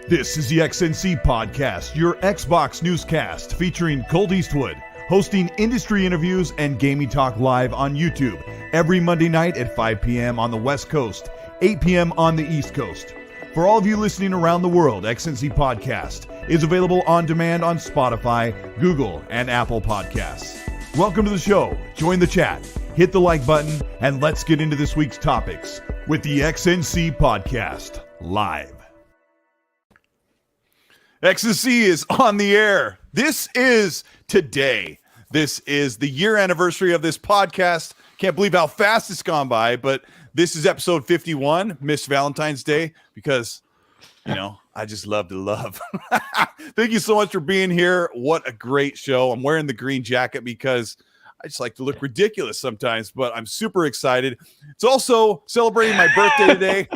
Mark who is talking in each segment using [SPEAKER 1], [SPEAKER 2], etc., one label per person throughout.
[SPEAKER 1] This is the XNC Podcast, your Xbox newscast featuring Colteastwood, hosting industry interviews and gaming talk live on YouTube every Monday night at 5 p.m. on the West Coast, 8 p.m. on the East Coast. For all of you listening around the world, XNC Podcast is available on demand on Spotify, Google, and Apple Podcasts. Welcome to the show. Join the chat, hit the like button, and let's get into this week's topics with the XNC Podcast live. XNC is on the air. This is today. This is the year anniversary of this podcast. Can't believe how fast it's gone by, but this is episode 51, Miss Valentine's Day, because, you know, I just love to love. Thank you so much for being here. What a great show. I'm wearing the green jacket because I just like to look ridiculous sometimes, but I'm super excited. It's also celebrating my birthday today.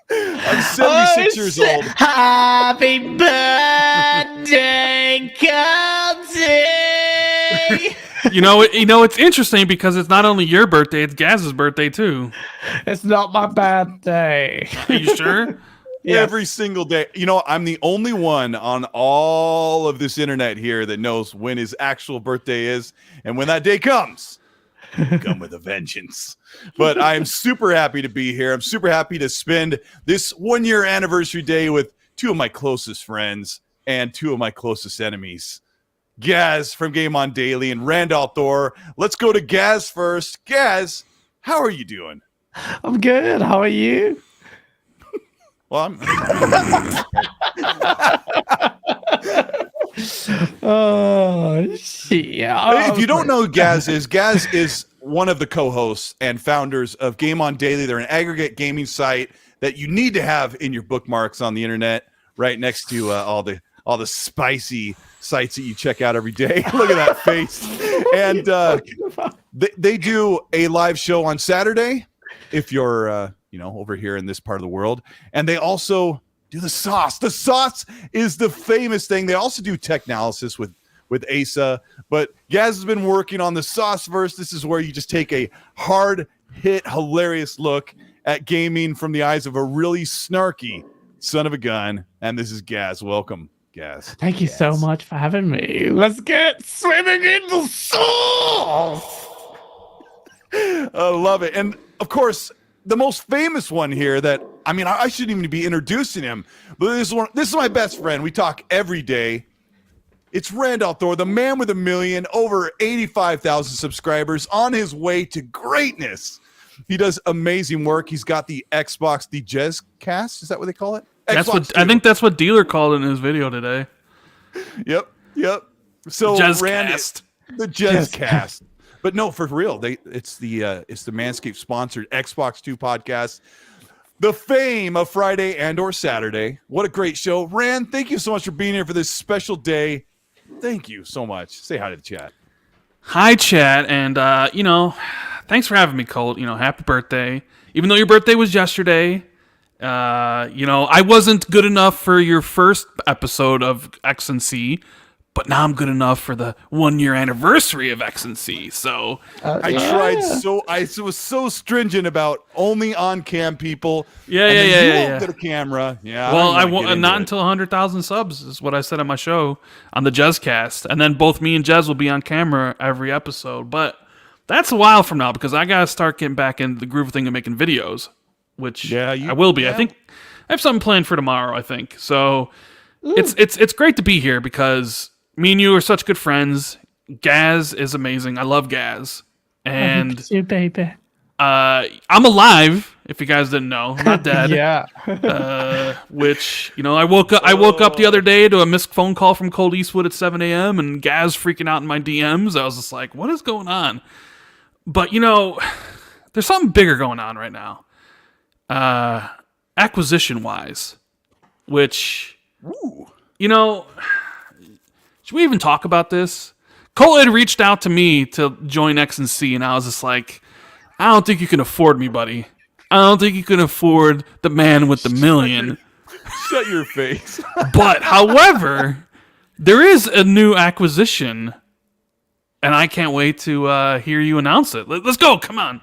[SPEAKER 1] I'm 76 years old.
[SPEAKER 2] Happy birthday, Colty!
[SPEAKER 3] You know, it's interesting because it's not only your birthday, it's Gaz's birthday too.
[SPEAKER 2] It's not my birthday.
[SPEAKER 3] Are you sure?
[SPEAKER 2] Yes.
[SPEAKER 1] Every single day. You know, I'm the only one on all of this internet here that knows when his actual birthday is. And when that day comes, come with a vengeance. But I am super happy to be here. I'm super happy to spend this 1 year anniversary day with two of my closest friends and two of my closest enemies. Gaz from Game On Daily and Randall Thor. Let's go to Gaz first. Gaz, how are you doing?
[SPEAKER 2] I'm good. How are you?
[SPEAKER 1] Well, I'm
[SPEAKER 2] Oh, shit.
[SPEAKER 1] If you don't know who Gaz is one of the co-hosts and founders of Game On Daily. They're an aggregate gaming site that you need to have in your bookmarks on the internet, right next to all the spicy sites that you check out every day. Look at that face. And they do a live show on Saturday if you're over here in this part of the world. And they also do the sauce. The sauce is the famous thing. They also do Technalysis with Asa, but Gaz has been working on the sauce verse. This is where you just take a hard hit, hilarious look at gaming from the eyes of a really snarky son of a gun. And this is Gaz. Welcome, Gaz.
[SPEAKER 2] Thank you so much for having me. Let's get swimming in the sauce.
[SPEAKER 1] I love it. And of course, the most famous one here that, I mean, I shouldn't even be introducing him, but this is my best friend. We talk every day. It's Randall Thor, the man with 1 million, over 85,000 subscribers, on his way to greatness. He does amazing work. He's got the Xbox, the Jezcast. Is that what they call it?
[SPEAKER 3] I think that's what Dealer called it in his video today.
[SPEAKER 1] Yep. So
[SPEAKER 3] Jezcast.
[SPEAKER 1] The Jezcast. But no, for real, it's the Manscaped sponsored Xbox 2 podcast. The fame of Friday and or Saturday. What a great show. Rand, thank you so much for being here for this special day. Thank you so much. Say hi to the chat.
[SPEAKER 3] Hi, chat, and thanks for having me, Colt. Happy birthday. Even though your birthday was yesterday, I wasn't good enough for your first episode of XNC, but now I'm good enough for the 1 year anniversary of XNC. So
[SPEAKER 1] I tried I was so stringent about only on cam people.
[SPEAKER 3] Yeah.
[SPEAKER 1] Get a camera. Yeah.
[SPEAKER 3] Well, I won't not until 100,000 subs is what I said on my show on the Jezcast, and then both me and Jez will be on camera every episode. But that's a while from now because I gotta start getting back into the groove thing of making videos, which I will be. Yeah. I think I have something planned for tomorrow. I think so. It's great to be here because me and you are such good friends. Gaz is amazing. I love Gaz. And
[SPEAKER 2] you, baby.
[SPEAKER 3] I'm alive, if you guys didn't know. I'm not dead.
[SPEAKER 2] Yeah.
[SPEAKER 3] Which, I woke up the other day to a missed phone call from Colteastwood at 7 a.m. and Gaz freaking out in my DMs. I was just like, what is going on? But, there's something bigger going on right now. Acquisition-wise. Which, should we even talk about this? Cole had reached out to me to join XNC, and I was just like, I don't think you can afford me, buddy. I don't think you can afford the man with the million.
[SPEAKER 1] Shut your face.
[SPEAKER 3] But, however, there is a new acquisition, and I can't wait to hear you announce it. Let's go. Come on.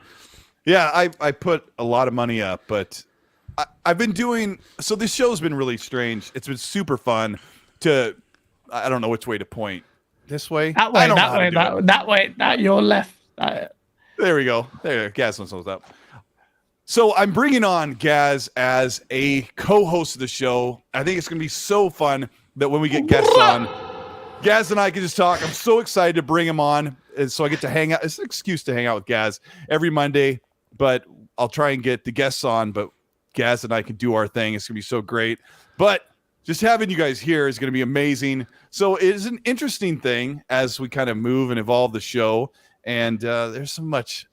[SPEAKER 1] Yeah, I put a lot of money up, but I've been doing so. This show's been really strange. It's been super fun. I don't know which way to point. This way.
[SPEAKER 2] That way.
[SPEAKER 1] I don't know
[SPEAKER 2] That
[SPEAKER 1] how to
[SPEAKER 2] way.
[SPEAKER 1] do
[SPEAKER 2] That
[SPEAKER 1] it.
[SPEAKER 2] that way. That your left.
[SPEAKER 1] There we go. There, Gaz knows what's up. So I'm bringing on Gaz as a co-host of the show. I think it's going to be so fun that when we get guests on, Gaz and I can just talk. I'm so excited to bring him on, and so I get to hang out. It's an excuse to hang out with Gaz every Monday, but I'll try and get the guests on. But Gaz and I can do our thing. It's going to be so great. But just having you guys here is going to be amazing. So it is an interesting thing as we kind of move and evolve the show. And there's so much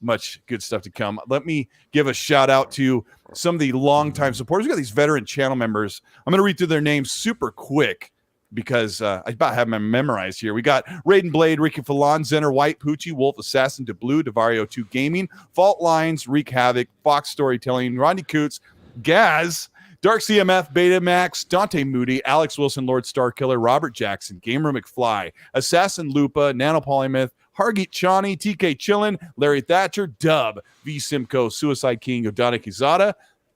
[SPEAKER 1] good stuff to come. Let me give a shout out to some of the longtime supporters. We got these veteran channel members. I'm going to read through their names super quick because I about have them memorized here. We got Raiden Blade, Ricky Falon, Zenner White, Poochie, Wolf Assassin, DeBlue, Devario 2 Gaming, Fault Lines, Wreak Havoc, Fox Storytelling, Rodney Coots, Gaz, Dark CMF, Beta Max, Dante Moody, Alex Wilson, Lord Starkiller, Robert Jackson, Gamer McFly, Assassin Lupa, Nanopolymyth, Hargeet Chani, TK Chillin, Larry Thatcher, Dub, V Simcoe, Suicide King, Odana Kizada,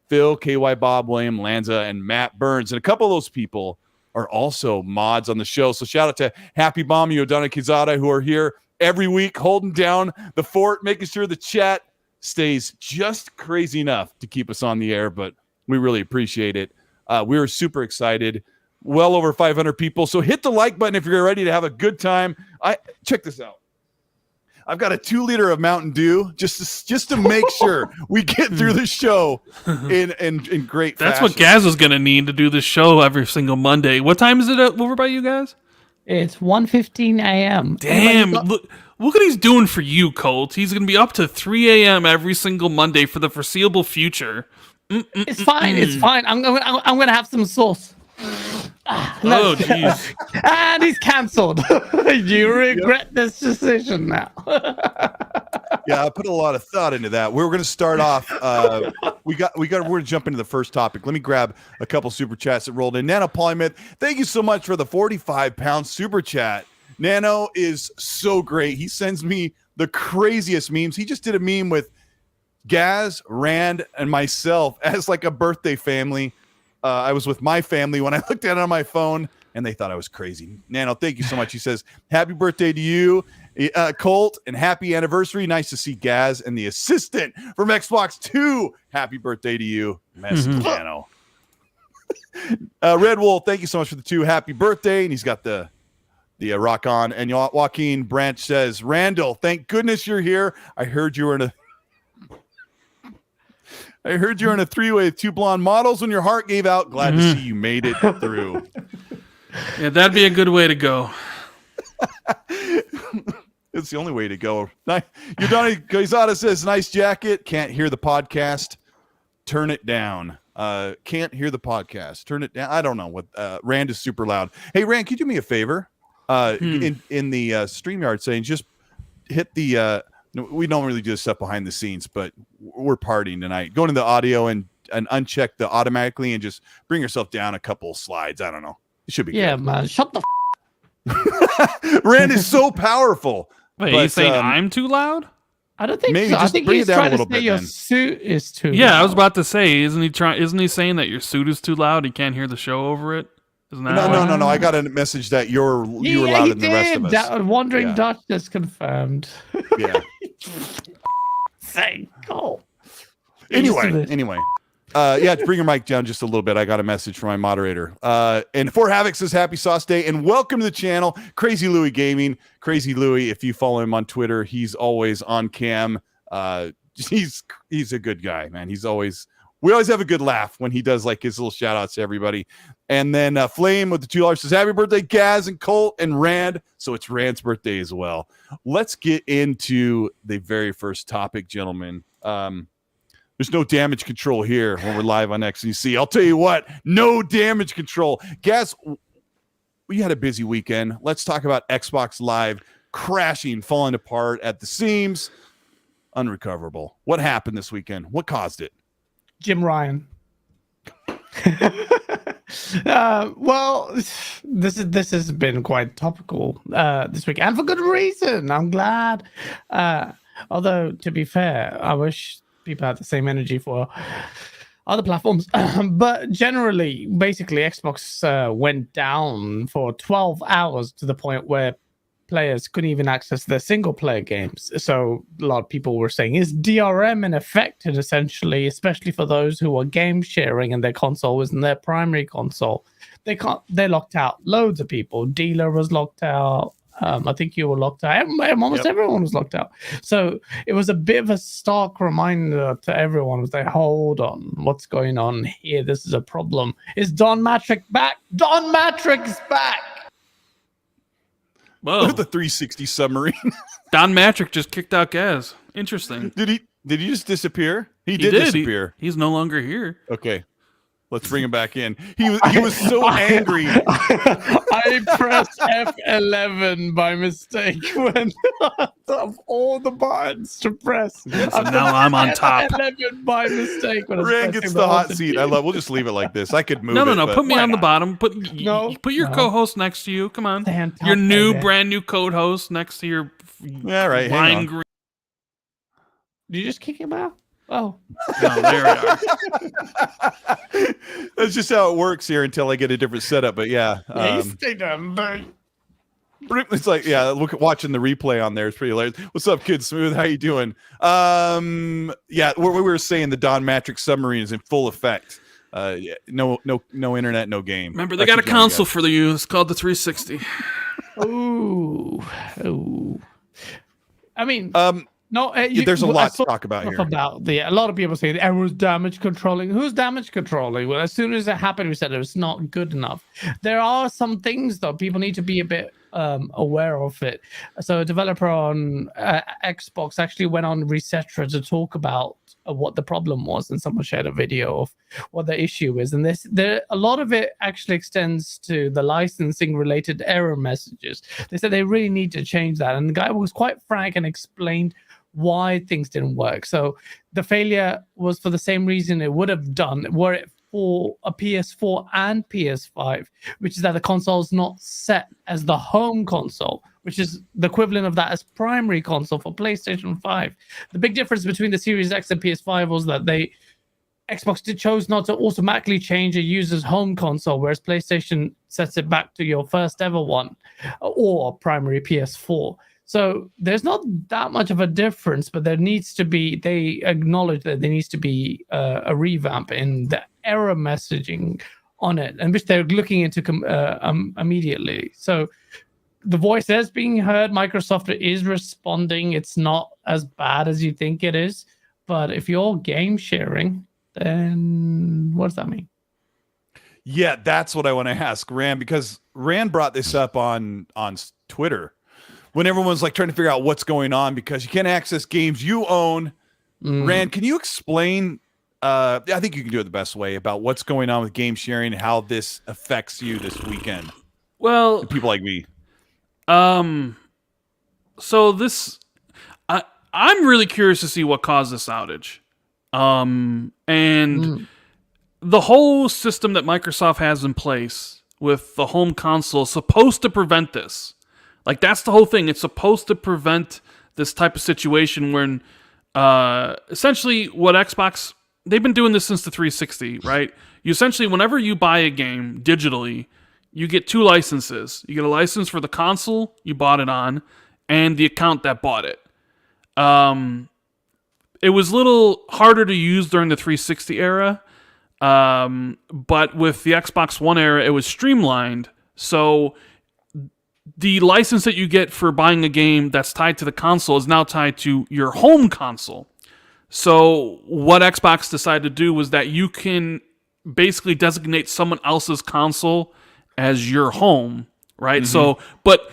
[SPEAKER 1] Phil, KY Bob, William Lanza, and Matt Burns. And a couple of those people are also mods on the show. So shout out to Happy Bomb, Odana Kizada, who are here every week holding down the fort, making sure the chat stays just crazy enough to keep us on the air, but we really appreciate it. We were super excited. Well over 500 people. So hit the like button if you're ready to have a good time. Check this out. I've got a 2-liter of Mountain Dew just to make sure we get through the show in great
[SPEAKER 3] That's
[SPEAKER 1] fashion.
[SPEAKER 3] what Gaz is going to need to do the show every single Monday. What time is it over by you guys?
[SPEAKER 2] It's 1:15 a.m.
[SPEAKER 3] Damn, look what he's doing for you, Colt. He's going to be up to 3 a.m. every single Monday for the foreseeable future.
[SPEAKER 2] It's fine. It's fine. I'm gonna have some sauce.
[SPEAKER 3] Oh, jeez.
[SPEAKER 2] And he's cancelled. You regret this decision now.
[SPEAKER 1] Yeah, I put a lot of thought into that. We're going to start off. We're going to jump into the first topic. Let me grab a couple super chats that rolled in. Nano Polymyth, thank you so much for the 45-pound super chat. Nano is so great. He sends me the craziest memes. He just did a meme with Gaz, Rand, and myself as like a birthday family. I was with my family when I looked at it on my phone, and they thought I was crazy. Nano, thank you so much. He says, happy birthday to you, Colt, and happy anniversary. Nice to see Gaz and the assistant from Xbox 2. Happy birthday to you, Nano. Red Wolf, thank you so much for the 2. Happy birthday. And he's got the rock on. And Joaquin Branch says, Randall, thank goodness you're here. I heard you were in a 3-way with 2 blonde models when your heart gave out. Glad to see you made it through.
[SPEAKER 3] Yeah, that'd be a good way to go.
[SPEAKER 1] It's the only way to go. Yudani Kaizada says, nice jacket. Can't hear the podcast. Turn it down. Can't hear the podcast. Turn it down. I don't know what. Rand is super loud. Hey, Rand, could you do me a favor? In the StreamYard saying, just hit the... we don't really do this stuff behind the scenes, but we're partying tonight. Go into the audio and uncheck the automatically and just bring yourself down a couple slides. I don't know. It should be good.
[SPEAKER 2] Man. Shut the
[SPEAKER 1] Rand is so powerful.
[SPEAKER 3] Wait, he's saying I'm too loud?
[SPEAKER 2] I don't think
[SPEAKER 1] maybe
[SPEAKER 2] so. I
[SPEAKER 1] just
[SPEAKER 2] think
[SPEAKER 1] bring
[SPEAKER 2] he's
[SPEAKER 1] it down a
[SPEAKER 2] trying to
[SPEAKER 1] little
[SPEAKER 2] say
[SPEAKER 1] bit
[SPEAKER 2] your
[SPEAKER 1] then.
[SPEAKER 2] suit is too
[SPEAKER 3] Yeah,
[SPEAKER 2] loud.
[SPEAKER 3] I was about to say, isn't he saying that your suit is too loud? He can't hear the show over it? Isn't that
[SPEAKER 1] No. I got a message that you were louder than the rest of us.
[SPEAKER 2] Wandering
[SPEAKER 1] Yeah.
[SPEAKER 2] Dutch just confirmed.
[SPEAKER 1] Yeah.
[SPEAKER 2] Say, go.
[SPEAKER 1] Anyway. Yeah, bring your mic down just a little bit. I got a message from my moderator. And For Havoc says happy sauce day and welcome to the channel. Crazy Louie Gaming. Crazy Louie, if you follow him on Twitter, he's always on cam. He's a good guy, man. We always have a good laugh when he does like his little shout outs to everybody. And then Flame with the $2 says happy birthday, Gaz and Colt and Rand. So it's Rand's birthday as well. Let's get into the very first topic, gentlemen. There's no damage control here when we're live on XEC. I'll tell you what, no damage control. Gaz, we had a busy weekend. Let's talk about Xbox Live crashing, falling apart at the seams, unrecoverable. What happened this weekend? What caused it?
[SPEAKER 2] Jim Ryan. Well, this has been quite topical this week, and for good reason. I'm glad. Although, to be fair, I wish people had the same energy for other platforms. But generally, basically, Xbox went down for 12 hours to the point where players couldn't even access their single player games. So a lot of people were saying, is DRM affected essentially, especially for those who are game sharing and their console isn't their primary console? They're locked out. Loads of people. Dealer was locked out. I think you were locked out. Almost everyone was locked out. So it was a bit of a stark reminder to everyone. Was like, hold on, what's going on here? This is a problem. Is Don Matrick back? Don Matrick's back.
[SPEAKER 3] Whoa.
[SPEAKER 1] The 360 submarine.
[SPEAKER 3] Don Matrick just kicked out Gaz. Interesting.
[SPEAKER 1] Did he just He did disappear.
[SPEAKER 3] He's no longer here.
[SPEAKER 1] Okay. Let's bring him back in. He was so angry.
[SPEAKER 2] I pressed F11 by mistake when of all the buttons to press.
[SPEAKER 3] So now I'm on top.
[SPEAKER 2] F11 by mistake. When
[SPEAKER 1] Rand gets the hot seat. We'll just leave it like this. I could move it.
[SPEAKER 3] No. Put me on the bottom. Put your
[SPEAKER 2] No.
[SPEAKER 3] co-host next to you. Come on.
[SPEAKER 2] Stand top,
[SPEAKER 3] Your
[SPEAKER 2] baby.
[SPEAKER 3] brand new co-host next to your
[SPEAKER 1] All right, hang
[SPEAKER 3] lime
[SPEAKER 1] on.
[SPEAKER 3] green.
[SPEAKER 2] Did you just kick him out? Oh.
[SPEAKER 3] No, there we are.
[SPEAKER 1] That's just how it works here until I get a different setup. But yeah,
[SPEAKER 2] Yeah, you stay down there.
[SPEAKER 1] it's like watching the replay on there is pretty hilarious. What's up, Kid Smooth? How you doing? Yeah, what we were saying, the Don Matrick submarine is in full effect. No internet, no game.
[SPEAKER 3] Remember, they got a console for you. It's called the 360.
[SPEAKER 2] Ooh. I mean, no,
[SPEAKER 1] there's a lot to talk about here.
[SPEAKER 2] A lot of people say everyone's damage controlling. Who's damage controlling? Well, as soon as it happened, we said it was not good enough. There are some things though people need to be a bit aware of it. So a developer on Xbox actually went on Resetra to talk about what the problem was, and someone shared a video of what the issue is. And a lot of it actually extends to the licensing related error messages. They said they really need to change that, and the guy was quite frank and explained why things didn't work. So the failure was for the same reason it would have done were it for a PS4 and PS5, which is that the console is not set as the home console, which is the equivalent of that as primary console for PlayStation 5. The big difference between the Series X and PS5 was that Xbox chose not to automatically change a user's home console, whereas PlayStation sets it back to your first ever one or primary PS4. So there's not that much of a difference, but they acknowledge that there needs to be a revamp in the error messaging on it, and which they're looking into immediately. So the voice is being heard. Microsoft is responding. It's not as bad as you think it is. But if you're game sharing, then what does that mean?
[SPEAKER 1] Yeah, that's what I want to ask Rand, because Rand brought this up on Twitter when everyone's like trying to figure out what's going on because you can't access games you own. Rand, can you explain? I think you can do it the best way about what's going on with game sharing and how this affects you this weekend.
[SPEAKER 3] Well,
[SPEAKER 1] and people like me.
[SPEAKER 3] So this, I'm really curious to see what caused this outage. And the whole system that Microsoft has in place with the home console is supposed to prevent this. Like, that's the whole thing. It's supposed to prevent this type of situation when, essentially what Xbox, they've been doing this since the 360, right? You essentially, whenever you buy a game digitally, you get two licenses. You get a license for the console you bought it on and the account that bought it. It was a little harder to use during the 360 era, but with the Xbox One era, it was streamlined. So the license that you get for buying a game that's tied to the console is now tied to your home console. So what Xbox decided to do was that you can basically designate someone else's console as your home, right? Mm-hmm. So, but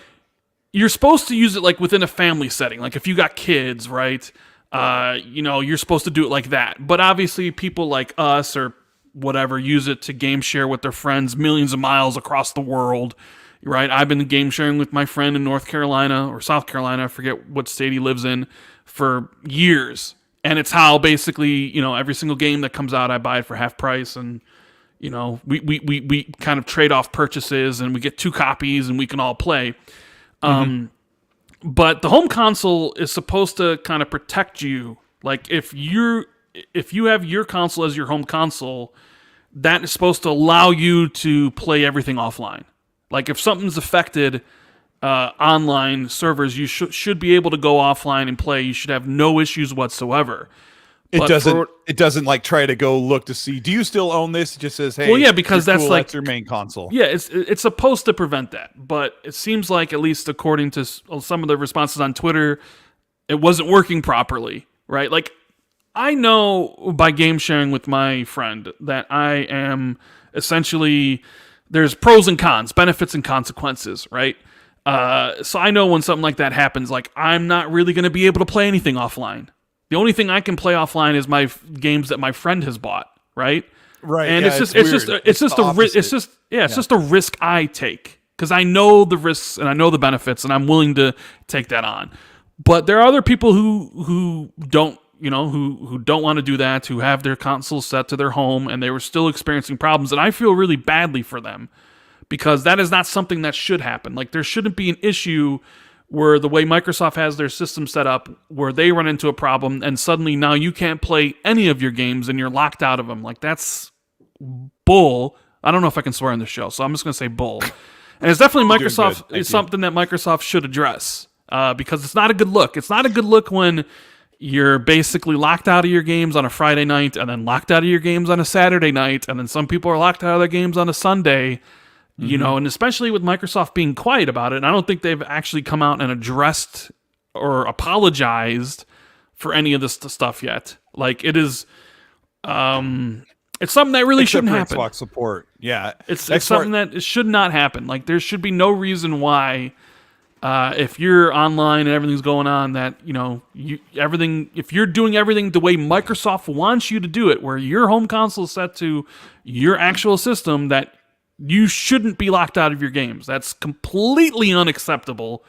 [SPEAKER 3] you're supposed to use it like within a family setting. Like if you got kids, right? You're supposed to do it like that. But obviously people like us or whatever use it to game share with their friends millions of miles across the world, right? I've been game sharing with my friend in North Carolina or South Carolina, I forget what state he lives in, for years. And it's how basically, every single game that comes out, I buy it for half price. And, we kind of trade off purchases and we get two copies and we can all play. But the home console is supposed to kind of protect you. Like if you're if you have your console as your home console, that is supposed to allow you to play everything offline. Like if something's affected online servers, you should be able to go offline and play. You should have no issues whatsoever.
[SPEAKER 1] It doesn't like try to go look to see, do you still own this? It just says, hey,
[SPEAKER 3] well, yeah, because that's like
[SPEAKER 1] that's your main console.
[SPEAKER 3] Yeah, it's supposed to prevent that, but it seems like, at least according to some of the responses on Twitter, it wasn't working properly, right? Like, I know by game sharing with my friend that I am essentially, there's pros and cons, benefits and consequences, right? So I know when something like that happens, like, I'm not really going to be able to play anything offline. The only thing I can play offline is my games that my friend has bought, right?
[SPEAKER 1] Right.
[SPEAKER 3] And
[SPEAKER 1] yeah,
[SPEAKER 3] it's just a risk I take, because I know the risks and I know the benefits, and I'm willing to take that on. But there are other people who don't, who don't want to do that, who have their consoles set to their home, and they were still experiencing problems, and I feel really badly for them, because that is not something that should happen. Like, there shouldn't be an issue where the way Microsoft has their system set up, where they run into a problem and suddenly now you can't play any of your games and you're locked out of them. Like, that's bull. I don't know if I can swear on this show, so I'm just going to say bull. And it's definitely Microsoft. It's something that Microsoft should address, because it's not a good look. It's not a good look when you're basically locked out of your games on a Friday night and then locked out of your games on a Saturday night, and then some people are locked out of their games on a Sunday. And especially with Microsoft being quiet about it, and I don't think they've actually come out and addressed or apologized for any of this stuff yet. Like, it is, it's something that really shouldn't happen.
[SPEAKER 1] Xbox support, yeah,
[SPEAKER 3] it's something that should not happen. Like, there should be no reason why, if you're online and everything's going on, that if you're doing everything the way Microsoft wants you to do it, where your home console is set to your actual system, that you shouldn't be locked out of your games. That's completely unacceptable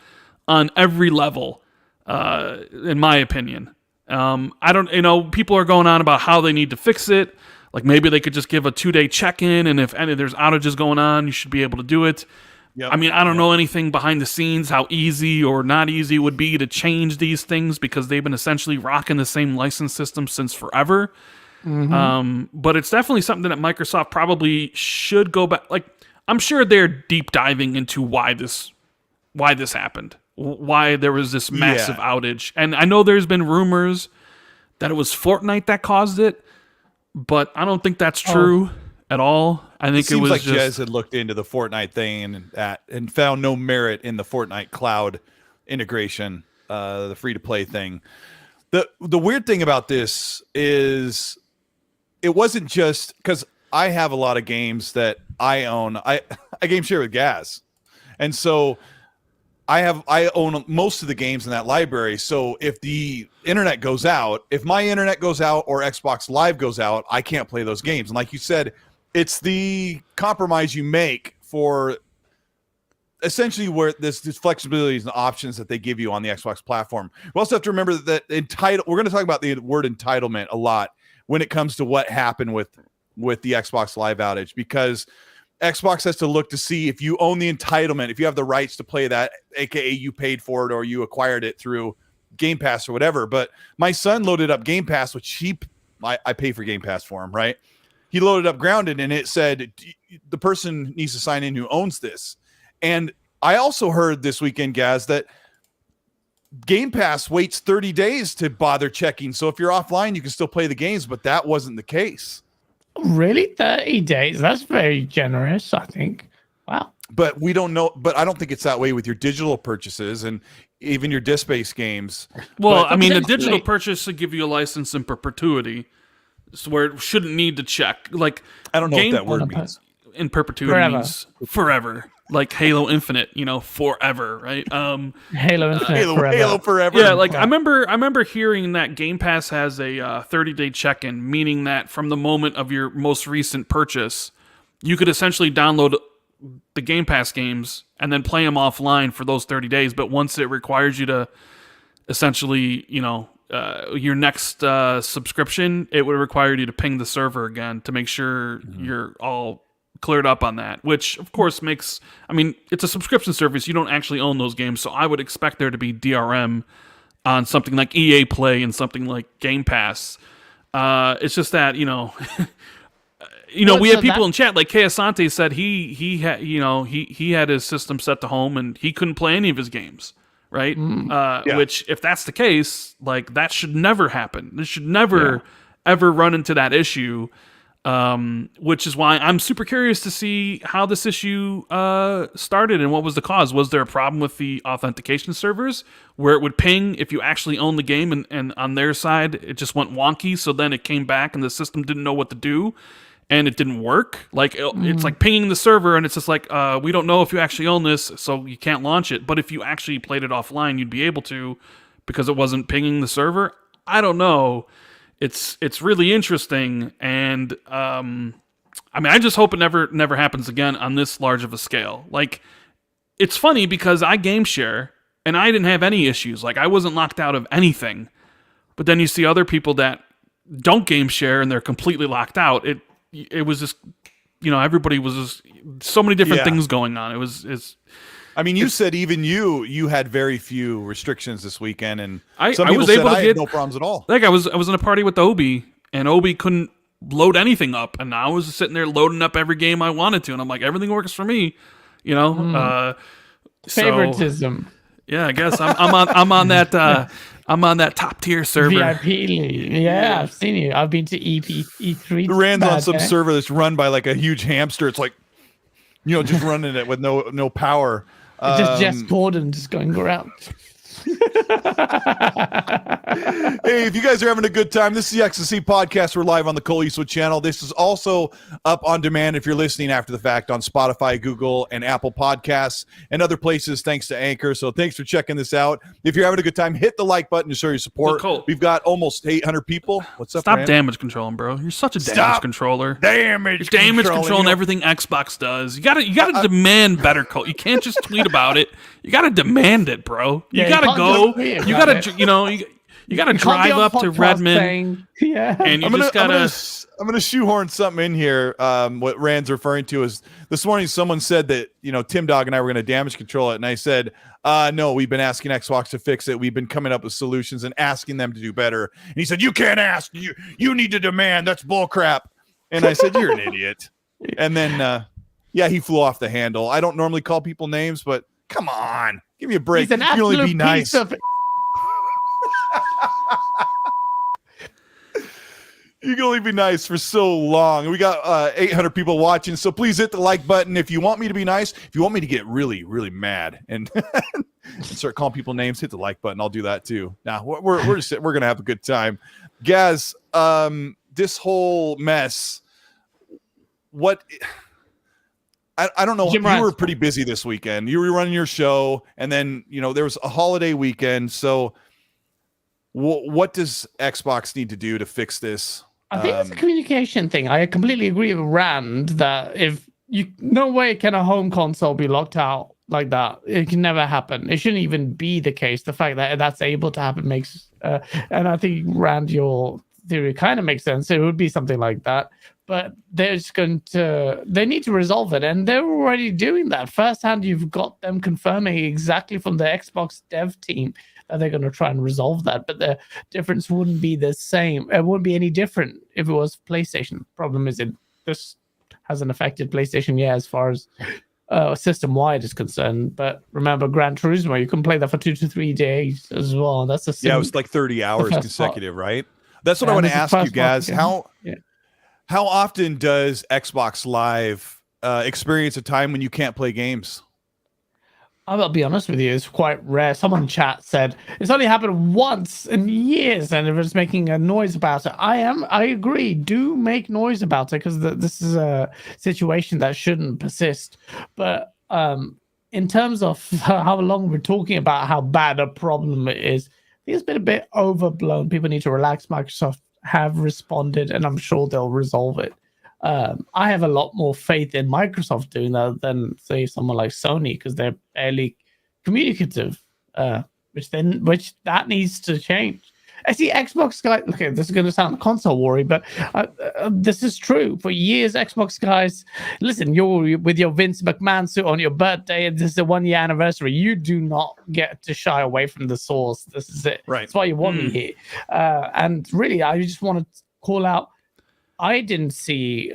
[SPEAKER 3] on every level, in my opinion. I don't, people are going on about how they need to fix it. Like, maybe they could just give a 2-day check-in, and if there's outages going on, you should be able to do it. Yep. I mean, I don't know anything behind the scenes, how easy or not easy it would be to change these things, because they've been essentially rocking the same license system since forever. But it's definitely something that Microsoft probably should go back. Like, I'm sure they're deep diving into why this happened, why there was this massive outage. And I know there's been rumors that it was Fortnite that caused it, but I don't think that's true at all. I think it was
[SPEAKER 1] like
[SPEAKER 3] just,
[SPEAKER 1] Jez had looked into the Fortnite thing and found no merit in the Fortnite cloud integration, the free to play thing. The weird thing about this is, it wasn't just because I have a lot of games that I own. I game share with Gaz, and so I own most of the games in that library. So if the internet goes out, if my internet goes out or Xbox Live goes out, I can't play those games. And like you said, it's the compromise you make for essentially where this flexibility and options that they give you on the Xbox platform. We also have to remember that we're going to talk about the word entitlement a lot when it comes to what happened with the Xbox Live outage, because Xbox has to look to see if you own the entitlement, if you have the rights to play that, aka you paid for it or you acquired it through Game Pass or whatever. But my son loaded up Game Pass, which I pay for Game Pass for him, right? He loaded up Grounded, and it said the person needs to sign in who owns this. And I also heard this weekend, Gaz, that Game Pass waits 30 days to bother checking. So if you're offline, you can still play the games, but that wasn't the case.
[SPEAKER 2] Really? 30 days? That's very generous, I think. Wow.
[SPEAKER 1] But we don't know. But I don't think it's that way with your digital purchases and even your disc-based games.
[SPEAKER 3] Well, I mean, a digital purchase should give you a license in perpetuity, so where it shouldn't need to check. Like,
[SPEAKER 1] I don't know what that word means.
[SPEAKER 3] In perpetuity means forever. Like Halo Infinite, forever, right?
[SPEAKER 2] Halo Infinite forever.
[SPEAKER 1] Halo forever.
[SPEAKER 3] Yeah, like I remember hearing that Game Pass has a 30-day check-in, meaning that from the moment of your most recent purchase, you could essentially download the Game Pass games and then play them offline for those 30 days. But once it requires you to essentially, your next subscription, it would require you to ping the server again to make sure you're all cleared up on that, which of course it's a subscription service. You don't actually own those games, so I would expect there to be DRM on something like EA Play and something like Game Pass. It's just that
[SPEAKER 2] Well,
[SPEAKER 3] we
[SPEAKER 2] so
[SPEAKER 3] had people
[SPEAKER 2] that-
[SPEAKER 3] in chat like Kay Asante said he had he had his system set to home and he couldn't play any of his games, right?
[SPEAKER 1] Yeah.
[SPEAKER 3] Which if that's the case, like that should never happen. This should never ever run into that issue. Which is why I'm super curious to see how this issue started and what was the cause. Was there a problem with the authentication servers where it would ping if you actually own the game and on their side it just went wonky, so then it came back and the system didn't know what to do and it didn't work? Like it's like pinging the server and it's just like we don't know if you actually own this, so you can't launch it. But if you actually played it offline, you'd be able to because it wasn't pinging the server. I don't know. It's really interesting, and I just hope it never happens again on this large of a scale. Like, it's funny because I game share and I didn't have any issues. Like, I wasn't locked out of anything. But then you see other people that don't game share and they're completely locked out. It was just everybody was just so many different things going on.
[SPEAKER 1] You said even you had very few restrictions this weekend, and
[SPEAKER 3] I
[SPEAKER 1] some people
[SPEAKER 3] was
[SPEAKER 1] said
[SPEAKER 3] able to
[SPEAKER 1] I
[SPEAKER 3] get
[SPEAKER 1] had no problems at all.
[SPEAKER 3] Like I was in a party with Obi, and Obi couldn't load anything up, and I was sitting there loading up every game I wanted to, and I'm like, everything works for me,
[SPEAKER 2] Favoritism.
[SPEAKER 3] So, yeah, I guess I'm on that top tier server.
[SPEAKER 2] VIP league. Yeah, I've seen you. I've been to E3.
[SPEAKER 1] Rand's on some server that's run by like a huge hamster. It's like just running it with no power.
[SPEAKER 2] Just Jess Gordon just going around.
[SPEAKER 1] Hey, if you guys are having a good time, this is the XTC podcast. We're live on the Colteastwood channel. This is also up on demand if you're listening after the fact on Spotify, Google, and Apple Podcasts and other places thanks to Anchor. So thanks for checking this out. If you're having a good time, hit the like button to show your support.
[SPEAKER 3] Colt.
[SPEAKER 1] We've got almost 800 people. What's up,
[SPEAKER 3] Stop
[SPEAKER 1] Rand?
[SPEAKER 3] damage controlling, bro. You're such a damage controller.
[SPEAKER 1] Damage
[SPEAKER 3] controlling everything Xbox does. You gotta demand better, Colt. You can't just tweet about it. You gotta demand it, bro. You gotta go. You gotta, you gotta drive up to Redmond. And you just gotta.
[SPEAKER 1] I'm gonna shoehorn something in here. What Rand's referring to is this morning someone said that Tim Dog and I were gonna damage control it, and I said, no, we've been asking Xbox to fix it. We've been coming up with solutions and asking them to do better. And he said, you can't ask. You need to demand. That's bullcrap. And I said, you're an idiot. And then he flew off the handle. I don't normally call people names, but come on, give me a break.
[SPEAKER 2] He's an
[SPEAKER 1] you can only be
[SPEAKER 2] absolute
[SPEAKER 1] nice.
[SPEAKER 2] piece of
[SPEAKER 1] You can only be nice for so long. We got 800 people watching, so please hit the like button if you want me to be nice. If you want me to get really, really mad and start calling people names, hit the like button. I'll do that too. Now we're gonna have a good time, Gaz. This whole mess. What? I don't know.
[SPEAKER 2] Jim
[SPEAKER 1] You
[SPEAKER 2] Ryan's
[SPEAKER 1] were pretty busy this weekend. You were running your show, and then there was a holiday weekend. So, what does Xbox need to do to fix this?
[SPEAKER 2] I think it's a communication thing. I completely agree with Rand that no way can a home console be locked out like that. It can never happen. It shouldn't even be the case. The fact that that's able to happen makes, and I think Rand, your theory kind of makes sense. It would be something like that, but they need to resolve it, and they're already doing that. Firsthand, you've got them confirming exactly from the Xbox dev team that they're going to try and resolve that, but the difference wouldn't be the same. It wouldn't be any different if it was PlayStation. Problem is, this hasn't affected PlayStation yet as far as system-wide is concerned. But remember, Gran Turismo, you can play that for 2 to 3 days as well. That's it was
[SPEAKER 1] like 30 hours consecutive, right? That's what I want to ask you guys. How often does Xbox Live experience a time when you can't play games?
[SPEAKER 2] I'll be honest with you, it's quite rare. Someone in chat said it's only happened once in years, and it was making a noise about it. I agree. Do make noise about it because this is a situation that shouldn't persist. But in terms of how long we're talking about how bad a problem it is, I think it's been a bit overblown. People need to relax. Microsoft have responded, and I'm sure they'll resolve it. I have a lot more faith in Microsoft doing that than, say, someone like Sony, because they're barely communicative, which that needs to change. I see Xbox guys. Okay, this is going to sound console worry, but this is true. For years, Xbox guys, listen, you're with your Vince McMahon suit on your birthday, and this is the 1-year anniversary. You do not get to shy away from the source. This is it.
[SPEAKER 1] Right.
[SPEAKER 2] That's why you want me here. And really, I just want to call out. I didn't see.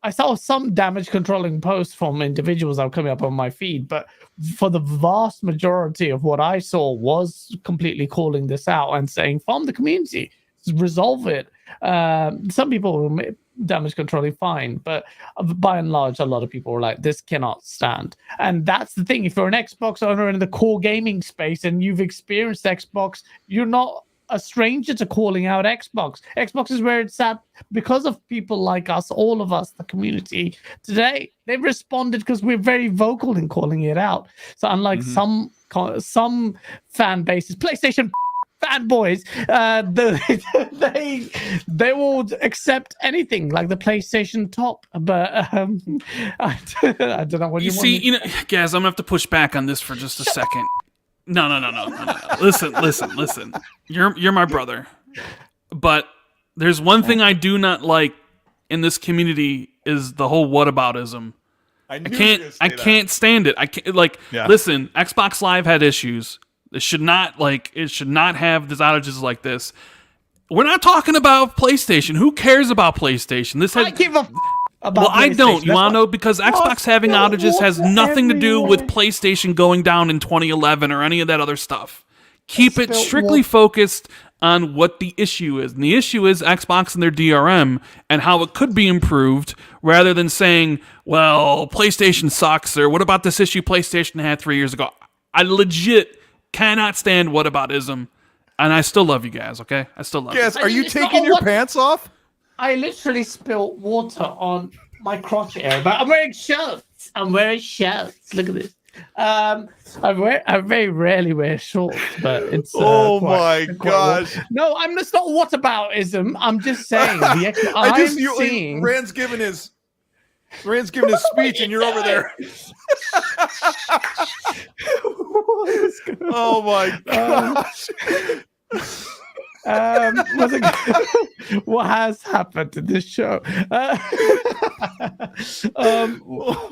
[SPEAKER 2] I saw some damage controlling posts from individuals that were coming up on my feed, but for the vast majority of what I saw was completely calling this out and saying from the community, resolve it. Some people were damage controlling fine, but by and large, a lot of people were like, this cannot stand. And that's the thing. If you're an Xbox owner in the core gaming space and you've experienced Xbox, you're not a stranger to calling out Xbox. Xbox is where it's at because of people like us, all of us, the community. Today, they've responded because we're very vocal in calling it out. So unlike some fan bases, PlayStation fanboys, they will accept anything like the PlayStation top. But I don't know what you
[SPEAKER 3] see.
[SPEAKER 2] want.
[SPEAKER 3] You know, guys, I'm gonna have to push back on this for just a second. No. Listen. You're my brother. But there's one thing I do not like in this community is the whole whataboutism. I can't stand it. Listen, Xbox Live had issues. It should not have these outages like this. We're not talking about PlayStation. Who cares about PlayStation?
[SPEAKER 2] I give a about
[SPEAKER 3] well, I don't. You want to know? Because Xbox having outages has nothing to do with PlayStation going down in 2011 or any of that other stuff. Keep it strictly focused on what the issue is. And the issue is Xbox and their DRM and how it could be improved rather than saying, well, PlayStation sucks or what about this issue PlayStation had 3 years ago? I legit cannot stand whataboutism. And I still love you guys, okay? I still love you.
[SPEAKER 1] Yes, are you taking your pants off?
[SPEAKER 2] I literally spilled water on my crotch area, but I'm wearing shorts. Look at this. I very rarely wear shorts, but it's.
[SPEAKER 1] Oh my gosh!
[SPEAKER 2] No, I'm just not whataboutism. I'm just saying.
[SPEAKER 1] Rand's giving his speech, and you're over there. Oh my gosh!
[SPEAKER 2] What has happened to this show?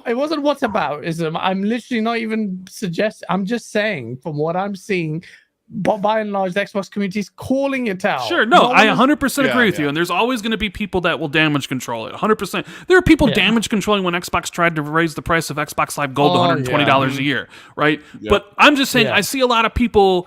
[SPEAKER 2] It wasn't whataboutism. I'm literally not even suggesting. I'm just saying from what I'm seeing, by and large, the Xbox community is calling it out.
[SPEAKER 3] Sure, no, I 100% agree with you. And there's always going to be people that will damage control it. 100%. There are people damage controlling when Xbox tried to raise the price of Xbox Live Gold to $120 a year, right? Yeah. But I'm just saying, I see a lot of people.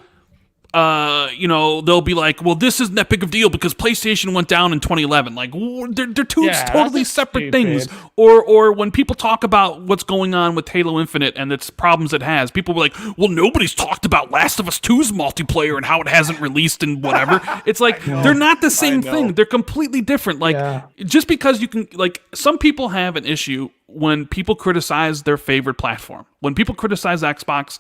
[SPEAKER 3] They'll be like, well, this isn't that big of a deal because PlayStation went down in 2011. Like, they're two totally separate things. Or when people talk about what's going on with Halo Infinite and its problems it has, people were like, well, nobody's talked about Last of Us 2's multiplayer and how it hasn't released and whatever. It's like, they're not the same thing. They're completely different. Like, just because you can, like, some people have an issue when people criticize their favorite platform. When people criticize Xbox,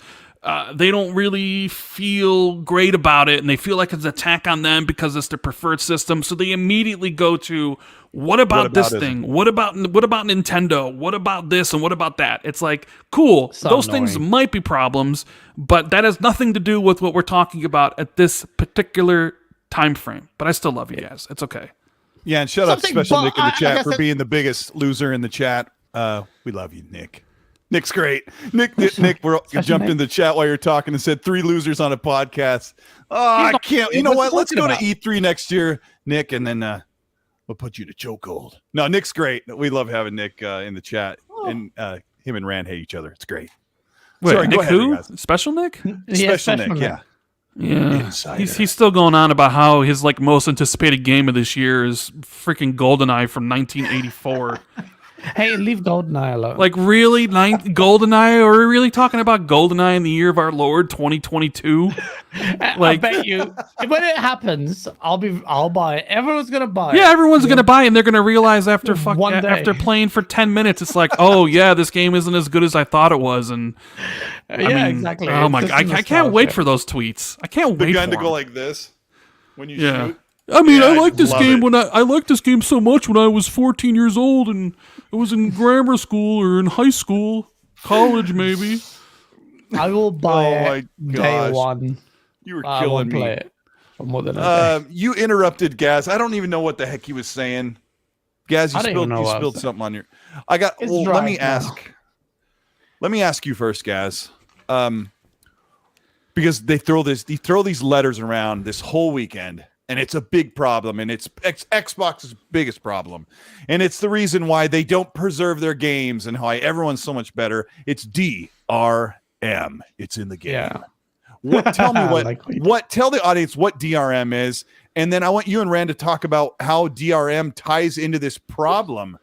[SPEAKER 3] they don't really feel great about it, and they feel like it's an attack on them because it's their preferred system. So they immediately go to, what about this thing? What about Nintendo? What about this and what about that? It's like, cool, those things might be problems, but that has nothing to do with what we're talking about at this particular time frame. But I still love you guys. It's okay.
[SPEAKER 1] Yeah, and shout out to Special Nick in the chat for being the biggest loser in the chat. We love you, Nick. Nick's great. Nick jumped in the chat while you're talking and said 3 losers on a podcast. Oh, I can't. You know what? Let's go to E3 next year, Nick, and then we'll put you to chokehold. No, Nick's great. We love having Nick in the chat, and him and Rand hate each other. It's great.
[SPEAKER 3] Wait,
[SPEAKER 1] sorry,
[SPEAKER 3] Nick
[SPEAKER 1] go ahead,
[SPEAKER 3] who?
[SPEAKER 1] guys.
[SPEAKER 3] Special Nick?
[SPEAKER 1] Special Nick, yeah.
[SPEAKER 3] Yeah, he's still going on about how his most anticipated game of this year is freaking GoldenEye from 1984.
[SPEAKER 2] Hey, leave GoldenEye alone.
[SPEAKER 3] Like, really? GoldenEye? Are we really talking about GoldenEye in the year of our Lord 2022?
[SPEAKER 2] I bet you when it happens, I'll buy it. Everyone's gonna buy it.
[SPEAKER 3] Yeah, everyone's gonna buy it, and they're gonna realize after playing for 10 minutes, it's like, oh yeah, this game isn't as good as I thought it was, and
[SPEAKER 2] exactly.
[SPEAKER 3] Oh my god, I can't wait for those tweets. I can't wait.
[SPEAKER 1] The gun
[SPEAKER 3] to
[SPEAKER 1] go like this when you shoot.
[SPEAKER 3] I mean, I like this game I liked this game so much when I was 14 years old and it was in grammar school or in high school, college maybe.
[SPEAKER 2] I will buy it day one.
[SPEAKER 1] You were killing me.
[SPEAKER 2] Play it for more than a day.
[SPEAKER 1] You interrupted Gaz. I don't even know what the heck he was saying. Gaz, you spilled something on your. Let me ask you first, Gaz. Because they throw these letters around this whole weekend. and it's a big problem, and it's Xbox's biggest problem, and it's the reason why they don't preserve their games and why everyone's so much better. It's DRM. It's in the game.
[SPEAKER 2] Yeah.
[SPEAKER 1] Tell me tell the audience what DRM is, and then I want you and Rand to talk about how DRM ties into this problem,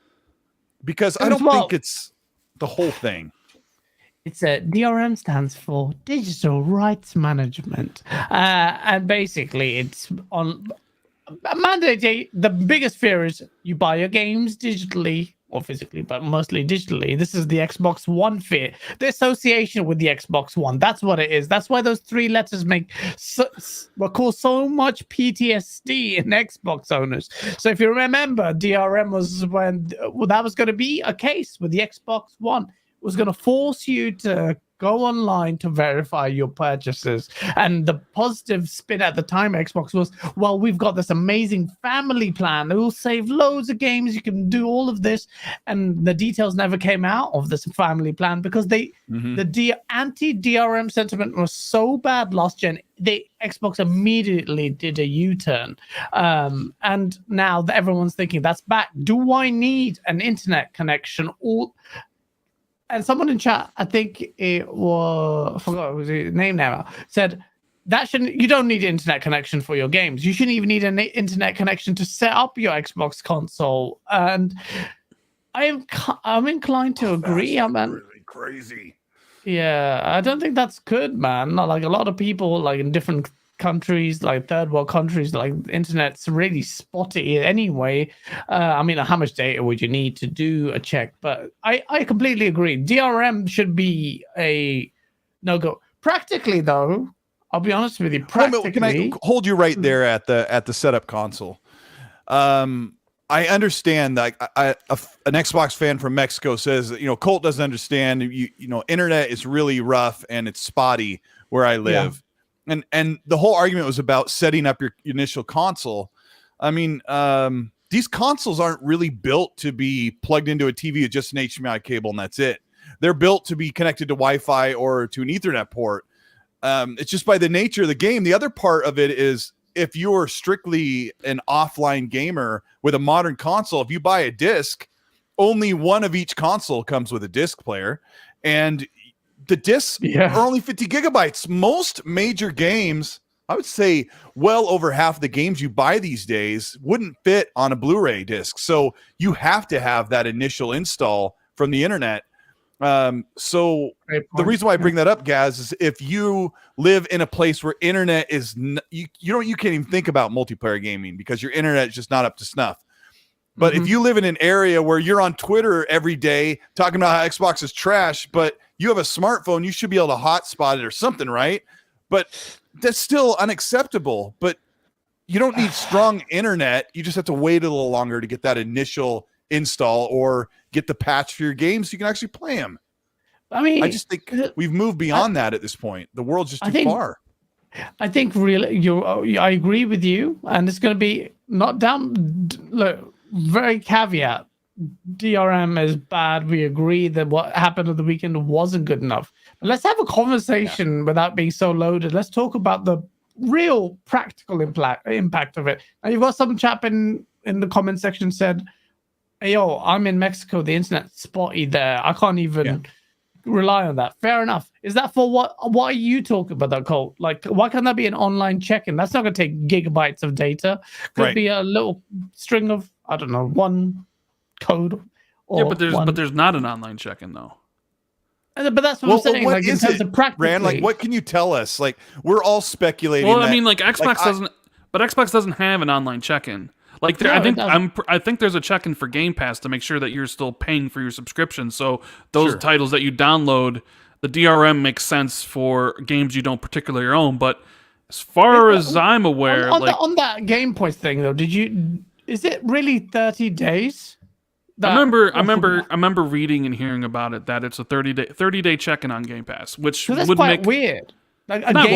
[SPEAKER 1] because I don't think it's the whole thing.
[SPEAKER 2] It's a DRM stands for Digital Rights Management, and basically it's on mandate. The biggest fear is you buy your games digitally or physically, but mostly digitally. This is the Xbox One fear, the association with the Xbox One. That's what it is. That's why those three letters cause so much PTSD in Xbox owners. So if you remember, DRM was when that was going to be a case with the Xbox One. It was going to force you to go online to verify your purchases. And the positive spin at the time, Xbox was, well, we've got this amazing family plan. It will save loads of games. You can do all of this. And the details never came out of this family plan because the anti-DRM sentiment was so bad last gen. Xbox immediately did a U-turn. And now everyone's thinking, that's back. Do I need an internet connection? And someone in chat, I think it was, I forgot what his name now, said you don't need an internet connection for your games. You shouldn't even need an internet connection to set up your Xbox console. And I'm inclined to agree.
[SPEAKER 1] That's really crazy.
[SPEAKER 2] Yeah, I don't think that's good, man. Not like a lot of people, like in different countries, like third world countries, like internet's really spotty anyway. I mean, how much data would you need to do a check? But I completely agree. DRM should be a no-go. Practically, though, I'll be honest with you. Practically,
[SPEAKER 1] can I hold you right there at the setup console? I understand that an Xbox fan from Mexico says that, Colt doesn't understand. Internet is really rough and it's spotty where I live. Yeah. And the whole argument was about setting up your initial console. I mean, these consoles aren't really built to be plugged into a TV with just an HDMI cable and that's it. They're built to be connected to Wi-Fi or to an Ethernet port. It's just by the nature of the game. The other part of it is if you're strictly an offline gamer with a modern console, if you buy a disc, only one of each console comes with a disc player. And the discs are only 50 gigabytes. Most major games, I would say well over half of the games you buy these days wouldn't fit on a Blu-ray disc. So you have to have that initial install from the internet. So the reason why I bring that up, Gaz, is if you live in a place where internet is, you can't even think about multiplayer gaming because your internet is just not up to snuff. But if you live in an area where you're on Twitter every day talking about how Xbox is trash, but you have a smartphone, you should be able to hotspot it or something, right? But that's still unacceptable. But you don't need strong internet. You just have to wait a little longer to get that initial install or get the patch for your games so you can actually play them. I mean, I just think we've moved beyond that at this point. The world's just too far.
[SPEAKER 2] I think really, I agree with you, and it's going to be not down. Look, very caveat. DRM is bad. We agree that what happened on the weekend wasn't good enough. But let's have a conversation without being so loaded. Let's talk about the real practical impact of it. Now, you've got some chap in the comment section said, hey, yo, I'm in Mexico. The internet's spotty there. I can't even rely on that. Fair enough. Is that for what are you talking about, that, Colt? Like, why can't that be an online check-in? That's not going to take gigabytes of data. Could be a little string of, I don't know, one code.
[SPEAKER 3] But there's not an online check-in, though.
[SPEAKER 2] But that's what I'm saying.
[SPEAKER 1] What
[SPEAKER 2] like, in terms of practically,
[SPEAKER 1] Rand, like, what can you tell us? Like, we're all speculating.
[SPEAKER 3] Well, I mean, like, Xbox doesn't, but Xbox doesn't have an online check-in. Like, I think there's a check-in for Game Pass to make sure that you're still paying for your subscription. So those titles that you download, the DRM makes sense for games you don't particularly own. But as far as I'm aware,
[SPEAKER 2] on that Game Points thing though, is it really 30 days?
[SPEAKER 3] I remember reading and hearing about it that it's a 30-day check-in on Game Pass, which would make
[SPEAKER 2] weird. Like,
[SPEAKER 3] not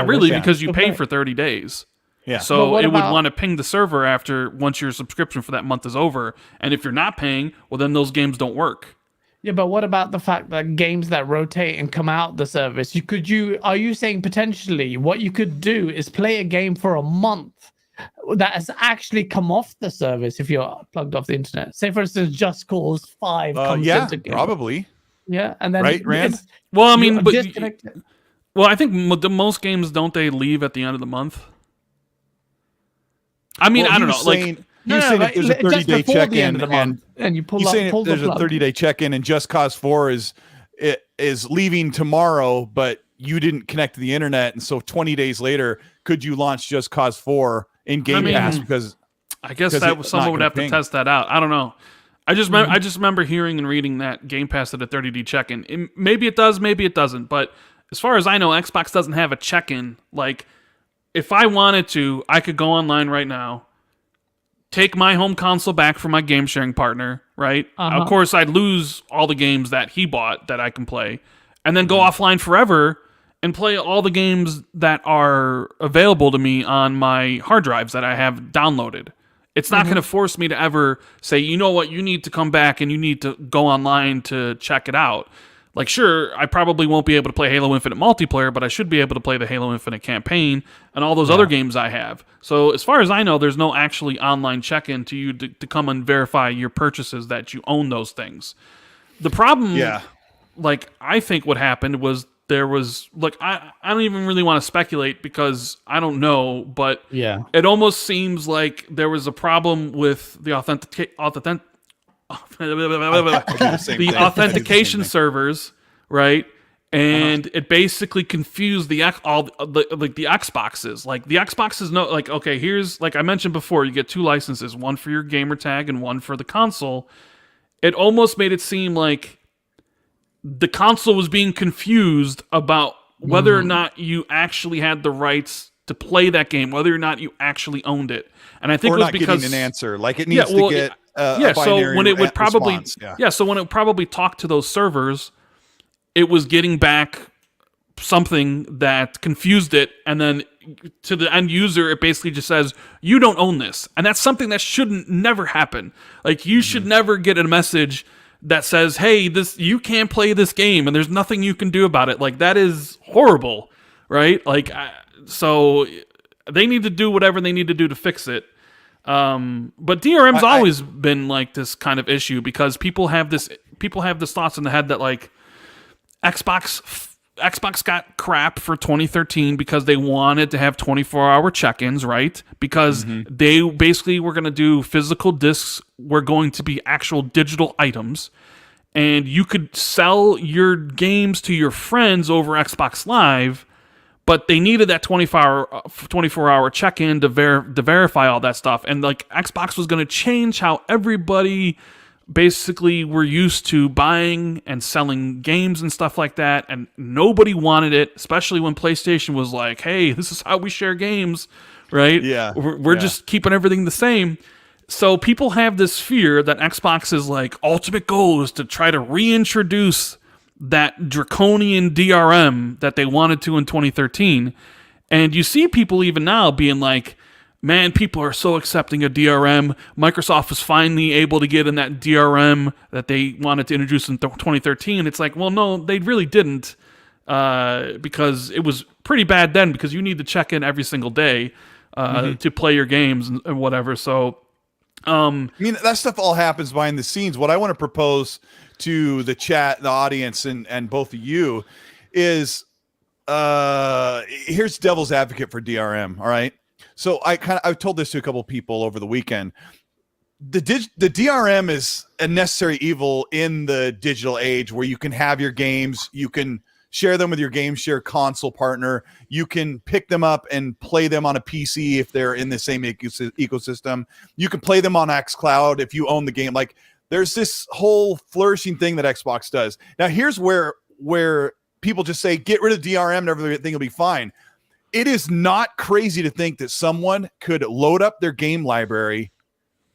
[SPEAKER 3] really because you pay for 30 days.
[SPEAKER 1] Yeah.
[SPEAKER 3] So it would want to ping the server once your subscription for that month is over. And if you're not paying, well, then those games don't work.
[SPEAKER 2] Yeah, but what about the fact that games that rotate and come out the service? Are you saying potentially what you could do is play a game for a month that has actually come off the service if you're plugged off the internet? Say, for instance, Just Cause 5 comes into game.
[SPEAKER 1] Probably.
[SPEAKER 2] Yeah, and then
[SPEAKER 1] right, Rand?
[SPEAKER 3] Well, I mean, but
[SPEAKER 2] disconnected.
[SPEAKER 3] well, I think most games don't they leave at the end of the month? I mean, I don't know. Like,
[SPEAKER 1] you're saying if there's a 30-day check-in,
[SPEAKER 2] and you pull
[SPEAKER 1] he's saying
[SPEAKER 2] pull
[SPEAKER 1] if there's
[SPEAKER 2] the
[SPEAKER 1] a
[SPEAKER 2] plug.
[SPEAKER 1] 30-day check-in, and Just Cause 4 is leaving tomorrow, but you didn't connect to the internet, and so 20 days later, could you launch Just Cause 4 in Game Pass? Because
[SPEAKER 3] I guess that someone would have to test that out. I don't know. I just remember hearing and reading that Game Pass at a 30-day check-in. Maybe it does, maybe it doesn't. But as far as I know, Xbox doesn't have a check-in. Like, if I wanted to, I could go online right now, take my home console back from my game sharing partner, right? Of course, I'd lose all the games that he bought that I can play, and then go offline forever and play all the games that are available to me on my hard drives that I have downloaded. It's not going to force me to ever say, you know what, you need to come back and you need to go online to check it out. Like, sure, I probably won't be able to play Halo Infinite multiplayer, but I should be able to play the Halo Infinite campaign and all those other games I have. So as far as I know, there's no actually online check-in to you to come and verify your purchases that you own those things. The problem, like, I think what happened was there was, like, I don't even really want to speculate because I don't know, but it almost seems like there was a problem with the authentication servers, right? And it basically confused the Xboxes. Like, the Xboxes know, like, okay, here's, like I mentioned before, you get 2 licenses, one for your gamer tag and one for the console. It almost made it seem like the console was being confused about whether or not you actually had the rights to play that game, whether or not you actually owned it. And I think it was because
[SPEAKER 1] getting an answer, like it needs to get a binary
[SPEAKER 3] so when it would probably
[SPEAKER 1] response.
[SPEAKER 3] So when it probably talked to those servers, it was getting back something that confused it, and then to the end user, it basically just says, you don't own this. And that's something that shouldn't never happen. Like, you should never get a message that says, hey, you can't play this game and there's nothing you can do about it. Like, that is horrible, right? Like, so they need to do whatever they need to do to fix it. But DRM's always been like this kind of issue because people have this thoughts in the head that, like, Xbox got crap for 2013 because they wanted to have 24-hour check-ins, right? Because they basically were going to do physical discs were going to be actual digital items, and you could sell your games to your friends over Xbox Live, but they needed that 24-hour check-in to verify all that stuff. And, like, Xbox was going to change how everybody basically were used to buying and selling games and stuff like that, and nobody wanted it, especially when PlayStation was like, hey, this is how we share games, right?
[SPEAKER 1] Yeah.
[SPEAKER 3] We're just keeping everything the same. So people have this fear that Xbox's, like, ultimate goal is to try to reintroduce that draconian DRM that they wanted to in 2013. And you see people even now being like, man, people are so accepting of DRM. Microsoft was finally able to get in that DRM that they wanted to introduce in 2013. It's like, well, no, they really didn't, because it was pretty bad then, because you need to check in every single day to play your games and whatever. So,
[SPEAKER 1] I mean, that stuff all happens behind the scenes. What I want to propose to the chat, the audience, and both of you is, here's devil's advocate for DRM. All right. So I've told this to a couple of people over the weekend. The DRM is a necessary evil in the digital age, where you can have your games, you can share them with your game share console partner, you can pick them up and play them on a PC if they're in the same ecosystem. You can play them on xCloud if you own the game. Like, there's this whole flourishing thing that Xbox does. Now, here's where people just say, get rid of DRM and everything will be fine. It is not crazy to think that someone could load up their game library,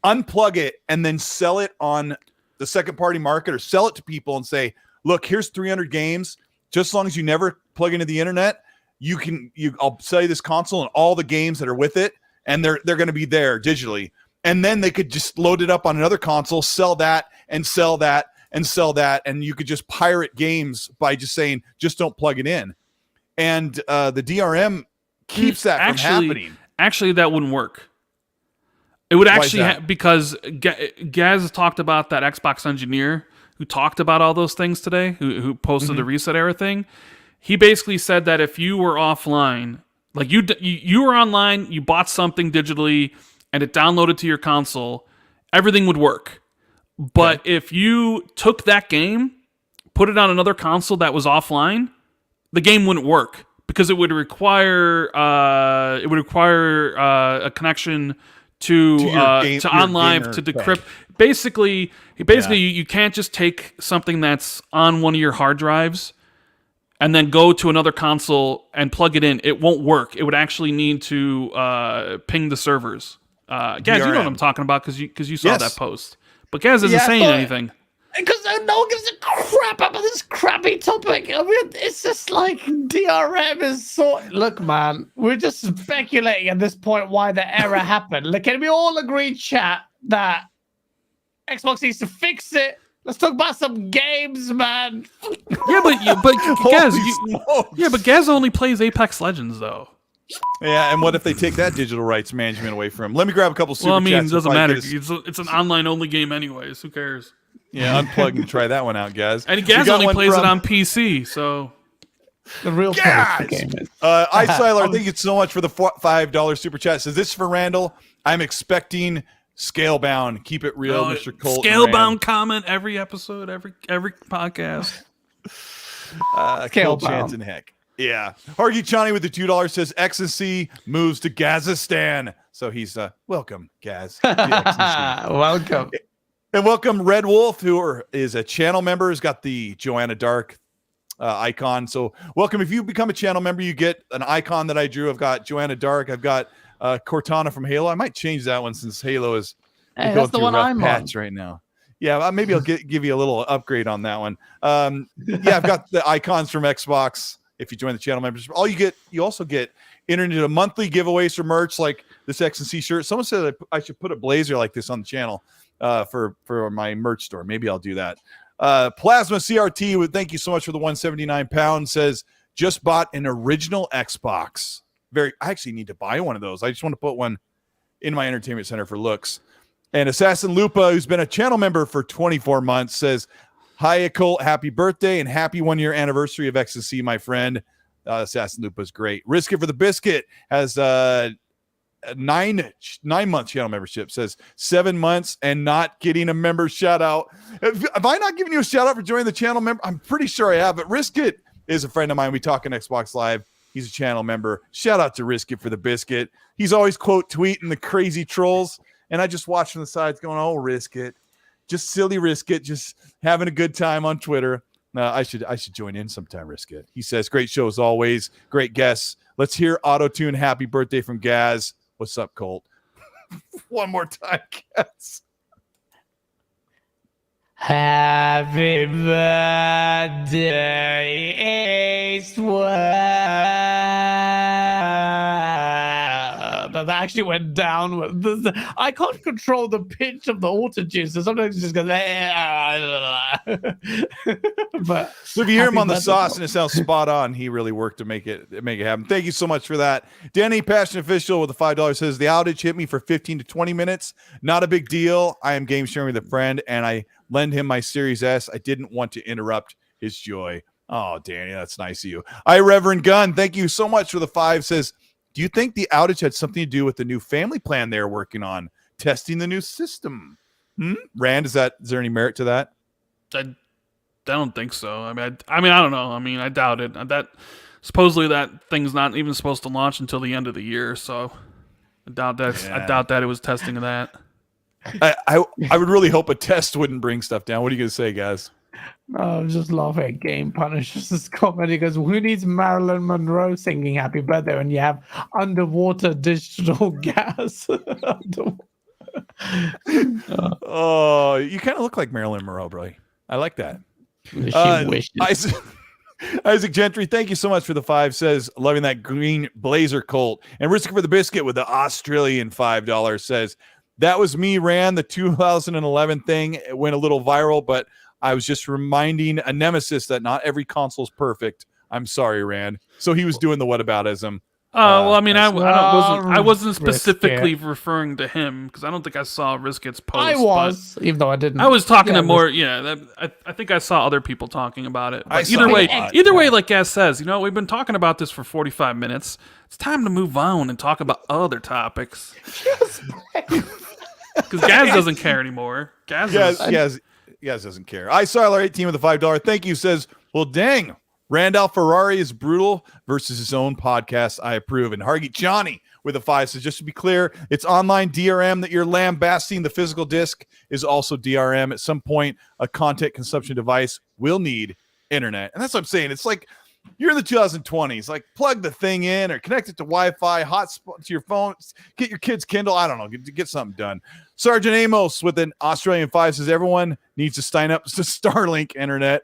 [SPEAKER 1] unplug it, and then sell it on the second-party market, or sell it to people and say, look, here's 300 games. Just as long as you never plug into the internet, I'll sell you this console and all the games that are with it, and they're going to be there digitally. And then they could just load it up on another console, sell that, and sell that, and you could just pirate games by just saying, just don't plug it in. And the DRM keeps that from happening.
[SPEAKER 3] Actually, that wouldn't work. It would actually because Gaz talked about that Xbox engineer who talked about all those things today, who posted the reset error thing. He basically said that if you were offline, like you were online, you bought something digitally, and it downloaded to your console, everything would work. But if you took that game, put it on another console that was offline, the game wouldn't work because it would require a connection to OnLive to decrypt. Basically, you can't just take something that's on one of your hard drives and then go to another console and plug it in. It won't work. It would actually need to ping the servers. Gaz, you know what I'm talking about because you saw that post. But Gaz isn't saying anything.
[SPEAKER 2] Because no one gives a crap about this crappy topic. I mean, it's just like DRM is so... Look, man, we're just speculating at this point why the error happened. Like, can we all agree, chat, that Xbox needs to fix it? Let's talk about some games, man.
[SPEAKER 3] But Gaz only plays Apex Legends, though.
[SPEAKER 1] Yeah, and what if they take that digital rights management away from him? Let me grab a couple super chats.
[SPEAKER 3] It doesn't matter. It's an online-only game anyways. Who cares?
[SPEAKER 1] Yeah, unplug and try that one out, guys.
[SPEAKER 3] And Gaz only plays it on PC, so...
[SPEAKER 2] The real game is...
[SPEAKER 1] Icyler, thank you so much for the $5 super chat. Says, this is for Randall. I'm expecting Scalebound. Keep it real, Mr. Colt.
[SPEAKER 3] Scalebound comment every episode, every podcast.
[SPEAKER 1] Cold chance in heck. Yeah. Hargy Chani with the $2 says, XNC moves to Gazistan. So he's, welcome, Gaz.
[SPEAKER 2] Welcome.
[SPEAKER 1] And welcome Red Wolf, who is a channel member, has got the Joanna Dark icon. So welcome. If you become a channel member, you get an icon that I drew. I've got Joanna Dark. I've got Cortana from Halo. I might change that one since Halo is going through a rough patch right now. Yeah, maybe I'll give you a little upgrade on that one. I've got the icons from Xbox. If you join the channel members, you also get entered into monthly giveaways for merch like this XNC shirt. Someone said I should put a blazer like this on the channel for my merch store. Maybe I'll do that. Plasma CRT, thank you so much for the 179 pounds. Says just bought an original Xbox. I actually need to buy one of those. I just want to put one in my entertainment center for looks. And Assassin Lupa, who's been a channel member for 24 months, says, hi, Colt, happy birthday and happy 1-year anniversary of XNC, my friend. Assassin Lupa is great. Risk It for the Biscuit has a 9-month channel membership. Says 7 months and not getting a member shout out. Have I not given you a shout out for joining the channel member? I'm pretty sure I have, but Risk It is a friend of mine. We talk on Xbox Live. He's a channel member. Shout out to Risk It for the Biscuit. He's always quote tweeting the crazy trolls. And I just watch from the sides going, oh, Risk It. Just silly Risk It. Just having a good time on Twitter. I should join in sometime, Risk It. He says, great show as always. Great guests. Let's hear auto-tune happy birthday from Gaz. What's up, Colt? One more time, Gaz.
[SPEAKER 2] Happy birthday, that actually went down. I can't control the pitch of the auto-tune, so sometimes it just goes. But
[SPEAKER 1] so if you hear him on the sauce and it sounds spot on, he really worked to make it happen. Thank you so much for that. Danny Passion Official with the $5 says the outage hit me for 15 to 20 minutes. Not a big deal. I am game sharing with a friend, and I lend him my Series S. I didn't want to interrupt his joy. Oh, Danny, that's nice of you. Reverend Gunn, thank you so much for the 5. Says, do you think the outage had something to do with the new family plan they're working on, testing the new system? Rand, is there any merit to that?
[SPEAKER 3] I don't think so. I mean, I don't know. I mean, I doubt it. That supposedly that thing's not even supposed to launch until the end of the year, so I doubt that. Yeah. I doubt that it was testing that.
[SPEAKER 1] I would really hope a test wouldn't bring stuff down. What are you gonna say, guys?
[SPEAKER 2] I'm just laughing at Game Punishes this comment. He goes, who needs Marilyn Monroe singing happy birthday when you have underwater digital gas?
[SPEAKER 1] Oh, you kind of look like Marilyn Monroe, bro. I like that. Isaac Gentry, thank you so much for the 5. Says, loving that green blazer, Colt. And Risk It for the Biscuit with the Australian $5 says, that was me, Rand. The 2011 thing, it went a little viral, but I was just reminding a nemesis that not every console's perfect. I'm sorry, Rand. So he was doing the whataboutism.
[SPEAKER 3] Well, I mean, I wasn't
[SPEAKER 2] Risk
[SPEAKER 3] specifically
[SPEAKER 2] it.
[SPEAKER 3] referring to him because I don't think I saw Risket's post.
[SPEAKER 2] I was, even though I didn't.
[SPEAKER 3] I was talking
[SPEAKER 2] Yeah,
[SPEAKER 3] to more. I think I saw other people talking about it.
[SPEAKER 1] I
[SPEAKER 3] But
[SPEAKER 1] saw
[SPEAKER 3] either
[SPEAKER 1] it.
[SPEAKER 3] way, like Gaz says, we've been talking about this for 45 minutes. It's time to move on and talk about other topics. Because Gaz doesn't care anymore. Gaz
[SPEAKER 1] doesn't care. I saw LR18 with a $5. Thank you. Says, well, dang. Randall Ferrari is brutal versus his own podcast. I approve. And Hargy Johnny with a 5 says, just to be clear, it's online DRM that you're lambasting. The physical disc is also DRM. At some point, a content consumption device will need internet. And that's what I'm saying. It's like you're in the 2020s. Like plug the thing in or connect it to Wi-Fi, hotspot to your phone, get your kid's Kindle. I don't know. Get something done. Sergeant Amos with an Australian 5 says, everyone needs to sign up to Starlink internet.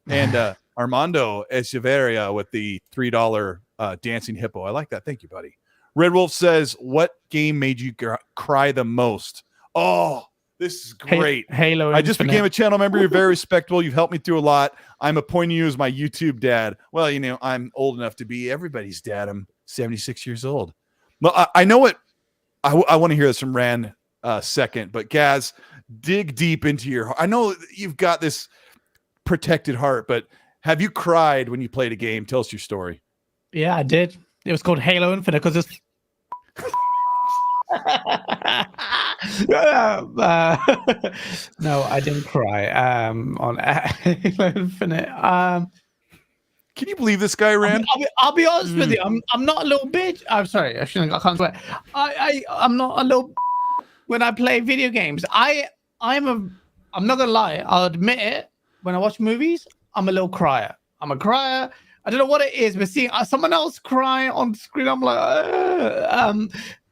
[SPEAKER 1] And Armando Echeverria with the $3 dancing hippo. I like that. Thank you, buddy. Red Wolf says, what game made you cry the most? Oh, this is great.
[SPEAKER 2] Halo
[SPEAKER 1] I just
[SPEAKER 2] Infinite.
[SPEAKER 1] became a channel member. You're very respectable. You've helped me through a lot. I'm appointing you as my YouTube dad. Well, I'm old enough to be everybody's dad. I'm 76 years old. Well, I know what I want to hear this from Rand second, but Gaz, dig deep into your heart. I know you've got this protected heart, but have you cried when you played a game? Tell us your story.
[SPEAKER 2] Yeah, I did. It was called Halo Infinite because it's. No, I didn't cry. On Halo Infinite.
[SPEAKER 1] Can you believe this guy, Rand?
[SPEAKER 2] I'll be honest with you. I'm not a little bitch. I'm sorry. I can't swear. I'm not a little. When I play video games, I'm not gonna lie. I'll admit it. When I watch movies, I'm a little crier. I'm a crier. I don't know what it is, but seeing someone else cry on screen, I'm like,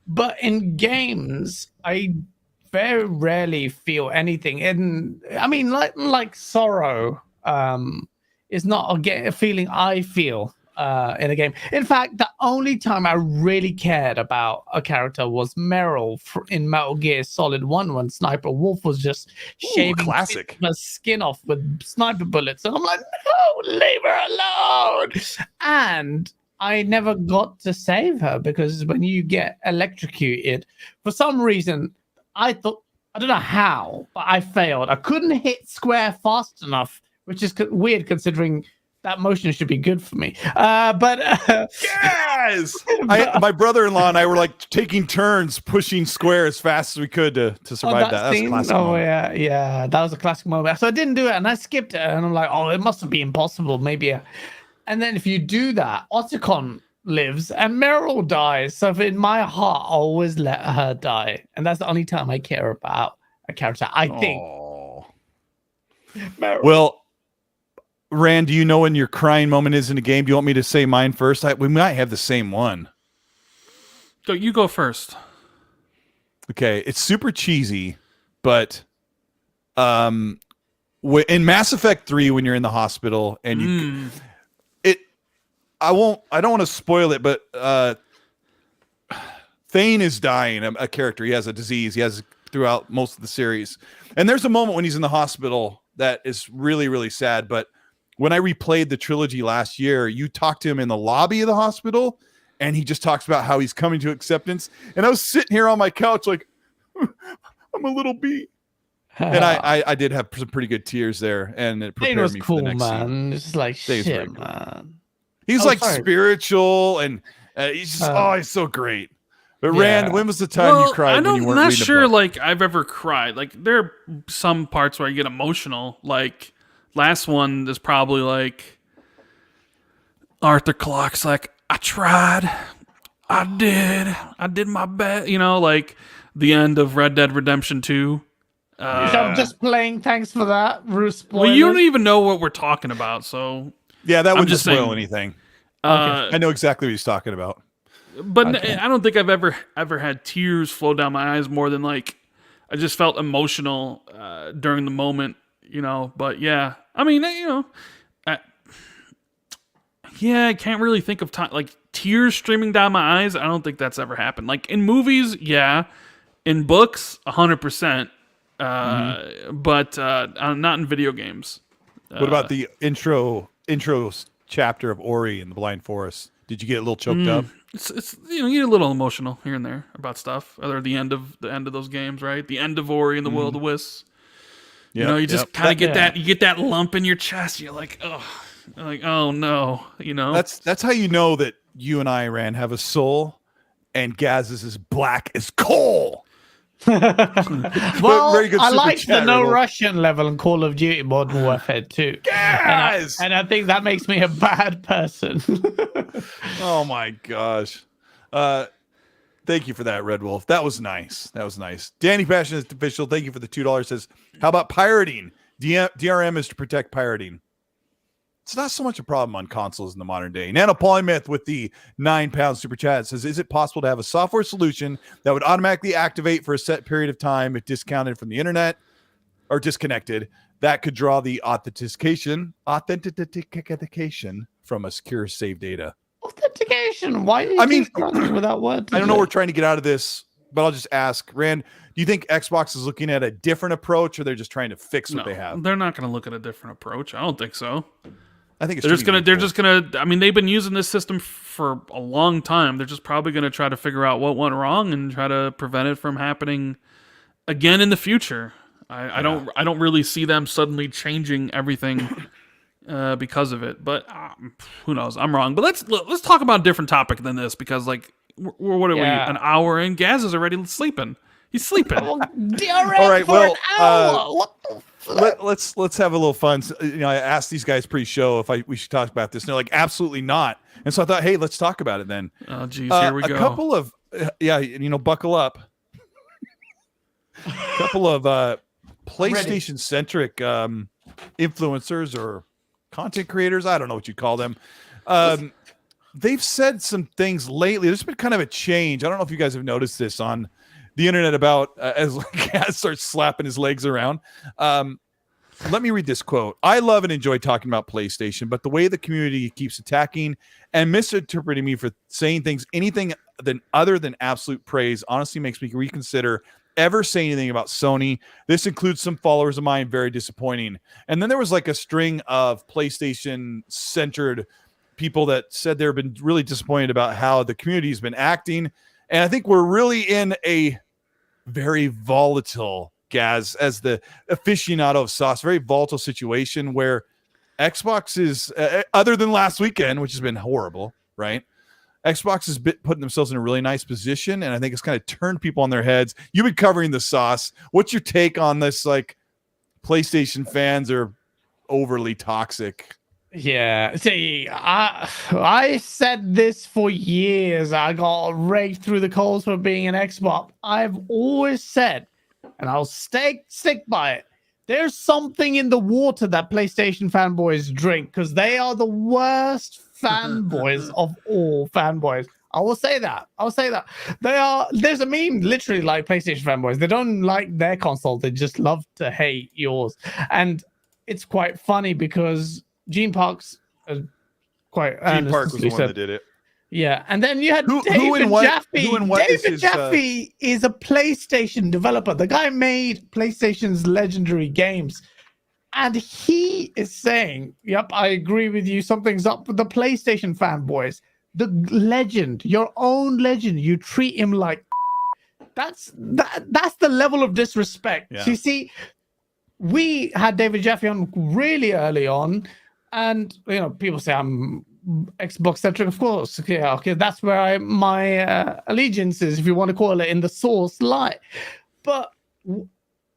[SPEAKER 2] But in games, I very rarely feel anything. And I mean, like sorrow is not a feeling I feel in a game. In fact, the only time I really cared about a character was Meryl in Metal Gear Solid 1 when Sniper Wolf was just shaving
[SPEAKER 1] classic.
[SPEAKER 2] her skin off with sniper bullets. And I'm like, no, leave her alone. And I never got to save her because when you get electrocuted, for some reason, I don't know how, but I failed. I couldn't hit square fast enough, which is weird considering that motion should be good for me.
[SPEAKER 1] Yes! My brother-in-law and I were like taking turns pushing square as fast as we could to survive that. That's a classic moment.
[SPEAKER 2] Yeah, that was a classic moment. So I didn't do it, and I skipped it, and I'm like, oh, it must have been impossible, maybe. And then if you do that, Otacon lives, and Meryl dies. So in my heart, I always let her die, and that's the only time I care about a character. I think. Meryl.
[SPEAKER 1] Well, Rand, do you know when your crying moment is in a game? Do you want me to say mine first? We might have the same one.
[SPEAKER 3] You go first.
[SPEAKER 1] Okay, it's super cheesy, but in Mass Effect 3, when you're in the hospital and I don't want to spoil it, but Thane is dying, a character. He has a disease. He has throughout most of the series. And there's a moment when he's in the hospital that is really, really sad, but when I replayed the trilogy last year, you talked to him in the lobby of the hospital, and he just talks about how he's coming to acceptance. And I was sitting here on my couch like, I'm a little beat. And I did have some pretty good tears there, and it prepared me for the next scene.
[SPEAKER 2] It's like
[SPEAKER 1] Dave's
[SPEAKER 2] shit,
[SPEAKER 1] cool.
[SPEAKER 2] man.
[SPEAKER 1] He's spiritual, and he's just he's so great. But Rand, when was the time you cried when you weren't
[SPEAKER 3] not
[SPEAKER 1] reading
[SPEAKER 3] sure
[SPEAKER 1] a book?
[SPEAKER 3] like I've ever cried. Like there are some parts where I get emotional. Like last one is probably like Arthur Clarke's like, I tried. I did my best. Like the end of Red Dead Redemption 2.
[SPEAKER 2] I'm just playing. Thanks for that.
[SPEAKER 3] Well, you don't even know what we're talking about, so
[SPEAKER 1] Yeah, that wouldn't
[SPEAKER 3] just
[SPEAKER 1] spoil
[SPEAKER 3] saying.
[SPEAKER 1] anything. I know exactly what he's talking about.
[SPEAKER 3] But I don't think I've ever had tears flow down my eyes more than like I just felt emotional during the moment, But yeah, I mean, I can't really think of time like tears streaming down my eyes. I don't think that's ever happened. Like in movies, yeah. In books, 100%. but not in video games.
[SPEAKER 1] What about the intro chapter of Ori in the Blind Forest? Did you get a little choked up?
[SPEAKER 3] It's you get a little emotional here and there about stuff. Or the end of those games, right? The end of Ori and the Will of the Wisps. You just kind of get that. You get that lump in your chest. You're like, oh no.
[SPEAKER 1] That's how you know that you and I, Rand, have a soul, and Gaz is as black as coal.
[SPEAKER 2] Well, I like the no Russian level in Call of Duty Modern Warfare 2.
[SPEAKER 1] Guys!
[SPEAKER 2] And I think that makes me a bad person.
[SPEAKER 1] Oh my gosh. Thank you for that, Red Wolf. That was nice. Danny Passionate Official, thank you for the $2. Says, how about pirating? DRM is to protect pirating. It's not so much a problem on consoles in the modern day. Nano Polymyth with the £9 super chat says, is it possible to have a software solution that would automatically activate for a set period of time if discounted from the internet or disconnected that could draw the authentication from a secure save data?
[SPEAKER 2] Authentication? Why do you struggling with that word?
[SPEAKER 1] I don't know. We're trying to get out of this, but I'll just ask, Rand, do you think Xbox is looking at a different approach, or they're just trying to fix what they have?
[SPEAKER 3] They're not going to look at a different approach. I don't think so.
[SPEAKER 1] I think
[SPEAKER 3] they're just gonna. I mean, they've been using this system for a long time. They're just probably going to try to figure out what went wrong and try to prevent it from happening again in the future. I don't really see them suddenly changing everything because of it. But who knows? I'm wrong. But let's talk about a different topic than this, because what are we, an hour in? Gaz is already sleeping. He's sleeping.
[SPEAKER 2] All right. Well, what the?
[SPEAKER 1] Let's have a little fun. I asked these guys pre-show if we should talk about this, and they're like, absolutely not. And so I thought, hey, let's talk about it then.
[SPEAKER 3] Oh, geez, here we go.
[SPEAKER 1] A couple of buckle up. A couple of PlayStation-centric influencers or content creators. I don't know what you call them. They've said some things lately. There's been kind of a change. I don't know if you guys have noticed this on the internet about as Gaz starts slapping his legs around. Let me read this quote. I love and enjoy talking about PlayStation, but the way the community keeps attacking and misinterpreting me for saying anything other than absolute praise honestly makes me reconsider ever saying anything about Sony. This includes some followers of mine. Very disappointing. And then there was like a string of PlayStation-centered people that said they've been really disappointed about how the community has been acting. And I think we're really in a very volatile, Gaz, as the aficionado of sauce, very volatile situation where Xbox is, other than last weekend, which has been horrible, right? Xbox is putting themselves in a really nice position, and I think it's kind of turned people on their heads. You've been covering the sauce. What's your take on this? Like, PlayStation fans are overly toxic.
[SPEAKER 2] Yeah, see, I said this for years. I got raked through the coals for being an Xbox. I've always said, and I'll stick by it, there's something in the water that PlayStation fanboys drink, because they are the worst fanboys of all fanboys. I will say that. There's a meme literally like PlayStation fanboys. They don't like their console. They just love to hate yours. And it's quite funny because Gene Park's quite
[SPEAKER 1] Gene Park was the one that did it.
[SPEAKER 2] Yeah, and then you had David Jaffe. David Jaffe is a PlayStation developer. The guy made PlayStation's legendary games. And he is saying, yep, I agree with you. Something's up with the PlayStation fanboys. The legend, your own legend, you treat him like that's the level of disrespect. Yeah. So you see, we had David Jaffe on really early on, and people say I'm Xbox centric, of course. Okay, that's where my allegiance is, if you want to call it, in the source lie. But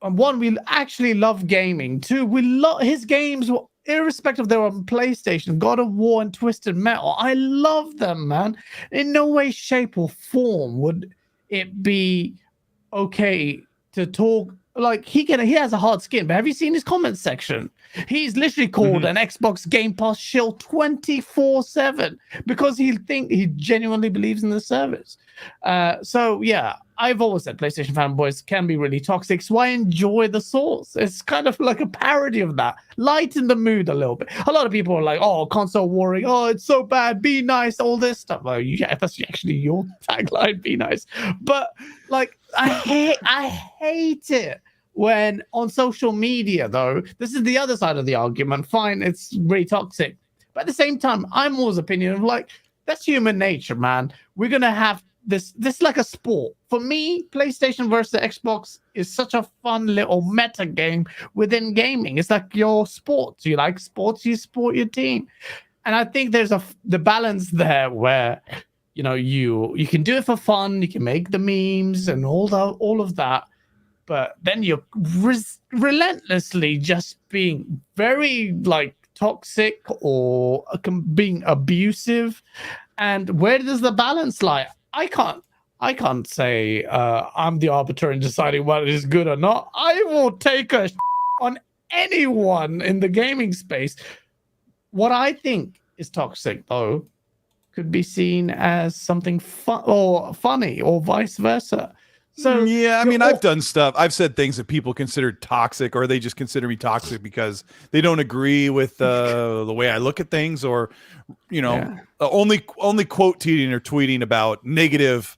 [SPEAKER 2] one, we actually love gaming. Two, we love his games, irrespective if they're on PlayStation, God of War and Twisted Metal. I love them, man. In no way, shape, or form would it be okay to talk. Like, he has a hard skin, but have you seen his comment section? He's literally called an Xbox Game Pass shill 24/7 because he genuinely believes in the service. So yeah, I've always said PlayStation fanboys can be really toxic, so I enjoy the source. It's kind of like a parody of that. Lighten the mood a little bit. A lot of people are like, oh, console warring, oh, it's so bad, be nice, all this stuff. Well, yeah, that's actually your tagline, be nice. But like, I hate it. When on social media, though, this is the other side of the argument. Fine, it's really toxic. But at the same time, I'm always opinion of like, that's human nature, man. We're going to have this like a sport. For me, PlayStation versus Xbox is such a fun little meta game within gaming. It's like your sports. You like sports, you support your team. And I think there's the balance there where, you know, you can do it for fun, you can make the memes and all of that, but then you're relentlessly just being very like toxic or being abusive. And where does the balance lie? I can't say I'm the arbiter in deciding what is good or not. I will take a on anyone in the gaming space. What I think is toxic, though, could be seen as something fun or funny, or vice versa. So
[SPEAKER 1] yeah, I mean, I've done stuff. I've said things that people consider toxic, or they just consider me toxic because they don't agree with the way I look at things, or you know, only quote tweeting or tweeting about negative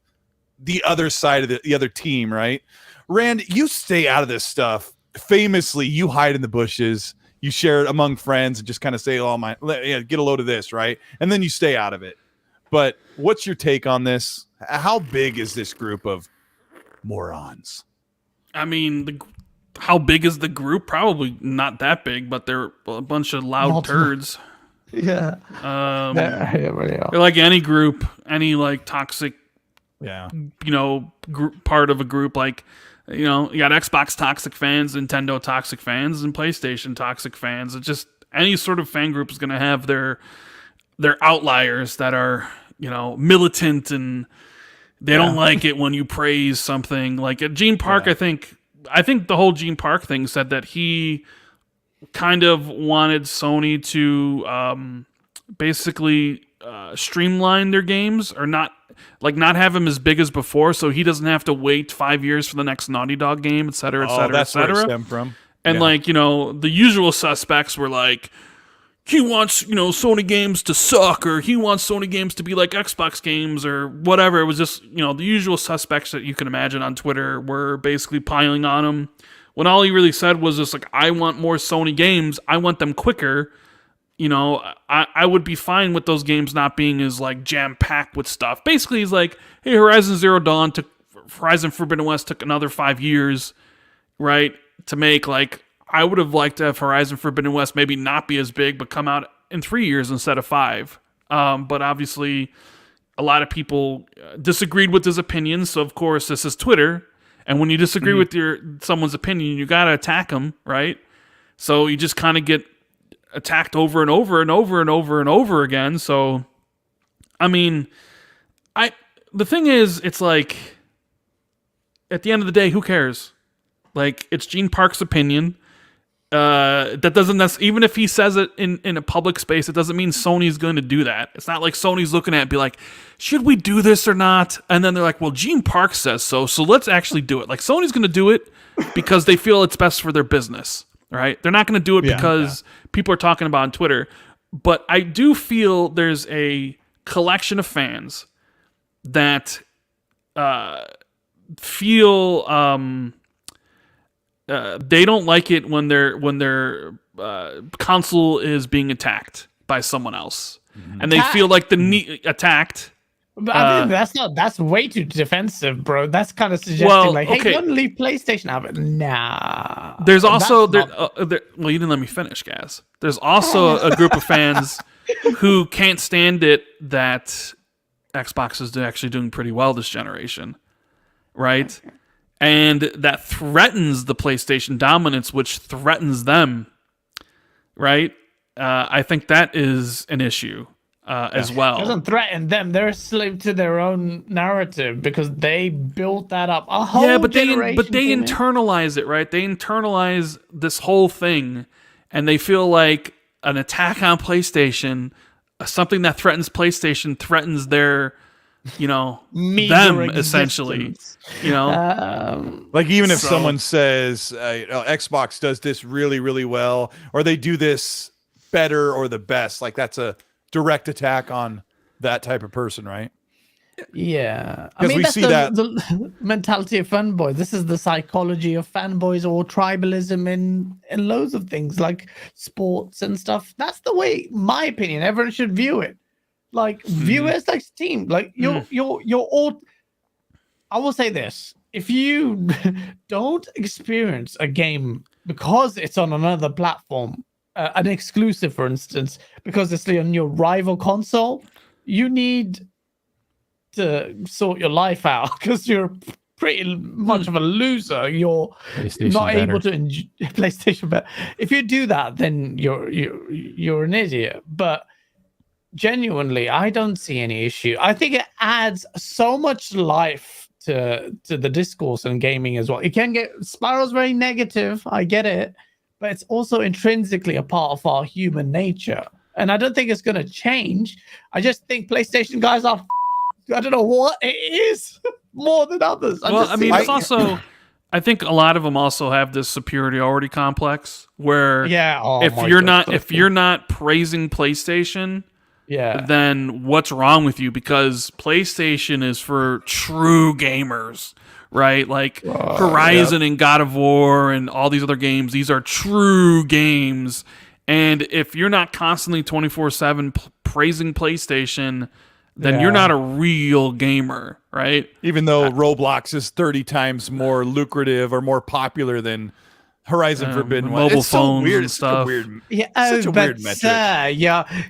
[SPEAKER 1] the other side of the other team, right? Rand, you stay out of this stuff. Famously, you hide in the bushes. You share it among friends and just kind of say, "Oh my, get a load of this," right? And then you stay out of it. But what's your take on this? How big is this group of morons?
[SPEAKER 3] I mean, how big is the group? Probably not that big, but they're a bunch of loud turds.
[SPEAKER 2] Yeah.
[SPEAKER 3] They're like any group, any like toxic, you know, part of a group. Like, you know, you got Xbox toxic fans, Nintendo toxic fans, and PlayStation toxic fans. It's just any sort of fan group is going to have their outliers that are, you know, militant, and they don't like it when you praise something. Like at Gene Park, I think the whole Gene Park thing said that he kind of wanted Sony to basically streamline their games, or not have them as big as before, so he doesn't have to wait 5 years for the next Naughty Dog game, et cetera, et cetera,
[SPEAKER 1] that's
[SPEAKER 3] et cetera.
[SPEAKER 1] where it stemmed from.
[SPEAKER 3] And like, you know, the usual suspects were like, he wants, you know, Sony games to suck, or he wants Sony games to be like Xbox games, or whatever. It was just, you know, the usual suspects that you can imagine on Twitter were basically piling on him, when all he really said was just like, I want more Sony games. I want them quicker. You know, I would be fine with those games not being as like jam-packed with stuff. Basically, he's like, hey, Horizon Forbidden West took another 5 years, right, to make. Like, I would have liked to have Horizon Forbidden West maybe not be as big, but come out in 3 years instead of 5. But obviously, a lot of people disagreed with his opinions. So, of course, this is Twitter. And when you disagree with someone's opinion, you got to attack them, right? So you just kind of get attacked over and over and over and over and over again. So, I mean, the thing is, it's like, at the end of the day, who cares? Like, it's Gene Park's opinion. That doesn't even if he says it in a public space, it doesn't mean Sony's going to do that. It's not like Sony's looking at it and be like, should we do this or not? And then they're like, well, Gene Park says so let's actually do it. Like, Sony's going to do it because they feel it's best for their business, right? They're not going to do it because people are talking about it on Twitter. But I do feel there's a collection of fans that feel they don't like it when their console is being attacked by someone else, and they feel like attacked.
[SPEAKER 2] But I think that's way too defensive, bro. That's kind of suggesting hey, don't leave PlayStation out of it. Nah.
[SPEAKER 3] There's also well, you didn't let me finish, Gaz. There's also a group of fans who can't stand it that Xbox is actually doing pretty well this generation, right? Okay. And that threatens the PlayStation dominance, which threatens them, right? I think that is an issue as well.
[SPEAKER 2] It doesn't threaten them. They're a slave to their own narrative because they built that up. A whole
[SPEAKER 3] but they internalize it, right? They internalize this whole thing, and they feel like an attack on PlayStation, something that threatens PlayStation, threatens their, you know, them essentially. You know,
[SPEAKER 1] like even if someone says Xbox does this really, really well, or they do this better or the best, like that's a direct attack on that type of person, right?
[SPEAKER 2] Yeah, I
[SPEAKER 1] 'Cause
[SPEAKER 2] mean
[SPEAKER 1] we
[SPEAKER 2] that's
[SPEAKER 1] see
[SPEAKER 2] the mentality of fanboys. This is the psychology of fanboys or tribalism in loads of things like sports and stuff. That's the way, my opinion, everyone should view it. Like view it as like Steam. Like you're all. I will say this: if you don't experience a game because it's on another platform, an exclusive, for instance, because it's on your rival console, you need to sort your life out because you're pretty much of a loser. You're
[SPEAKER 4] PlayStation
[SPEAKER 2] not
[SPEAKER 4] better.
[SPEAKER 2] able to enjoy PlayStation. But if you do that, then you're an idiot. But genuinely, I don't see any issue. I think it adds so much life to the discourse and gaming as well. It can get spirals very negative. I get it, but it's also intrinsically a part of our human nature. And I don't think it's going to change. I just think PlayStation guys are I don't know what it is more than others.
[SPEAKER 3] It's also, I think a lot of them also have this superiority complex where if you're not praising PlayStation, then what's wrong with you? Because PlayStation is for true gamers, right? Like Horizon and God of War and all these other games, these are true games. And if you're not constantly 24/7 praising PlayStation, then you're not a real gamer, right?
[SPEAKER 1] Even though Roblox is 30 times more lucrative or more popular than Horizon Forbidden West.
[SPEAKER 3] Mobile
[SPEAKER 1] It's so
[SPEAKER 3] phones
[SPEAKER 1] weird.
[SPEAKER 3] and
[SPEAKER 1] It's
[SPEAKER 3] stuff.
[SPEAKER 1] such a weird metric.
[SPEAKER 2] Sir,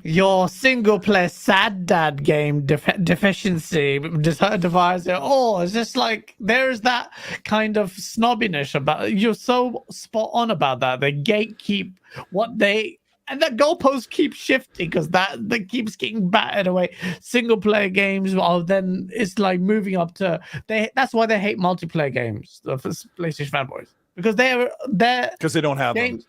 [SPEAKER 2] your single player sad dad game deficiency device. Oh, it's just like there's that kind of snobbiness about. You're so spot on about that. They gatekeep what they. And the goalposts keep shifting because that keeps getting battered away. Single player games, well, then it's like moving up to that's why they hate multiplayer games, the PlayStation fanboys, because they're
[SPEAKER 1] because they don't have
[SPEAKER 2] games.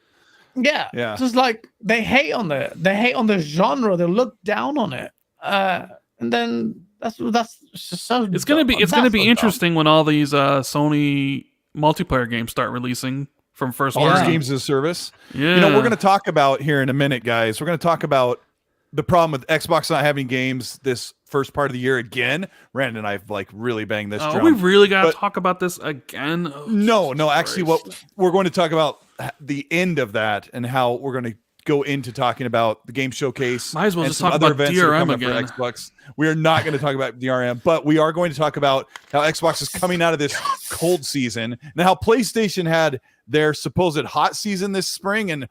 [SPEAKER 1] them.
[SPEAKER 2] Yeah. Just like they hate on the genre, they look down on it, and then that's just so.
[SPEAKER 3] It's gonna be interesting when all these Sony multiplayer games start releasing. From first
[SPEAKER 1] all these games as a service.
[SPEAKER 3] Yeah.
[SPEAKER 1] You know, we're going to talk about here in a minute, guys. We're going to talk about the problem with Xbox not having games this first part of the year again. Rand and I've like really banged this drum.
[SPEAKER 3] We really got to talk about this again? Oh,
[SPEAKER 1] no. Actually, what we're going to talk about the end of that and how we're going to go into talking about the game showcase.
[SPEAKER 3] Might as well
[SPEAKER 1] and
[SPEAKER 3] just
[SPEAKER 1] some
[SPEAKER 3] talk
[SPEAKER 1] other
[SPEAKER 3] about
[SPEAKER 1] events that are
[SPEAKER 3] DRM
[SPEAKER 1] coming
[SPEAKER 3] again.
[SPEAKER 1] for Xbox. We are not going to talk about DRM, but we are going to talk about how Xbox is coming out of this cold season and how PlayStation had their supposed hot season this spring, and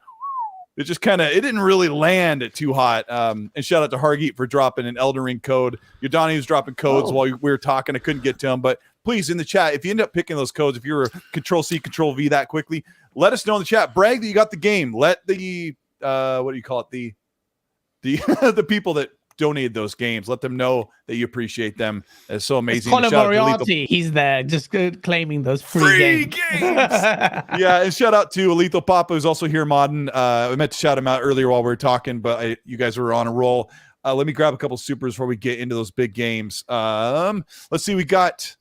[SPEAKER 1] it just it didn't really land too hot. And shout out to Hargeet for dropping an Elden Ring code. Yodani was dropping codes while we were talking. I couldn't get to them, but please, in the chat, if you end up picking those codes, if you're a Control-C, Control-V that quickly, let us know in the chat. Brag that you got the game. Let the what do you call it? The the people that donated those games, let them know that you appreciate them. It's so amazing.
[SPEAKER 2] Colin Moriarty, he's there just claiming those free games.
[SPEAKER 1] Yeah, and shout out to Lethal Papa, who's also here modding. I meant to shout him out earlier while we were talking, but you guys were on a roll. Let me grab a couple supers before we get into those big games. Let's see, we got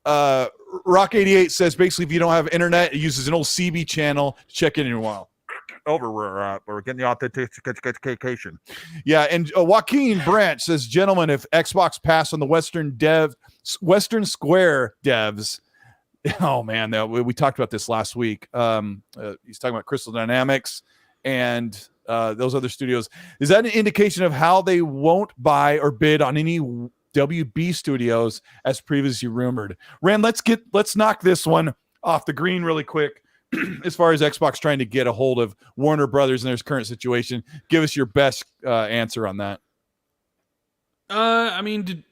[SPEAKER 1] Rock88 says basically if you don't have internet, it uses an old CB channel to check in a while. Over, we're getting the authentication. Yeah, and Joaquin Branch says, gentlemen, if Xbox passed on the Western Square devs, oh man, we talked about this last week. He's talking about Crystal Dynamics and those other studios. Is that an indication of how they won't buy or bid on any WB studios as previously rumored? Rand, let's knock this one off the green really quick. As far as Xbox trying to get a hold of Warner Brothers in their current situation, give us your best answer on that.
[SPEAKER 3] I mean,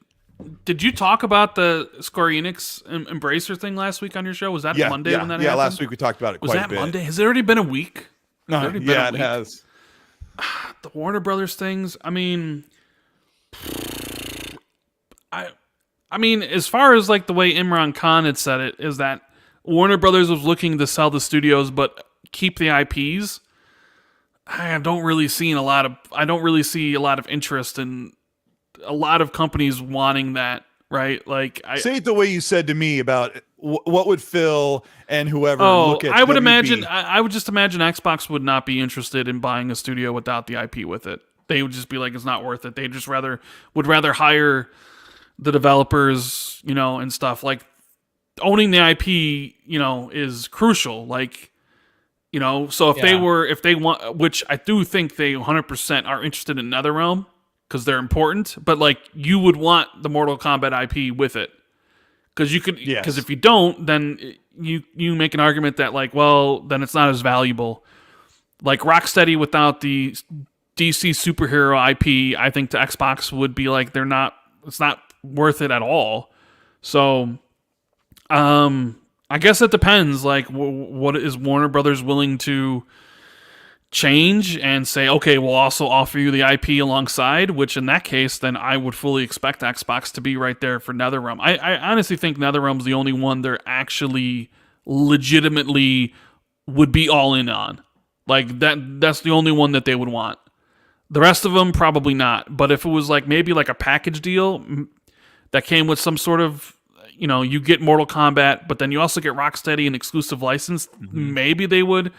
[SPEAKER 3] did you talk about the Square Enix Embracer thing last week on your show? Was that Monday when that happened?
[SPEAKER 1] Yeah, last week we talked about it quite a bit.
[SPEAKER 3] Was that Monday? Has it already been a week?
[SPEAKER 1] No, it has.
[SPEAKER 3] The Warner Brothers things, I mean, I mean, as far as like the way Imran Khan had said it, is that Warner Brothers was looking to sell the studios but keep the IPs. I don't really see a lot of interest in a lot of companies wanting that, right? Like,
[SPEAKER 1] say it the way you said to me about what would Phil and whoever look at.
[SPEAKER 3] I would
[SPEAKER 1] WB.
[SPEAKER 3] imagine. I would just imagine Xbox would not be interested in buying a studio without the IP with it. They would just be like, it's not worth it. They just would rather hire the developers, and stuff. Like owning the IP, is crucial. Like, so if they want, which I do think they 100% are interested in NetherRealm because they're important, but like you would want the Mortal Kombat IP with it. Because if you don't, then you make an argument that like, well, then it's not as valuable. Like Rocksteady without the DC superhero IP, I think to Xbox would be like it's not worth it at all. So, I guess it depends. Like, what is Warner Brothers willing to change and say, okay, we'll also offer you the IP alongside, which in that case, then I would fully expect Xbox to be right there for NetherRealm. I honestly think NetherRealm's the only one they're actually legitimately would be all in on. Like that's the only one that they would want. The rest of them probably not. But if it was like maybe like a package deal that came with some sort of, you get Mortal Kombat, but then you also get Rocksteady an exclusive license, maybe they would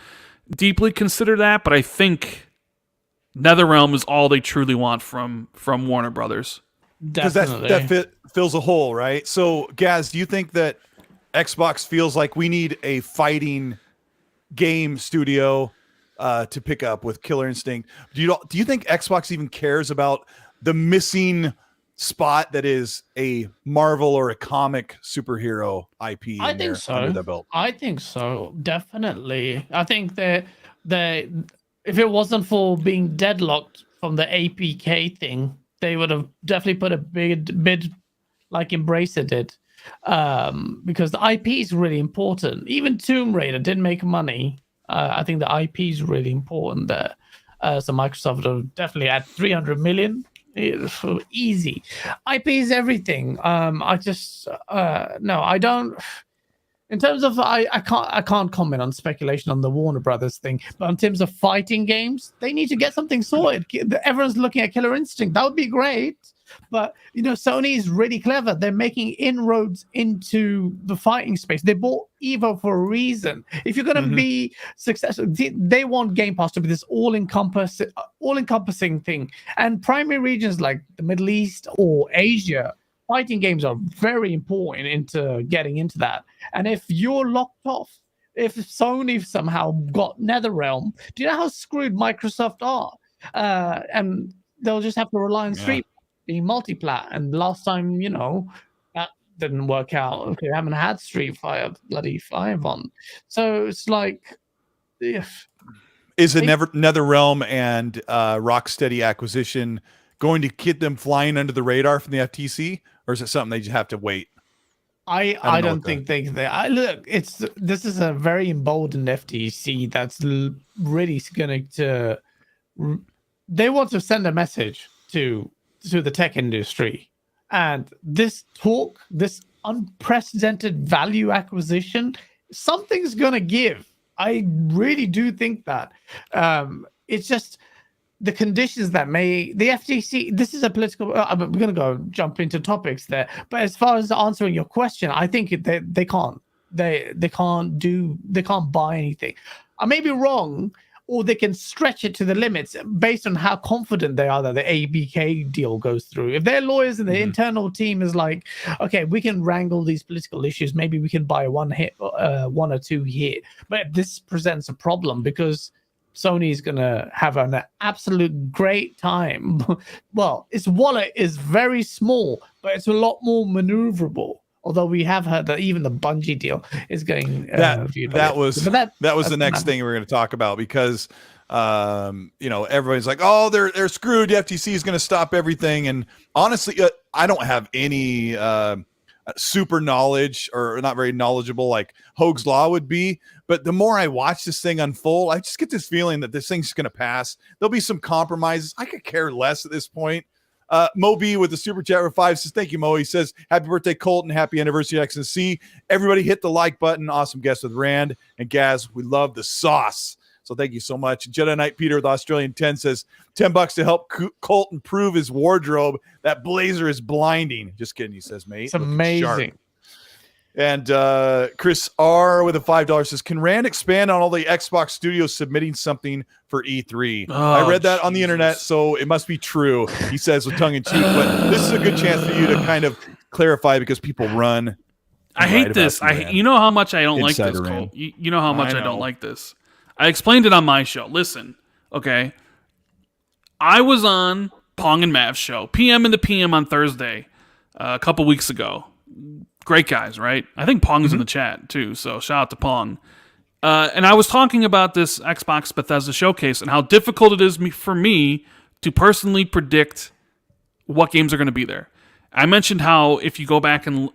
[SPEAKER 3] deeply consider that, but I think NetherRealm is all they truly want from Warner Brothers.
[SPEAKER 1] Because that fills a hole, right? So, Gaz, do you think that Xbox feels like we need a fighting game studio to pick up with Killer Instinct? Do you think Xbox even cares about the missing spot that is a Marvel or a comic superhero IP?
[SPEAKER 2] I think so.
[SPEAKER 1] Under the belt?
[SPEAKER 2] I think so. Definitely. I think that if it wasn't for being deadlocked from the APK thing, they would have definitely put a bid like Embracer did. Because the IP is really important. Even Tomb Raider didn't make money. I think the IP is really important there. So Microsoft would definitely add 300 million. Easy. IP is everything. I just no, I don't. In terms of I can't comment on speculation on the Warner Brothers thing, but in terms of fighting games, they need to get something sorted. Everyone's looking at Killer Instinct. That would be great. But Sony is really clever. They're making inroads into the fighting space. They bought Evo for a reason. If you're going to be successful, they want Game Pass to be this all-encompassing thing. And primary regions like the Middle East or Asia, fighting games are very important into getting into that. And if you're locked off, if Sony somehow got NetherRealm, do you know how screwed Microsoft are? And they'll just have to rely on Street being multi-plat, and last time that didn't work out. Okay, I haven't had Street Fighter bloody 5 on, so it's like, if
[SPEAKER 1] is it NetherRealm and Rocksteady acquisition going to get them flying under the radar from the FTC, or is it something they just have to wait?
[SPEAKER 2] I don't think they look. This is a very emboldened FTC that's really going to. They want to send a message to the tech industry, and this unprecedented value acquisition, something's gonna give. I really do think that. It's just the conditions that the FTC. This is a political. I'm gonna jump into topics there, but as far as answering your question, I think they can't. They can't buy anything. I may be wrong. Or they can stretch it to the limits based on how confident they are that the ABK deal goes through. If their lawyers and the internal team is like, okay, we can wrangle these political issues, maybe we can buy one or two hit. But this presents a problem because Sony is going to have an absolute great time. Well, its wallet is very small, but it's a lot more maneuverable. Although we have heard that even the Bungie deal is going
[SPEAKER 1] that was the next thing we were going to talk about, because everybody's like, oh, they're screwed. The FTC is going to stop everything. And honestly, I don't have any super knowledge, or not very knowledgeable like Hoag's Law would be. But the more I watch this thing unfold, I just get this feeling that this thing's going to pass. There'll be some compromises. I could care less at this point. Mo B with the super chat for 5 says, thank you, Mo. He says, happy birthday, Colton. Happy anniversary, XNC. Everybody hit the like button. Awesome guest with Rand and Gaz. We love the sauce. So thank you so much. Jedi Knight Peter with Australian 10 says, $10 to help Colt improve his wardrobe. That blazer is blinding. Just kidding, he says, mate.
[SPEAKER 2] It's amazing.
[SPEAKER 1] And Chris R with a $5 says, "Can Rand expand on all the Xbox studios submitting something for E3?" I read that on the internet, so it must be true. He says with tongue in cheek, but this is a good chance for you to kind of clarify because people run.
[SPEAKER 3] I hate this. You know how much I don't like this, Cole. You know how much I don't like this. I explained it on my show. Listen, okay. I was on Pong and Mav's show, PM and the PM on Thursday, a couple weeks ago. Great guys, right? I think Pong's in the chat too, so shout out to Pong. And I was talking about this Xbox Bethesda showcase and how difficult it is for me to personally predict what games are going to be there. I mentioned how if you go back and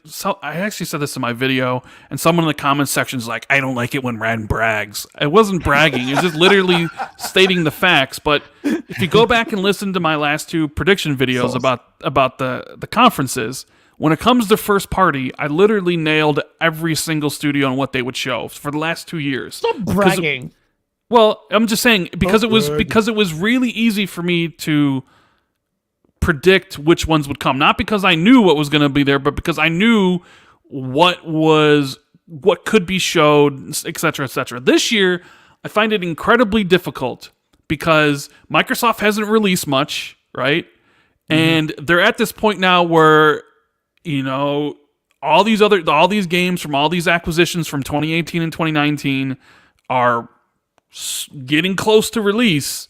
[SPEAKER 3] so I actually said this in my video, and someone in the comments section is like, "I don't like it when Rand brags." It wasn't bragging; it was just literally stating the facts. But if you go back and listen to my last two prediction videos about the conferences. When it comes to first party, I literally nailed every single studio on what they would show for the last 2 years.
[SPEAKER 2] Stop bragging.
[SPEAKER 3] Well, I'm just saying because it was really easy for me to predict which ones would come. Not because I knew what was going to be there, but because I knew what could be showed, etc., etc. This year, I find it incredibly difficult because Microsoft hasn't released much, right? And they're at this point now where all these games from all these acquisitions from 2018 and 2019 are getting close to release,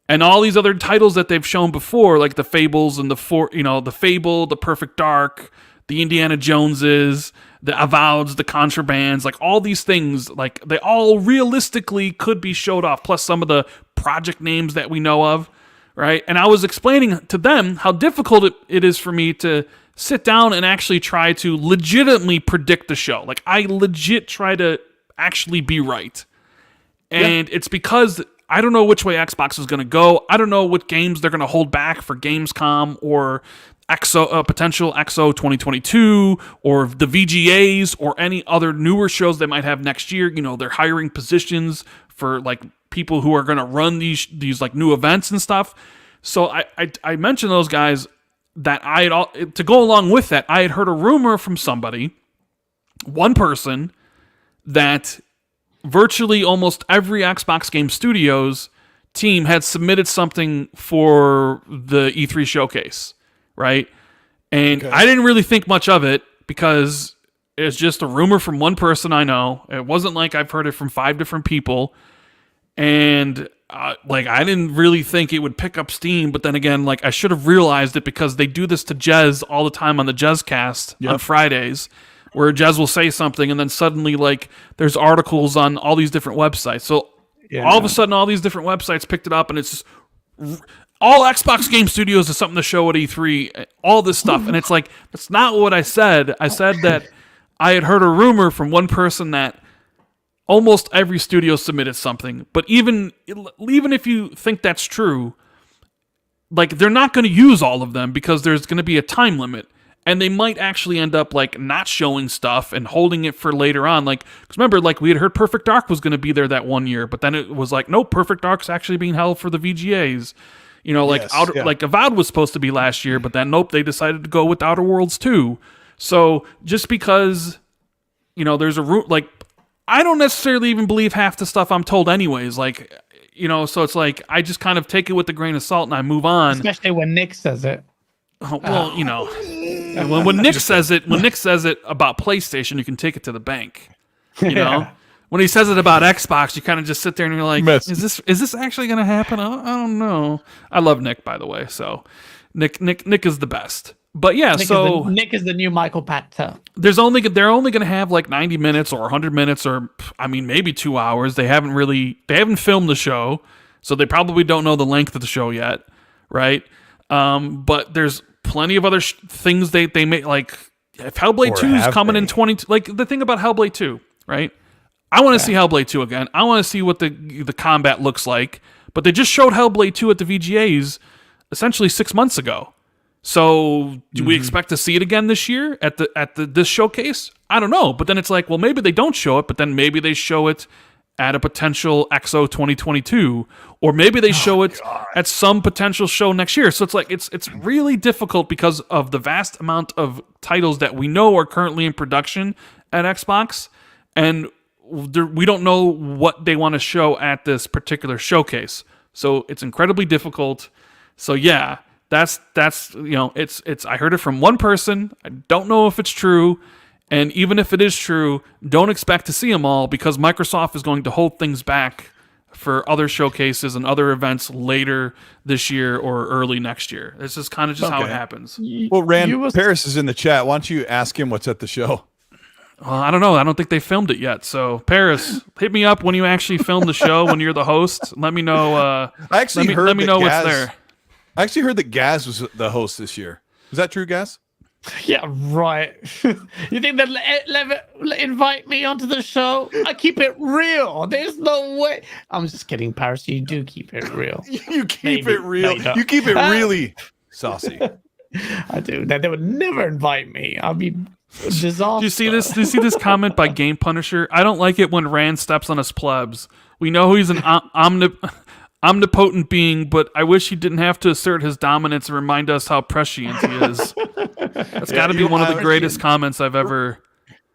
[SPEAKER 3] and all these other titles that they've shown before, like the Fables and the Fable, the Perfect Dark, the Indiana Joneses, the Avoweds, the Contrabands, like all these things, like they all realistically could be showed off, plus some of the project names that we know of, right? And I was explaining to them how difficult it is for me to sit down and actually try to legitimately predict the show. Like, I legit try to actually be right. And it's because I don't know which way Xbox is going to go. I don't know what games they're going to hold back for Gamescom or potential XO 2022 or the VGAs or any other newer shows they might have next year. They're hiring positions for like people who are going to run these like new events and stuff. So I mentioned those guys. That to go along with that, I had heard a rumor from one person, that virtually almost every Xbox Game Studios team had submitted something for the E3 showcase, right? And I didn't really think much of it because it's just a rumor from one person I know. It wasn't like I've heard it from 5 different people. And I didn't really think it would pick up steam, but then again, I should have realized it because they do this to Jez all the time on the Jezcast on Fridays, where Jez will say something and then suddenly there's articles on all these different websites. So all of a sudden, all these different websites picked it up, and it's just all Xbox Game Studios is something to show at E3, all this stuff, and it's like that's not what I said. I said that I had heard a rumor from one person that almost every studio submitted something, but even if you think that's true, they're not going to use all of them because there's going to be a time limit, and they might actually end up not showing stuff and holding it for later on. Because remember, we had heard Perfect Dark was going to be there that one year, but then it was no, Perfect Dark's actually being held for the VGAs. Avowed was supposed to be last year, but then nope, they decided to go with Outer Worlds 2. So just because there's a I don't necessarily even believe half the stuff I'm told anyways. So it's I just kind of take it with a grain of salt and I move on.
[SPEAKER 2] Especially when Nick says it.
[SPEAKER 3] Oh, well, when Nick says it about PlayStation, you can take it to the bank. You know? When he says it about Xbox, you kind of just sit there and you're like, is this actually going to happen? I don't know. I love Nick, by the way. So Nick is the best. But yeah,
[SPEAKER 2] Nick is the new Michael Pachter.
[SPEAKER 3] They're only going to have 90 minutes or 100 minutes or maybe 2 hours. They haven't filmed the show, so they probably don't know the length of the show yet, right? But there's plenty of other things they make, if Hellblade 2 is coming in 20, the thing about Hellblade 2, right? I want to see Hellblade 2 again. I want to see what the combat looks like. But they just showed Hellblade 2 at the VGAs essentially 6 months ago. So do we expect to see it again this year at this showcase? I don't know. But then it's well, maybe they don't show it, but then maybe they show it at a potential XO 2022, or maybe they show it at some potential show next year. So it's like it's really difficult because of the vast amount of titles that we know are currently in production at Xbox, and we don't know what they want to show at this particular showcase. So it's incredibly difficult. So yeah, that's it's I heard it from one person. I don't know if it's true. And even if it is true, don't expect to see them all, because Microsoft is going to hold things back for other showcases and other events later this year or early next year. This is kind of just how it happens.
[SPEAKER 1] Well, Rand, Paris is in the chat. Why don't you ask him what's at the show?
[SPEAKER 3] Well, I don't know. I don't think they filmed it yet. So, Paris, hit me up when you actually film the show, when you're the host. Let me know.
[SPEAKER 1] I actually
[SPEAKER 3] let me know what's there.
[SPEAKER 1] I actually heard that Gaz was the host this year. Is that true, Gaz?
[SPEAKER 2] Yeah, right. You think they'll invite me onto the show? I keep it real. There's no way. I'm just kidding, Paris. You do keep it real.
[SPEAKER 1] You keep it real. You keep it really saucy.
[SPEAKER 2] I do. They would never invite me. I'll be disaster.
[SPEAKER 3] Do you see this? Do you see this comment by Game Punisher? I don't like it when Rand steps on his plebs. We know he's an omnipotent being, but I wish he didn't have to assert his dominance and remind us how prescient he is. That's got to be one of the greatest comments I've ever.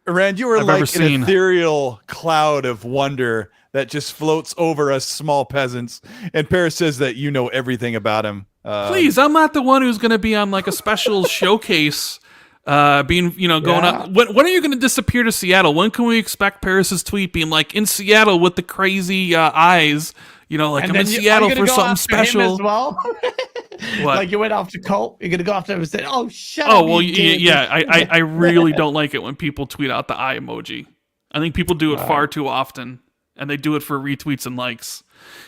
[SPEAKER 1] Rand, you were like an ethereal cloud of wonder that just floats over us small peasants. And Paris says that you know everything about him.
[SPEAKER 3] Please, I'm not the one who's going to be on like a special showcase. Going on. When are you going to disappear to Seattle? When can we expect Paris's tweet being like in Seattle with the crazy eyes? Like I'm in Seattle for something special.
[SPEAKER 2] As well?
[SPEAKER 3] What?
[SPEAKER 2] Like you went after Colt, you're gonna go after him and say, "Oh, shut
[SPEAKER 3] up."
[SPEAKER 2] Oh
[SPEAKER 3] well, yeah. I really don't like it when people tweet out the eye emoji. I think people do it far too often, and they do it for retweets and likes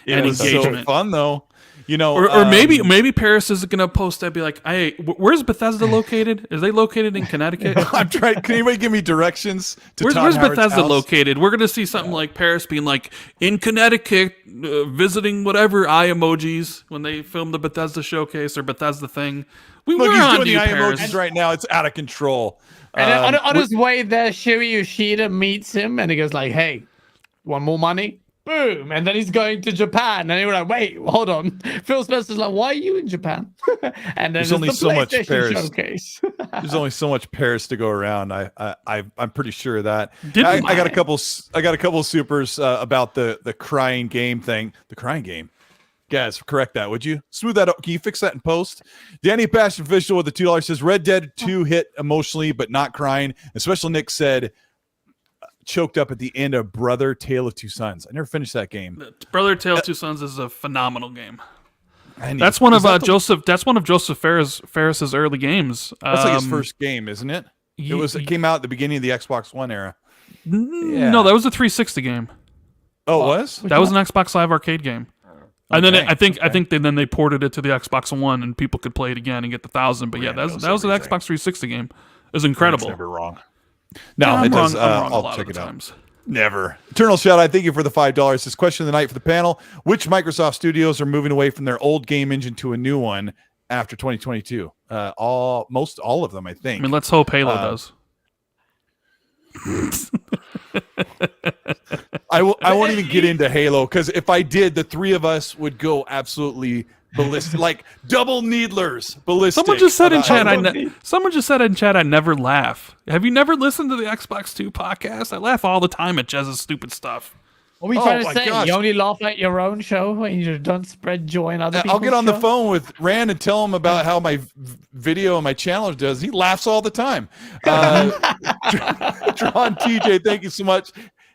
[SPEAKER 3] and engagement.
[SPEAKER 1] So fun though.
[SPEAKER 3] Or maybe Paris is going to post that, be like, "Hey, where's Bethesda located? Is they located in Connecticut?"
[SPEAKER 1] I'm trying. Can anybody give me directions to
[SPEAKER 3] where's Bethesda located? We're going to see something like Paris being like in Connecticut, visiting whatever eye emojis when they film the Bethesda showcase or Bethesda thing.
[SPEAKER 1] Look, he's doing the eye emojis right now. It's out of control.
[SPEAKER 2] And on his way there, Shiri Yoshida meets him, and he goes like, "Hey, want more money?" Boom, and then he's going to Japan, and you're like, "Wait, hold on." Phil Spencer's like, "Why are you in Japan?" And then
[SPEAKER 1] there's only so much Paris
[SPEAKER 2] showcase.
[SPEAKER 1] There's only so much Paris to go around. I'm pretty sure of that. I got a couple supers about the crying game thing. The crying game. Guys, correct that, would you? Smooth that up. Can you fix that in post? Danny Passion Official with the $2 says Red Dead 2 hit emotionally, but not crying. And Special Nick said, choked up at the end of Brother Tale of Two Sons. I never finished that game.
[SPEAKER 3] Brother Tale of Two Sons is a phenomenal game. That's one of Joseph Ferris's early games.
[SPEAKER 1] That's like his first game, isn't it? It came out at the beginning of the Xbox One era.
[SPEAKER 3] No, that was a 360 game.
[SPEAKER 1] Oh, it was?
[SPEAKER 3] That was an Xbox Live Arcade game. And then I think they ported it to the Xbox One and people could play it again and get the 1,000. But that was an Xbox 360 game. It was incredible.
[SPEAKER 1] Never wrong. No, it does. I'll check it out. Never. Eternal Shadow, I thank you for the $5. This question of the night for the panel: which Microsoft studios are moving away from their old game engine to a new one after 2022? Most all of them, I think.
[SPEAKER 3] I mean, let's hope Halo does.
[SPEAKER 1] I won't even get into Halo, because if I did, the three of us would go absolutely ballistic, like double needlers ballistic.
[SPEAKER 3] Someone just said in chat, I never laugh. Have you never listened to the Xbox 2 podcast? I laugh all the time at Jez's stupid stuff.
[SPEAKER 2] What are we trying to say? Gosh. You only laugh at your own show and you don't spread joy in other people's
[SPEAKER 1] I'll get on
[SPEAKER 2] show?
[SPEAKER 1] the phone with Rand and tell him about how my video and my challenge does. He laughs all the time. Tron TJ, thank you so much.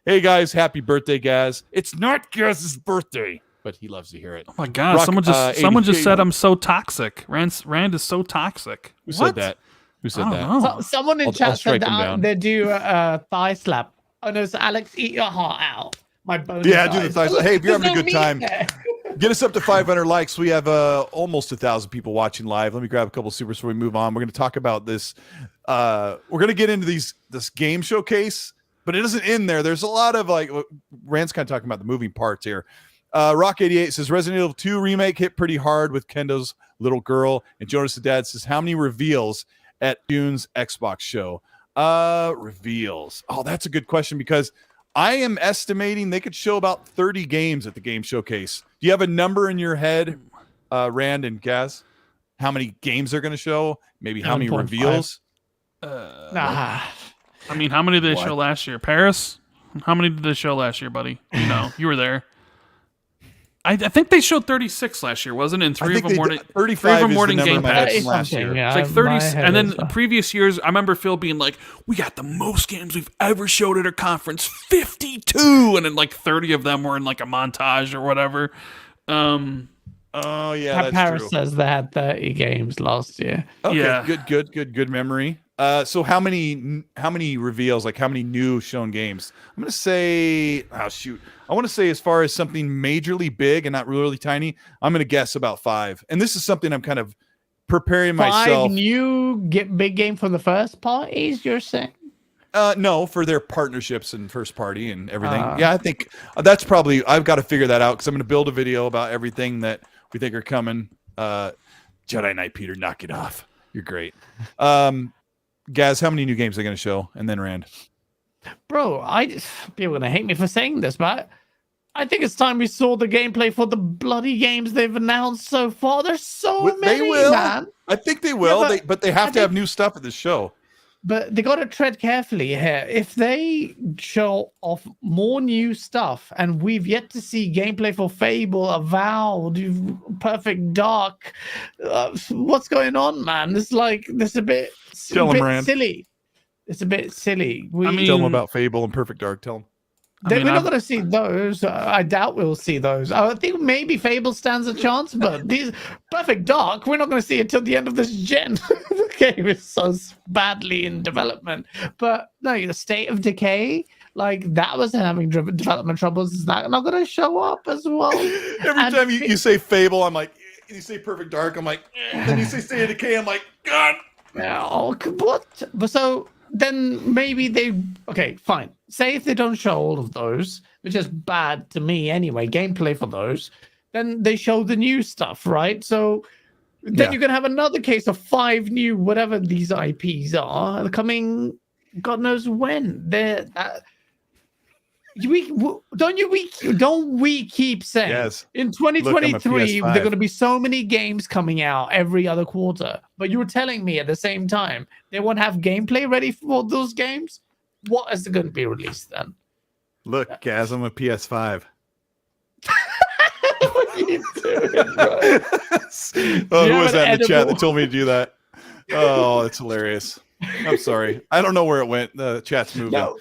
[SPEAKER 1] Hey guys, happy birthday, Gaz. It's not Gaz's birthday, but he loves to hear it.
[SPEAKER 3] Oh my God! Rock, someone just said I'm so toxic. Rand is so toxic.
[SPEAKER 1] Who said that?
[SPEAKER 2] Someone in chat said that they do a thigh slap. Oh no, it's Alex, eat your heart out. My bonus.
[SPEAKER 1] Yeah, do the thigh slap. Hey, if you're having a good time, get us up to 500 likes. We have almost 1,000 people watching live. Let me grab a couple supers before we move on. We're going to talk about this. We're going to get into this game showcase, but it isn't in there. There's a lot of Rand's kind of talking about the moving parts here. Rock88 says Resident Evil 2 remake hit pretty hard with Kendo's little girl. And Jonas the Dad says, how many reveals at June's Xbox show? Reveals. Oh, that's a good question, because I am estimating they could show about 30 games at the game showcase. Do you have a number in your head, Rand and Gaz? How many games they're going to show? Maybe how many
[SPEAKER 2] 7.5.
[SPEAKER 1] reveals?
[SPEAKER 2] Nah.
[SPEAKER 3] I mean, how many did they show last year? Paris? How many did they show last year, buddy? You know, you were there. I think they showed 36 last year, wasn't it? And three of them weren't
[SPEAKER 1] 35
[SPEAKER 3] weren't
[SPEAKER 1] is
[SPEAKER 3] in
[SPEAKER 1] the
[SPEAKER 3] Game
[SPEAKER 1] number I had
[SPEAKER 3] Pass.
[SPEAKER 1] from last year.
[SPEAKER 2] Yeah,
[SPEAKER 3] It's like 30,
[SPEAKER 2] my head
[SPEAKER 3] and then
[SPEAKER 2] is,
[SPEAKER 3] previous years, I remember Phil being like, "We got the most games we've ever showed at a conference, 52," and then like 30 of them were in like a montage or whatever.
[SPEAKER 1] Oh yeah, that's
[SPEAKER 2] Paris
[SPEAKER 1] true.
[SPEAKER 2] says they had 30 games last year.
[SPEAKER 1] Okay,
[SPEAKER 3] Yeah.
[SPEAKER 1] good memory. So how many reveals? Like how many new shown games? I'm gonna say, I want to say as far as something majorly big and not really tiny. I'm gonna guess about 5. And this is something I'm kind of preparing
[SPEAKER 2] 5
[SPEAKER 1] myself.
[SPEAKER 2] new big game from the first parties, you're saying?
[SPEAKER 1] No, for their partnerships and first party and everything. Yeah, I think that's probably. I've got to figure that out because I'm gonna build a video about everything that we think are coming. Jedi Knight Peter, knock it off. You're great. Gaz, how many new games are they going to show? And then Rand.
[SPEAKER 2] Bro, people are going to hate me for saying this, but I think it's time we saw the gameplay for the bloody games they've announced so far. There's so many,
[SPEAKER 1] They will.
[SPEAKER 2] man.
[SPEAKER 1] I think they will.
[SPEAKER 2] Yeah,
[SPEAKER 1] but they have to have new stuff at this show.
[SPEAKER 2] But they got to tread carefully here. If they show off more new stuff, and we've yet to see gameplay for Fable, Avowed, Perfect Dark, what's going on, man? This is a bit, silly. It's a bit silly.
[SPEAKER 1] Tell them about Fable and Perfect Dark. Tell them.
[SPEAKER 2] We're not going to see those. I doubt we'll see those. I think maybe Fable stands a chance, but these Perfect Dark, we're not going to see until the end of this gen. The game is so badly in development. But no, the State of Decay, like that was having development troubles. Is that not going to show up as well?
[SPEAKER 1] Every time you say Fable, I'm like, you say Perfect Dark, I'm like, then you say State of Decay, I'm like, God.
[SPEAKER 2] Oh, what? But so then maybe okay, fine. Say if they don't show all of those, which is bad to me anyway, gameplay for those, then they show the new stuff, right? So then you're going to have another case of 5 new, whatever these IPs are, coming God knows when. Don't we keep saying in 2023 there are going to be so many games coming out every other quarter, but you were telling me at the same time they won't have gameplay ready for those games? What is going to be released then?
[SPEAKER 1] Look, Gaz, I'm a PS5.
[SPEAKER 2] What are you doing, bro?
[SPEAKER 1] Who was that in the chat that told me to do that? Oh, that's hilarious. I'm sorry. I don't know where it went. The chat's moving.
[SPEAKER 2] No.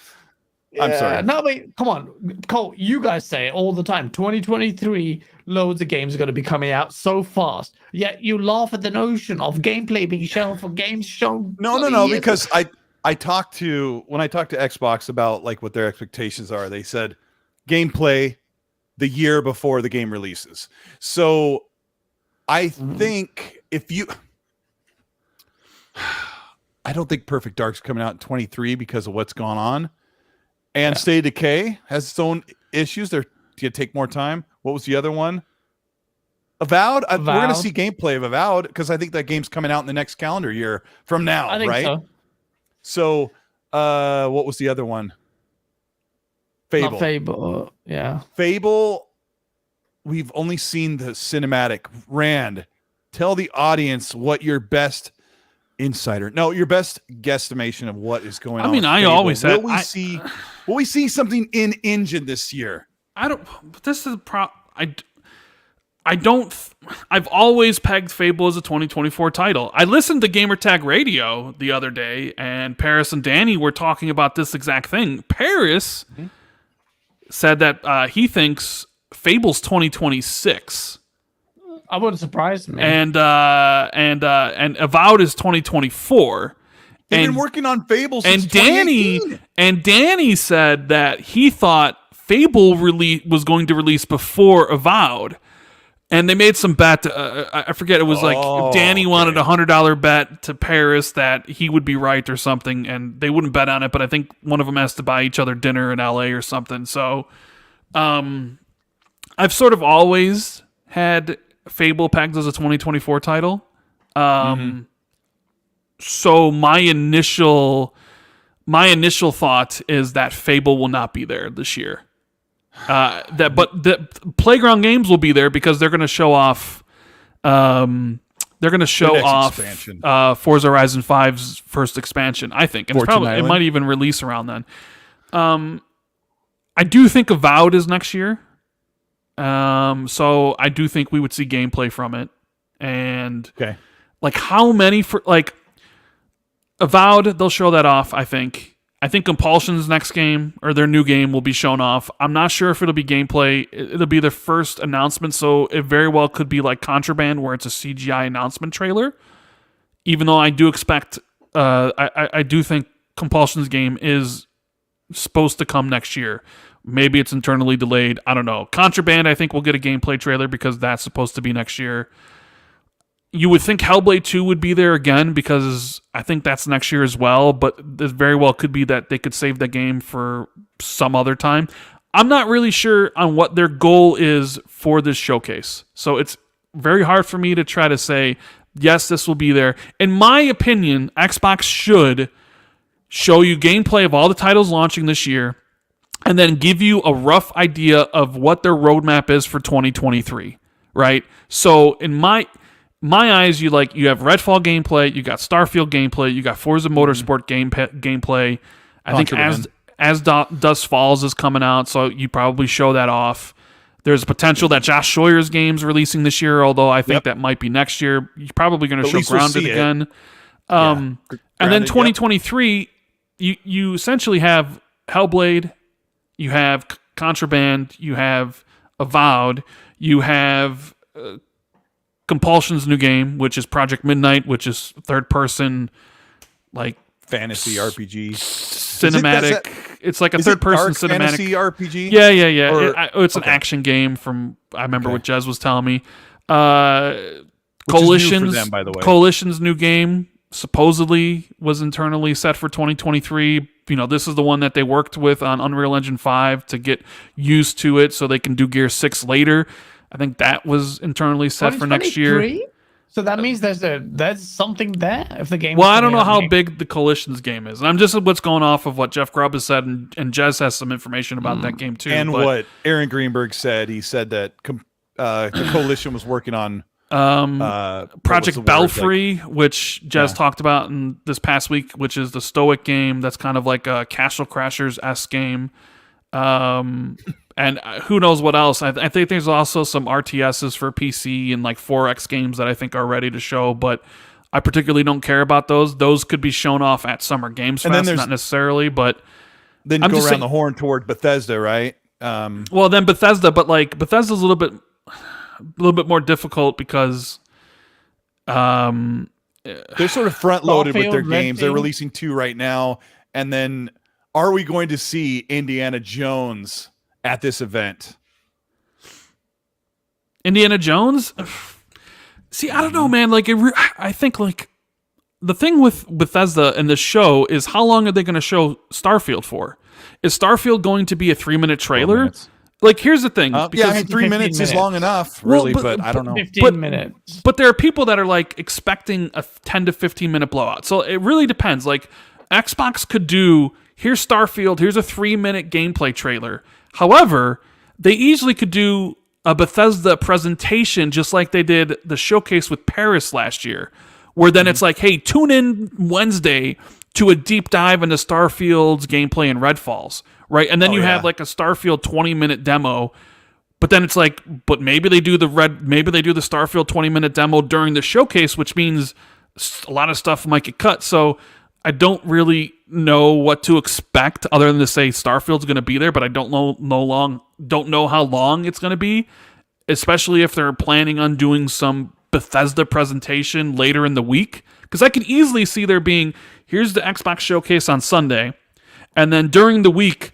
[SPEAKER 1] I'm sorry.
[SPEAKER 2] No, wait, come on. Cole, you guys say it all the time. 2023, loads of games are going to be coming out so fast. Yet you laugh at the notion of gameplay being shown for games shown.
[SPEAKER 1] No, because when I talked to Xbox about like what their expectations are, they said gameplay the year before the game releases. So I think I don't think Perfect Dark's coming out in 23 because of what's gone on. And State of Decay has its own issues. They're going to take more time. What was the other one? Avowed? We're going to see gameplay of Avowed because I think that game's coming out in the next calendar year from now,
[SPEAKER 2] I think
[SPEAKER 1] right? So, what was the other one? Fable.
[SPEAKER 2] Not Fable, yeah.
[SPEAKER 1] Fable, we've only seen the cinematic. Rand, tell the audience what your best your best guesstimation of what is going on.
[SPEAKER 3] I mean, I always said,
[SPEAKER 1] will we see something in engine this year?
[SPEAKER 3] I don't. This is I don't. I've always pegged Fable as a 2024 title. I listened to Gamertag Radio the other day, and Paris and Danny were talking about this exact thing. Paris said that he thinks Fable's 2026.
[SPEAKER 2] I wouldn't surprise me.
[SPEAKER 3] And Avowed is 2024.
[SPEAKER 1] They've been working on Fable since
[SPEAKER 3] Danny said that he thought Fable was going to release before Avowed. And they made some bet. I forget. It was Danny wanted a $100 bet to Paris that he would be right or something, and they wouldn't bet on it. But I think one of them has to buy each other dinner in LA or something. So, I've sort of always had Fable pegged as a 2024 title. So my initial my initial thought is that Fable will not be there this year. But the Playground Games will be there because they're going to show off. They're going to show off Forza Horizon 5's first expansion, I think. And it might even release around then. I do think Avowed is next year. So I do think we would see gameplay from it. And like how many for like Avowed, they'll show that off, I think. I think Compulsion's next game or their new game will be shown off. I'm not sure if it'll be gameplay. It'll be their first announcement, so it very well could be like Contraband, where it's a CGI announcement trailer. Even though I do expect, I do think Compulsion's game is supposed to come next year. Maybe it's internally delayed. I don't know. Contraband, I think we'll get a gameplay trailer because that's supposed to be next year. You would think Hellblade 2 would be there again because I think that's next year as well, but it very well could be that they could save the game for some other time. I'm not really sure on what their goal is for this showcase. So it's very hard for me to try to say, yes, this will be there. In my opinion, Xbox should show you gameplay of all the titles launching this year and then give you a rough idea of what their roadmap is for 2023, right? So in my eyes, you have Redfall gameplay, you got Starfield gameplay, you got Forza Motorsport gameplay. I think as Dust Falls is coming out, so you probably show that off. There's potential that Josh Sawyer's game's releasing this year, although I think that might be next year. You're probably going to show Grounded again. And then 2023, you essentially have Hellblade, you have Contraband, you have Avowed, you have Compulsion's new game, which is Project Midnight, which is third-person, like
[SPEAKER 1] fantasy RPG,
[SPEAKER 3] cinematic. It's like a third-person cinematic
[SPEAKER 1] fantasy RPG.
[SPEAKER 3] Yeah. It's an action game from I remember what Jez was telling me. Coalition's new game supposedly was internally set for 2023. This is the one that they worked with on Unreal Engine 5 to get used to it, so they can do Gear 6 later. I think that was internally set for next year.
[SPEAKER 2] So that means there's something there if the game.
[SPEAKER 3] Well, I don't know how big the Coalition's game is. And I'm just what's going off of what Jeff Grubb has said, and Jez has some information about that game too.
[SPEAKER 1] And what Aaron Greenberg said, he said that the Coalition was working on
[SPEAKER 3] Project Belfry, which Jez talked about in this past week, which is the Stoic game that's kind of like a Castle Crashers-esque game. And who knows what else. I think there's also some RTSs for PC and like 4X games that I think are ready to show, but I particularly don't care about those. Those could be shown off at Summer Games Fest, not necessarily, but...
[SPEAKER 1] Then go around the horn toward Bethesda, right?
[SPEAKER 3] Well, then Bethesda, but like Bethesda's a little bit more difficult because...
[SPEAKER 1] they're sort of front-loaded with their games. They're releasing 2 right now, and then are we going to see Indiana Jones at this event?
[SPEAKER 3] Indiana Jones? See, I don't know, man. Like, I think like the thing with Bethesda and this show is how long are they going to show Starfield for? Is Starfield going to be a 3-minute trailer? Like, here's the thing.
[SPEAKER 1] Because 3 minutes is long enough, really, but I don't know.
[SPEAKER 2] 15 minutes.
[SPEAKER 3] But there are people that are like expecting a 10 to 15 minute blowout. So it really depends. Like, Xbox could do, here's Starfield, here's a 3-minute gameplay trailer. However, they easily could do a Bethesda presentation just like they did the showcase with Paris last year, where then it's like, hey, tune in Wednesday to a deep dive into Starfield's gameplay and Redfalls, right? And then you have like a Starfield 20-minute demo, but then it's like, but maybe they do the Starfield 20-minute demo during the showcase, which means a lot of stuff might get cut. So I don't really know what to expect other than to say Starfield's going to be there, but I don't know how long it's going to be, especially if they're planning on doing some Bethesda presentation later in the week. Because I can easily see there being, here's the Xbox showcase on Sunday, and then during the week,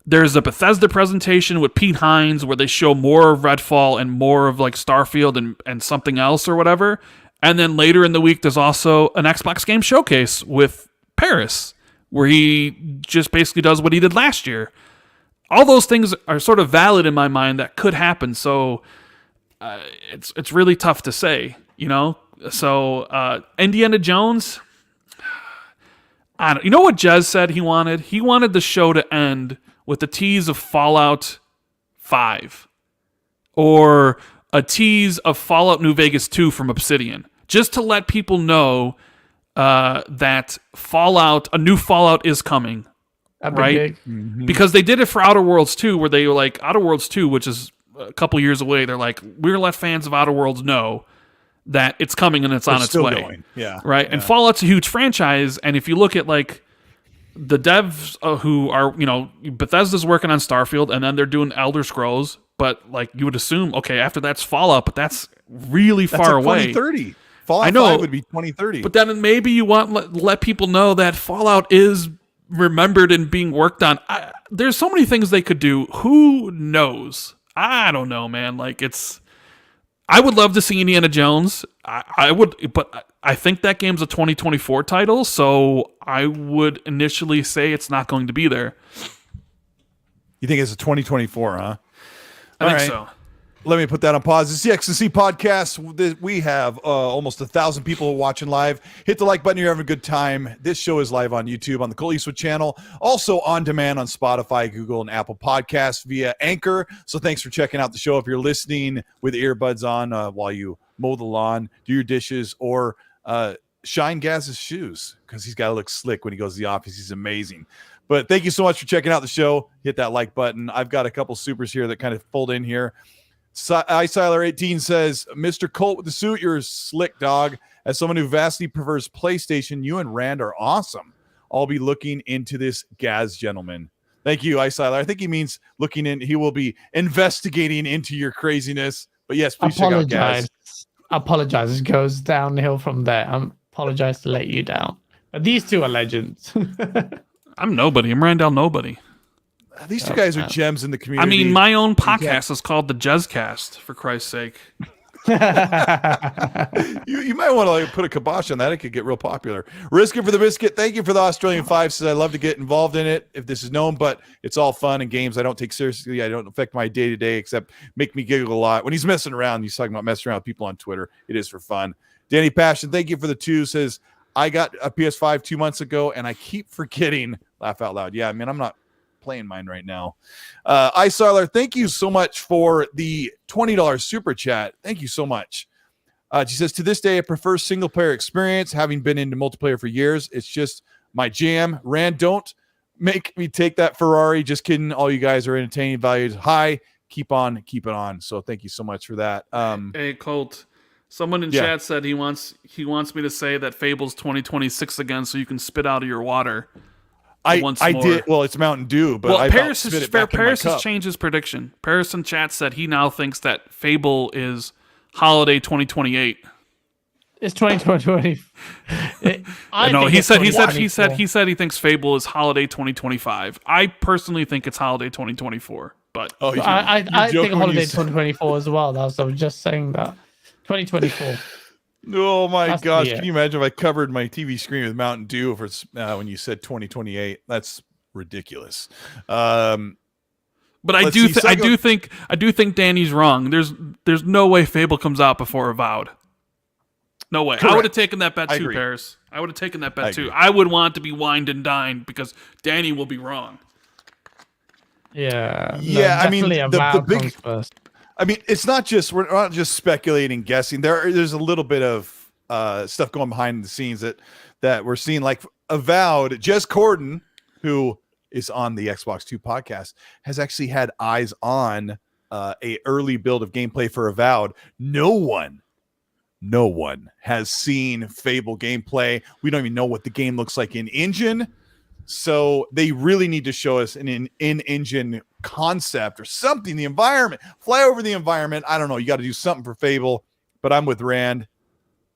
[SPEAKER 3] there's a Bethesda presentation with Pete Hines where they show more of Redfall and more of like Starfield and something else or whatever. And then later in the week, there's also an Xbox game showcase with Paris, where he just basically does what he did last year. All those things are sort of valid in my mind that could happen. So it's really tough to say, So Indiana Jones, You know what Jez said he wanted? He wanted the show to end with a tease of Fallout 5 or a tease of Fallout New Vegas 2 from Obsidian, just to let people know that a new Fallout is coming. Right?
[SPEAKER 2] Mm-hmm.
[SPEAKER 3] Because they did it for Outer Worlds 2, where they were like, Outer Worlds 2, which is a couple years away, they're like, we're going to let fans of Outer Worlds know that it's coming and it's on its way.
[SPEAKER 1] Going. Yeah.
[SPEAKER 3] Right?
[SPEAKER 1] Yeah.
[SPEAKER 3] And Fallout's a huge franchise, and if you look at like the devs who are, Bethesda's working on Starfield, and then they're doing Elder Scrolls, but like you would assume, okay, after that's Fallout, but that's really far away.
[SPEAKER 1] 2030. Fallout
[SPEAKER 3] I know,
[SPEAKER 1] 5 would be 2030.
[SPEAKER 3] But then maybe you want let people know that Fallout is remembered and being worked on. There's so many things they could do. Who knows? I don't know, man. Like I would love to see Indiana Jones. I would, but I think that game's a 2024 title, so I would initially say it's not going to be there.
[SPEAKER 1] You think it's a 2024, huh?
[SPEAKER 3] I think so.
[SPEAKER 1] Let me put that on pause. It's the XTC podcast. We have almost 1,000 people watching live. Hit the like button. You're having a good time. This show is live on YouTube on the Colteastwood channel. Also on demand on Spotify, Google, and Apple Podcasts via Anchor. So thanks for checking out the show. If you're listening with earbuds on while you mow the lawn, do your dishes, or shine Gaz's shoes, because he's got to look slick when he goes to the office. He's amazing. But thank you so much for checking out the show. Hit that like button. I've got a couple supers here that kind of fold in here. iSiler18 says, Mr. Colt with the suit, you're a slick dog. As someone who vastly prefers PlayStation, you and Rand are awesome. I'll be looking into this, Gaz gentleman. Thank you, iSiler. I think he means looking in. He will be investigating into your craziness. But yes, please check out Gaz.
[SPEAKER 2] Apologize. It goes downhill from there. I apologize to let you down. But these two are legends.
[SPEAKER 3] I'm nobody. I'm Randall Nobody.
[SPEAKER 1] These two guys are gems in the community.
[SPEAKER 3] I mean, my own podcast is called the Jezcast, for Christ's sake.
[SPEAKER 1] You might want to put a kibosh on that. It could get real popular. Risk it for the biscuit. Thank you for the Australian 5. Says I love to get involved in it if this is known, but it's all fun and games I don't take seriously. I don't affect my day-to-day except make me giggle a lot. When he's messing around, he's talking about messing around with people on Twitter. It is for fun. Danny Passion, thank you for the 2. Says, I got a PS5 2 months ago, and I keep forgetting. Laugh out loud. Yeah, I mean, I'm not playing mine right now. iSiler, thank you so much for the $20 super chat. Thank you so much. She says, to this day, I prefer single player experience, having been into multiplayer for years. It's just my jam. Rand, don't make me take that Ferrari. Just kidding. All you guys are entertaining values high. Keep on keeping on. So thank you so much for that.
[SPEAKER 3] Hey, Colt. Someone in chat said he wants me to say that Fable's 2026 again, so you can spit out of your water.
[SPEAKER 1] I did. Well, it's Mountain Dew, but
[SPEAKER 3] Paris has changed his prediction. Paris in chat said he now thinks that Fable is holiday 2028.
[SPEAKER 2] It's 2020.
[SPEAKER 3] No, he said he thinks Fable is holiday 2025. I personally think it's holiday 2024. But
[SPEAKER 2] I think holiday 2024 as well. I was just saying that 2024.
[SPEAKER 1] Oh my gosh! Can you imagine if I covered my TV screen with Mountain Dew for when you said 2028? That's ridiculous. But
[SPEAKER 3] I do think Danny's wrong. There's no way Fable comes out before Avowed. No way. Correct. I would have taken that bet too, Paris. I would have taken that bet too. I would want it to be wined and dined because Danny will be wrong.
[SPEAKER 2] Yeah.
[SPEAKER 1] Yeah. I mean, the big. First. I mean, it's not just we're not just speculating, guessing. There's a little bit of stuff going behind the scenes that we're seeing. Like Avowed, Jez Corden, who is on the Xbox 2 podcast, has actually had eyes on a early build of gameplay for Avowed. No one has seen Fable gameplay. We don't even know what the game looks like in engine. So they really need to show us an in-engine concept or something. The environment, fly over the environment. I don't know. You got to do something for Fable. But I'm with Rand.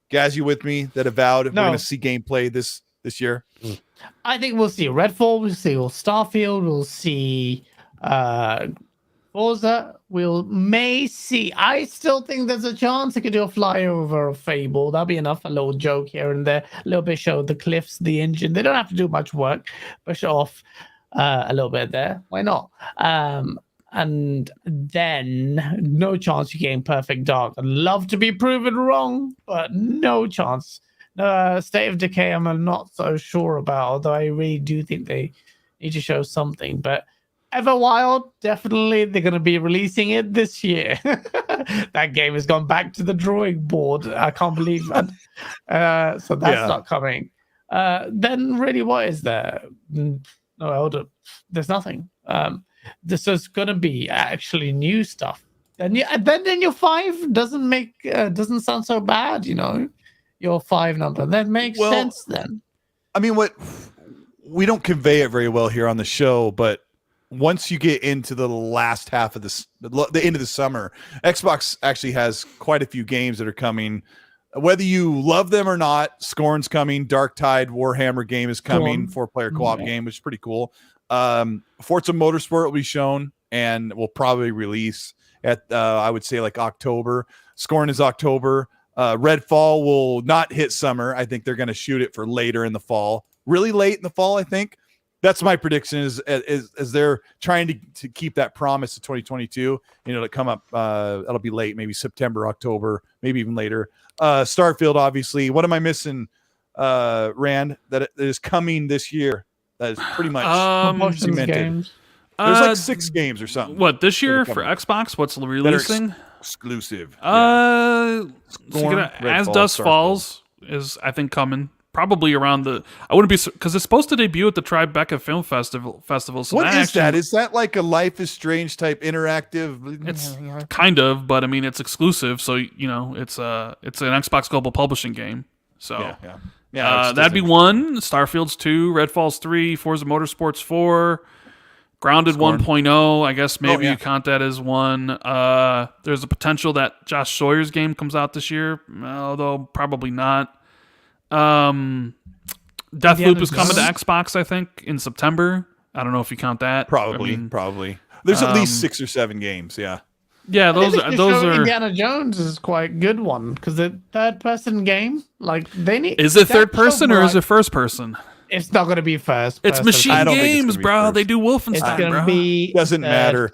[SPEAKER 1] Gaz, you with me? That Avowed. No. We're going to see gameplay this year.
[SPEAKER 2] I think we'll see Redfall. We'll see Starfield. We'll see Forza. May see. I still think there's a chance I could do a flyover of Fable. That'll be enough. A little joke here and there. A little bit show the cliffs, the engine. They don't have to do much work, but show off a little bit there. Why not? And then no chance you're getting Perfect Dark. I'd love to be proven wrong, but no chance State of Decay, I'm not so sure about, although I really do think they need to show something. But Everwild, definitely, they're going to be releasing it this year. That game has gone back to the drawing board. I can't believe that. So that's not coming. Then, really, what is there? No, there's nothing. This is going to be actually new stuff. And then your 5 doesn't sound so bad, your 5 number. That makes sense then.
[SPEAKER 1] I mean, we don't convey it very well here on the show, but once you get into the last half of the end of the summer, Xbox actually has quite a few games that are coming. Whether you love them or not, Scorn's coming, Dark Tide Warhammer game is coming, 4-player co-op game, which is pretty cool. Forza Motorsport will be shown and will probably release at I would say like October. Scorn is October. Redfall will not hit summer. I think they're going to shoot it for later in the fall, really late in the fall. I think that's my prediction is they're trying to keep that promise to 2022, to come up. That'll be late, maybe September, October, maybe even later. Starfield, obviously. What am I missing, Rand, that is coming this year? That is pretty much cemented. Games. There's like 6 games or something.
[SPEAKER 3] What, this year for Xbox? What's releasing?
[SPEAKER 1] Exclusive.
[SPEAKER 3] As Dust Falls is, I think, coming. Probably around I wouldn't be, because it's supposed to debut at the Tribeca Film Festival. So
[SPEAKER 1] what is that? Is that like a Life is Strange type interactive?
[SPEAKER 3] It's kind of, but I mean, it's exclusive. So, it's an Xbox Global Publishing game. So that'd be 1. Starfield's 2, Redfall's 3, Forza Motorsports 4, Grounded 1.0. I guess maybe you count that as 1. There's a potential that Josh Sawyer's game comes out this year, although probably not. Deathloop is coming to Xbox, I think, in September. I don't know if you count that.
[SPEAKER 1] Probably. There's at least 6 or 7 games. Yeah.
[SPEAKER 3] Yeah, those are.
[SPEAKER 2] Indiana Jones is quite a good one because the third-person game, like they need.
[SPEAKER 3] Is it third person or is it first person?
[SPEAKER 2] It's not going to be first.
[SPEAKER 3] It's Machine Games, bro. They do Wolfenstein, bro.
[SPEAKER 1] Doesn't matter.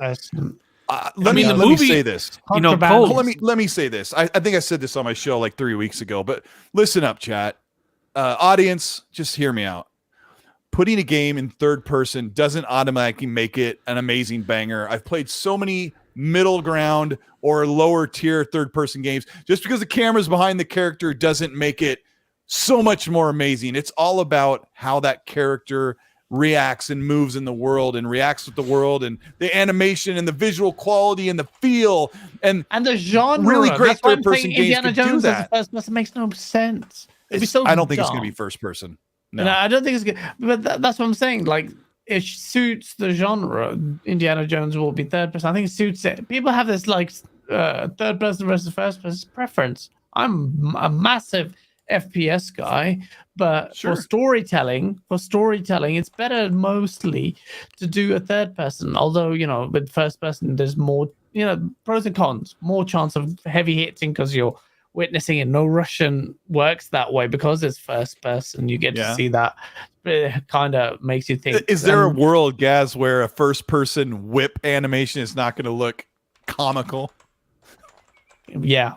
[SPEAKER 1] Let me say this. Let me say this. I think I said this on my show like 3 weeks ago, but listen up, chat. Audience, just hear me out. Putting a game in third person doesn't automatically make it an amazing banger. I've played so many middle ground or lower tier third person games. Just because the camera's behind the character doesn't make it so much more amazing. It's all about how that character reacts and moves in the world and reacts with the world and the animation and the visual quality and the feel and
[SPEAKER 2] the genre.
[SPEAKER 1] Really great third person games
[SPEAKER 2] Indiana
[SPEAKER 1] can do
[SPEAKER 2] Jones
[SPEAKER 1] that.
[SPEAKER 2] First person makes no sense.
[SPEAKER 1] I don't think it's going to be first person. No,
[SPEAKER 2] I don't think it's good. But that's what I'm saying. Like, it suits the genre. Indiana Jones will be third person. I think it suits it. People have this like third person versus first person preference. I'm a massive FPS guy, but for storytelling, it's better mostly to do a third person. Although, with first person, there's more, pros and cons, more chance of heavy hitting because you're witnessing it. No Russian works that way because it's first person. You get to see that. It kind of makes you think.
[SPEAKER 1] Is there a world, Gaz, where a first person whip animation is not going to look comical?
[SPEAKER 2] Yeah,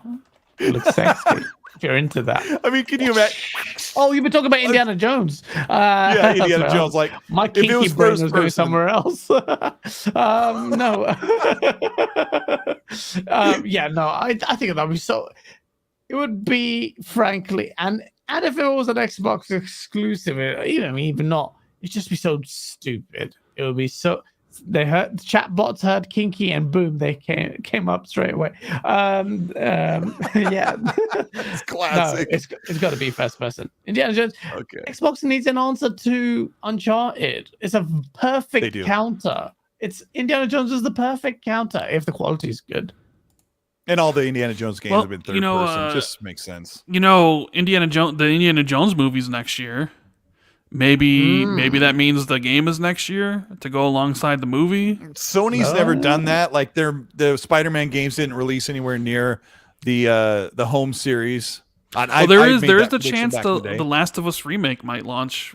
[SPEAKER 2] it looks sexy. If you're into that.
[SPEAKER 1] I mean, can you imagine?
[SPEAKER 2] Oh, you've been talking about Indiana Jones.
[SPEAKER 1] Indiana Jones. Like,
[SPEAKER 2] my kinky brain was going somewhere else. No. I think that'd be so. It would be, frankly, and if it was an Xbox exclusive, even not, it'd just be so stupid. It would be so. They heard chatbots heard kinky and boom, they came up straight away.
[SPEAKER 1] It's classic.
[SPEAKER 2] No, it's got to be first person. Indiana Jones.
[SPEAKER 1] Okay.
[SPEAKER 2] Xbox needs an answer to Uncharted. It's a perfect counter. Indiana Jones is the perfect counter if the quality is good.
[SPEAKER 1] And all the Indiana Jones games have been third person. Just makes sense.
[SPEAKER 3] The Indiana Jones movies next year. Maybe that means the game is next year to go alongside the movie.
[SPEAKER 1] Sony's never done that. Like the Spider-Man games didn't release anywhere near the home series.
[SPEAKER 3] There is the chance the Last of Us remake might launch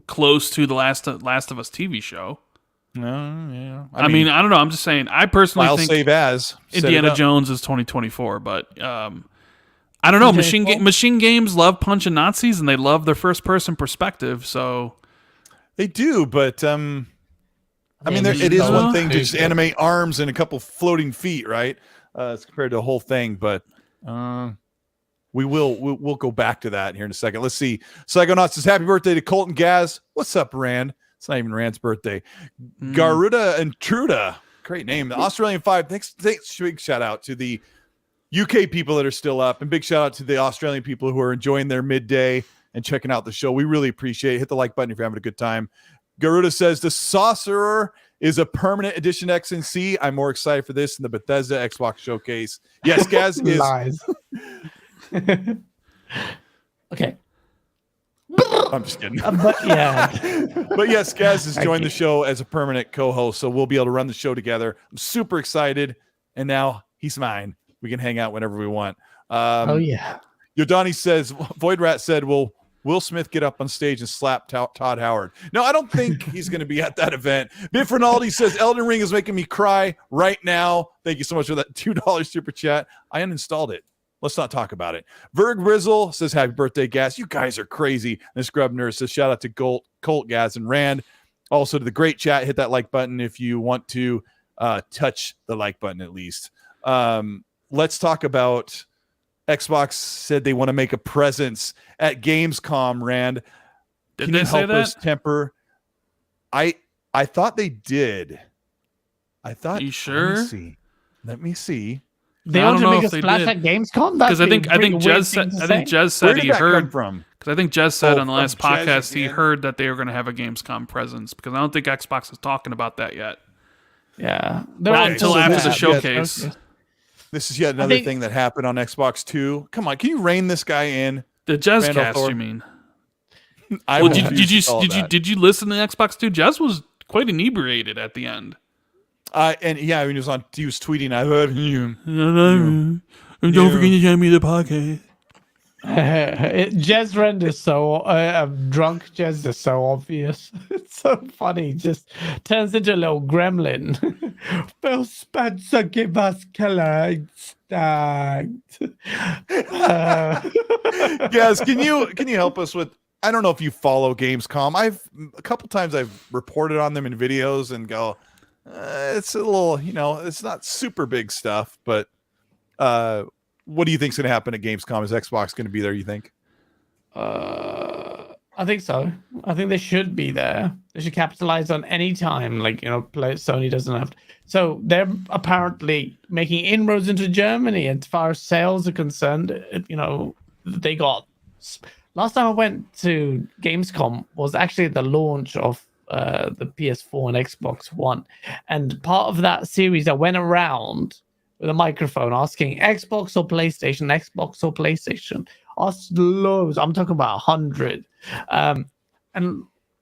[SPEAKER 3] close to the Last of Us TV show.
[SPEAKER 1] Yeah.
[SPEAKER 3] I mean, I don't know. I'm just saying. I personally think
[SPEAKER 1] Indiana
[SPEAKER 3] Jones is 2024, but I don't know.
[SPEAKER 2] J4?
[SPEAKER 3] Machine games love punching Nazis, and they love their first person perspective. So
[SPEAKER 1] They do, but I mean, it is one thing to just animate arms and a couple floating feet, right? As compared to the whole thing, but we'll go back to that here in a second. Let's see. Psychonauts says happy birthday to Colton Gaz. What's up, Rand? It's not even Rand's birthday. Garuda and Truda. Great name. The Australian 5. Thanks. Big shout out to the UK people that are still up, and big shout out to the Australian people who are enjoying their midday and checking out the show. We really appreciate it. Hit the like button if you're having a good time. Garuda says the Sorcerer is a permanent edition XNC. I'm more excited for this than the Bethesda Xbox showcase. Yes, Gaz is
[SPEAKER 2] lies. Okay.
[SPEAKER 1] I'm just kidding.
[SPEAKER 2] But yeah.
[SPEAKER 1] But yes, Gaz has joined the show as a permanent co-host, so we'll be able to run the show together. I'm super excited, and now he's mine. We can hang out whenever we want.
[SPEAKER 2] Oh yeah.
[SPEAKER 1] Yodani says, Void Rat said, "Will Will Smith get up on stage and slap Todd Howard?" No, I don't think he's going to be at that event. Biff Rinaldi says, "Elden Ring is making me cry right now." Thank you so much for that $2 super chat. I uninstalled it. Let's not talk about it. Verg Rizzle says, "Happy birthday, Gas. You guys are crazy." And Scrub Nurse says, "Shout out to Colt, Gas, and Rand." Also to the great chat. Hit that like button if you want to touch the like button at least. Let's talk about Xbox said they want to make a presence at Gamescom, Rand. Can you help us temper? I thought they did. I thought.
[SPEAKER 3] You sure?
[SPEAKER 1] Let me see.
[SPEAKER 2] They want to make a splash at Gamescom?
[SPEAKER 3] Because I think Jez said he heard
[SPEAKER 1] from.
[SPEAKER 3] Because I think Jez said on the last podcast he heard that they were going to have a Gamescom presence. Because I don't think Xbox is talking about that yet.
[SPEAKER 2] Yeah,
[SPEAKER 3] not until after the showcase.
[SPEAKER 1] This is yet another thing that happened on Xbox 2. Come on, can you rein this guy in?
[SPEAKER 3] The Jez cast, you mean? Did you listen to Xbox 2? Jez was quite inebriated at the end.
[SPEAKER 1] And yeah, when he was tweeting, "I love you."
[SPEAKER 3] And don't forget to send me the podcast.
[SPEAKER 2] Jez Rend is so drunk. Jez is so obvious. It's so funny. Just turns into a little gremlin. Phil Spencer, give us killer instinct.
[SPEAKER 1] Yes, can you help us with? I don't know if you follow Gamescom. A couple times I've reported on them in videos and go, it's a little, it's not super big stuff, but what do you think's going to happen at Gamescom? Is Xbox going to be there, you think?
[SPEAKER 2] I think so. I think they should be there. They should capitalize on any time, Sony doesn't have to. So they're apparently making inroads into Germany. As far as sales are concerned, they got... Last time I went to Gamescom was actually the launch of the PS4 and Xbox One. And part of that series, I went around with a microphone asking Xbox or PlayStation. Asked loads. I'm talking about 100. And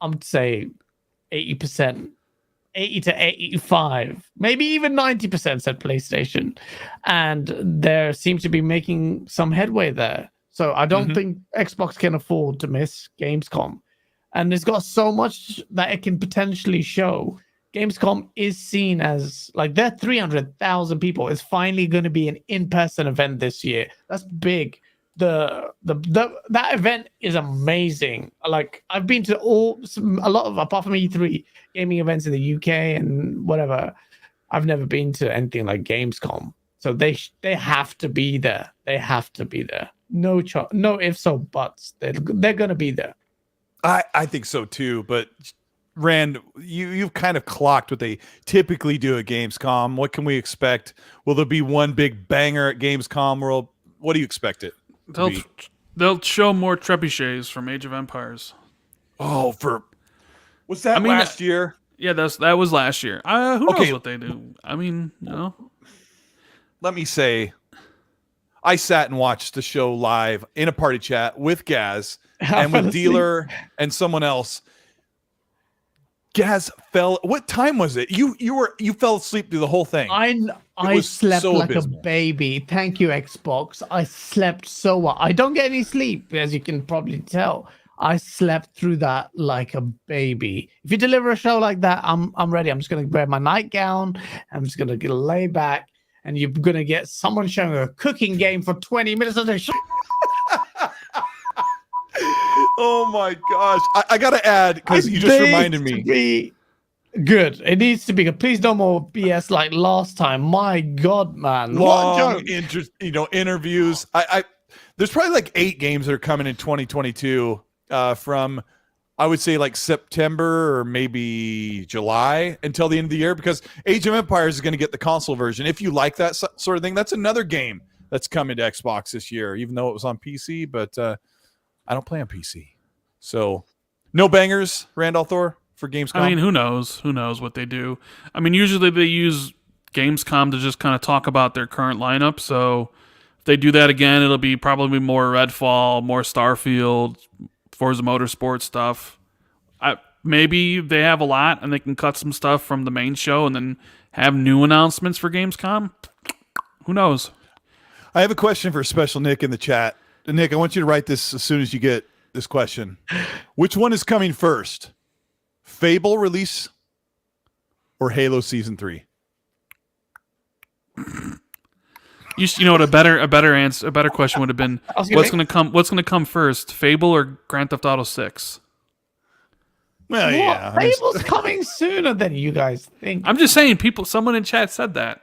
[SPEAKER 2] I'm say 80%, 80 to 85, maybe even 90% said PlayStation. And there seems to be making some headway there. So I don't think Xbox can afford to miss Gamescom. And it's got so much that it can potentially show. Gamescom is seen as there 300,000 people. It's finally going to be an in-person event this year. That's big. That event is amazing. I've been to a lot of, apart from E3 gaming events in the UK and whatever. I've never been to anything like Gamescom. So they have to be there. They have to be there. No ifs or buts. They're going to be there.
[SPEAKER 1] I think so too, but Rand, you've kind of clocked what they typically do at Gamescom. What can we expect? Will there be one big banger at Gamescom? What do you expect it?
[SPEAKER 3] They'll show more trebuchets from Age of Empires.
[SPEAKER 1] Oh, was that last year?
[SPEAKER 3] Yeah, that was last year. Who knows what they do? I mean,
[SPEAKER 1] Let me say, I sat and watched the show live in a party chat with Gaz and with Dealer and someone else. Gaz fell. What time was it? You fell asleep through the whole thing.
[SPEAKER 2] I slept so like abysmal. A baby. Thank you, Xbox. I slept so well. I don't get any sleep, as you can probably tell. I slept through that like a baby. If you deliver a show like that, I'm ready. I'm just gonna wear my nightgown. I'm just gonna lay back and you're gonna get someone showing a cooking game for 20 minutes of the show.
[SPEAKER 1] Oh my gosh! I gotta add because you just reminded me.
[SPEAKER 2] Be good. It needs to be good. Please no more BS like last time. My God, man!
[SPEAKER 1] Long interviews. There's probably like 8 games that are coming in 2022 from, I would say, like September or maybe July until the end of the year, because Age of Empires is going to get the console version. If you like that sort of thing, that's another game that's coming to Xbox this year, even though it was on PC, but I don't play on PC. So no bangers, Randall Thor, for Gamescom?
[SPEAKER 3] I mean, who knows? Who knows what they do? I mean, usually they use Gamescom to just kind of talk about their current lineup, so if they do that again, it'll be probably more Redfall, more Starfield, Forza Motorsports stuff. Maybe they have a lot and they can cut some stuff from the main show and then have new announcements for Gamescom. Who knows?
[SPEAKER 1] I have a question for Special Nick in the chat. Nick, I want you to write this as soon as you get this question. Which one is coming first? Fable release or Halo Season 3?
[SPEAKER 3] You know what? A better question would have been: What's going to come first, Fable or Grand Theft Auto 6?
[SPEAKER 1] Well,
[SPEAKER 2] what?
[SPEAKER 1] yeah,
[SPEAKER 2] Fable's coming sooner than you guys think.
[SPEAKER 3] I'm just saying. Someone in chat said that.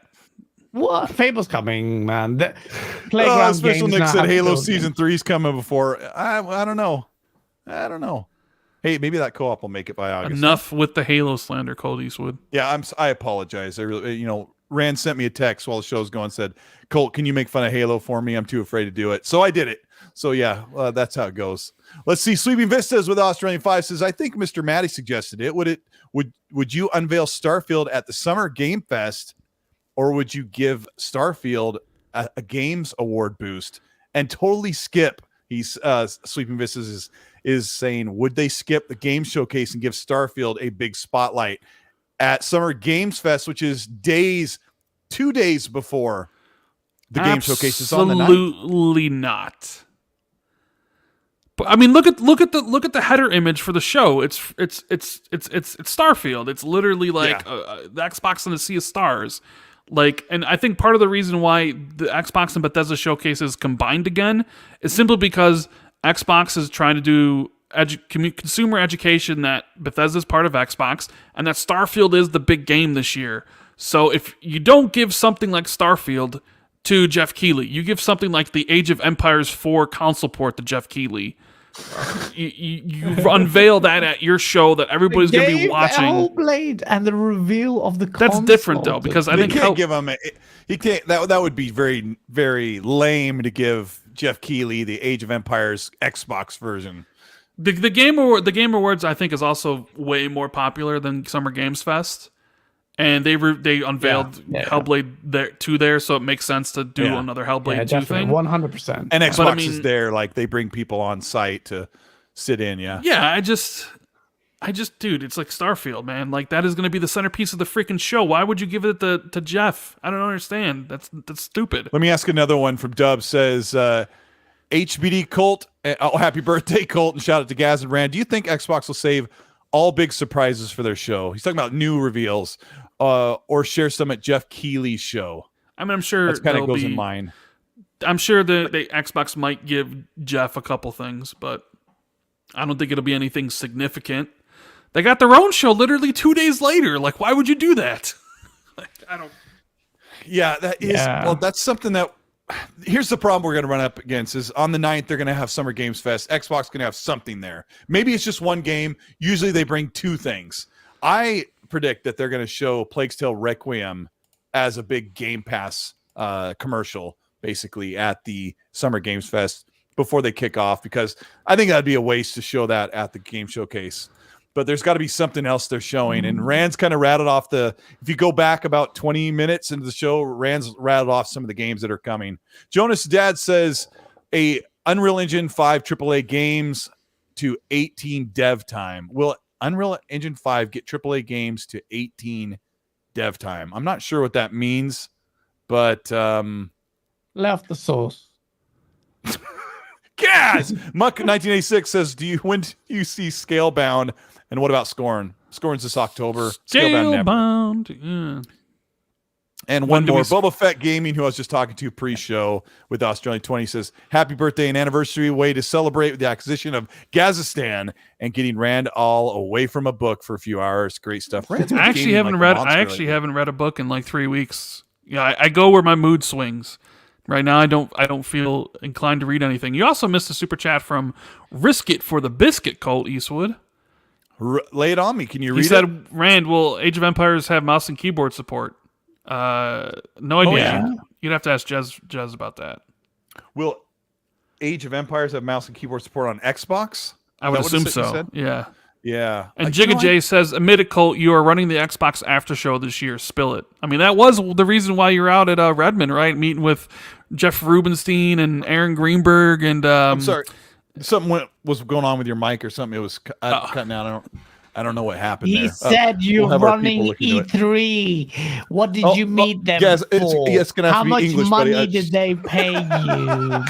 [SPEAKER 2] What? Fable's coming, man. Playground
[SPEAKER 1] Special
[SPEAKER 2] games
[SPEAKER 1] Nick said Halo
[SPEAKER 2] Season
[SPEAKER 1] Season 3 is coming before. I don't know. I don't know. Hey, maybe that co-op will make it by August.
[SPEAKER 3] Enough with the Halo slander, Colteastwood.
[SPEAKER 1] Yeah, I apologize. I really, Rand sent me a text while the show's going, said, Colt, can you make fun of Halo for me? I'm too afraid to do it. So I did it. So yeah, that's how it goes. Let's see. Sweeping Vistas with Australian 5 says, I think Mr. Matty suggested it. Would you unveil Starfield at the Summer Game Fest, or would you give Starfield a Games Award boost and totally skip? He's Sweeping Vistas is saying, would they skip the game showcase and give Starfield a big spotlight at Summer Games Fest, which is 2 days before the game showcase is on the night?
[SPEAKER 3] Absolutely not. But I mean, look at the header image for the show. It's Starfield. It's literally like the Xbox in a sea of stars. And I think part of the reason why the Xbox and Bethesda showcases combined again is simply because Xbox is trying to do consumer education that Bethesda is part of Xbox, and that Starfield is the big game this year. So if you don't give something like Starfield to Jeff Keighley, you give something like the Age of Empires 4 console port to Jeff Keighley. You unveil that at your show that everybody's going to be watching.
[SPEAKER 2] Hellblade and the reveal of the console.
[SPEAKER 3] That's different though, because I think
[SPEAKER 1] give him he can't. That would be very, very lame to give Jeff Keighley the Age of Empires Xbox version.
[SPEAKER 3] The Game Awards I think is also way more popular than Summer Games Fest, and they unveiled Hellblade 2 there, so it makes sense to do another Hellblade 2 thing.
[SPEAKER 2] 100%.
[SPEAKER 1] And Xbox is there, like they bring people on site to sit in. Yeah.
[SPEAKER 3] I just, dude, it's like Starfield, man. Like that is going to be the centerpiece of the freaking show. Why would you give it to Jeff? I don't understand. That's stupid.
[SPEAKER 1] Let me ask another one from Dub. Says HBD Colt. Oh, happy birthday, Colt, and shout out to Gaz and Rand. Do you think Xbox will save all big surprises for their show? He's talking about new reveals, or share some at Jeff Keighley's show.
[SPEAKER 3] I mean, I'm sure
[SPEAKER 1] that kind of goes in line.
[SPEAKER 3] I'm sure the Xbox might give Jeff a couple things, but I don't think it'll be anything significant. They got their own show literally 2 days later. Like, why would you do that? I don't.
[SPEAKER 1] Yeah, that is. Well, that's something that. Here's the problem we're going to run up against is on the 9th, they're going to have Summer Games Fest. Xbox going to have something there. Maybe it's just one game. Usually they bring 2 things. I predict that they're going to show Plague's Tale Requiem as a big Game Pass commercial, basically, at the Summer Games Fest before they kick off, because I think that'd be a waste to show that at the game showcase. But there's got to be something else they're showing. And Rand's kind of rattled off if you go back about 20 minutes into the show, Rand's rattled off some of the games that are coming. Jonas Dad says a Unreal Engine 5 AAA games to 18 dev time. Will Unreal Engine 5 get AAA games to 18 dev time? I'm not sure what that means, but
[SPEAKER 2] left the source.
[SPEAKER 1] Gas! Muck 1986 says, when do you see Scalebound? And what about Scorn? Scorn's this October.
[SPEAKER 3] Scalebound. Yeah.
[SPEAKER 1] And
[SPEAKER 3] When
[SPEAKER 1] one
[SPEAKER 3] do
[SPEAKER 1] more,
[SPEAKER 3] we-
[SPEAKER 1] Boba Fett Gaming, who I was just talking to pre-show with Australian 20, says, happy birthday and anniversary, way to celebrate with the acquisition of Gazistan and getting Rand all away from a book for a few hours. Great stuff. Rand's been
[SPEAKER 3] I actually
[SPEAKER 1] gaming
[SPEAKER 3] haven't
[SPEAKER 1] like a
[SPEAKER 3] read.
[SPEAKER 1] monster
[SPEAKER 3] I actually
[SPEAKER 1] lately.
[SPEAKER 3] haven't read a book in like 3 weeks. Yeah, I go where my mood swings. Right now, I don't feel inclined to read anything. You also missed a super chat from Risk It for the Biscuit, Colt Eastwood.
[SPEAKER 1] Lay it on me. Can you read
[SPEAKER 3] He
[SPEAKER 1] it?
[SPEAKER 3] said, "Rand, will Age of Empires have mouse and keyboard support?" No idea.
[SPEAKER 2] yeah.
[SPEAKER 3] You'd have to ask Jez about that.
[SPEAKER 1] Will Age of Empires have mouse and keyboard support on Xbox?
[SPEAKER 3] I would
[SPEAKER 1] Is that what
[SPEAKER 3] assume
[SPEAKER 1] it said- you
[SPEAKER 3] so.
[SPEAKER 1] said?
[SPEAKER 3] Yeah.
[SPEAKER 1] Yeah.
[SPEAKER 3] And
[SPEAKER 1] You know,
[SPEAKER 3] Jigga J says, "Admit it, Colt. You are running the Xbox after show this year. Spill it." I mean, that was the reason why you're out at Redmond, right? Meeting with Jeff Rubenstein and Aaron Greenberg and
[SPEAKER 1] I'm sorry. Something was going on with your mic or something. It was cutting out. I don't know what happened
[SPEAKER 4] He
[SPEAKER 1] there.
[SPEAKER 4] said you're
[SPEAKER 1] we'll have our
[SPEAKER 4] running
[SPEAKER 1] people look into it.
[SPEAKER 4] E3. What did you meet them
[SPEAKER 1] yes,
[SPEAKER 4] for?
[SPEAKER 1] it's gonna have
[SPEAKER 4] How
[SPEAKER 1] to be
[SPEAKER 4] much
[SPEAKER 1] English, buddy.
[SPEAKER 4] money did they pay you?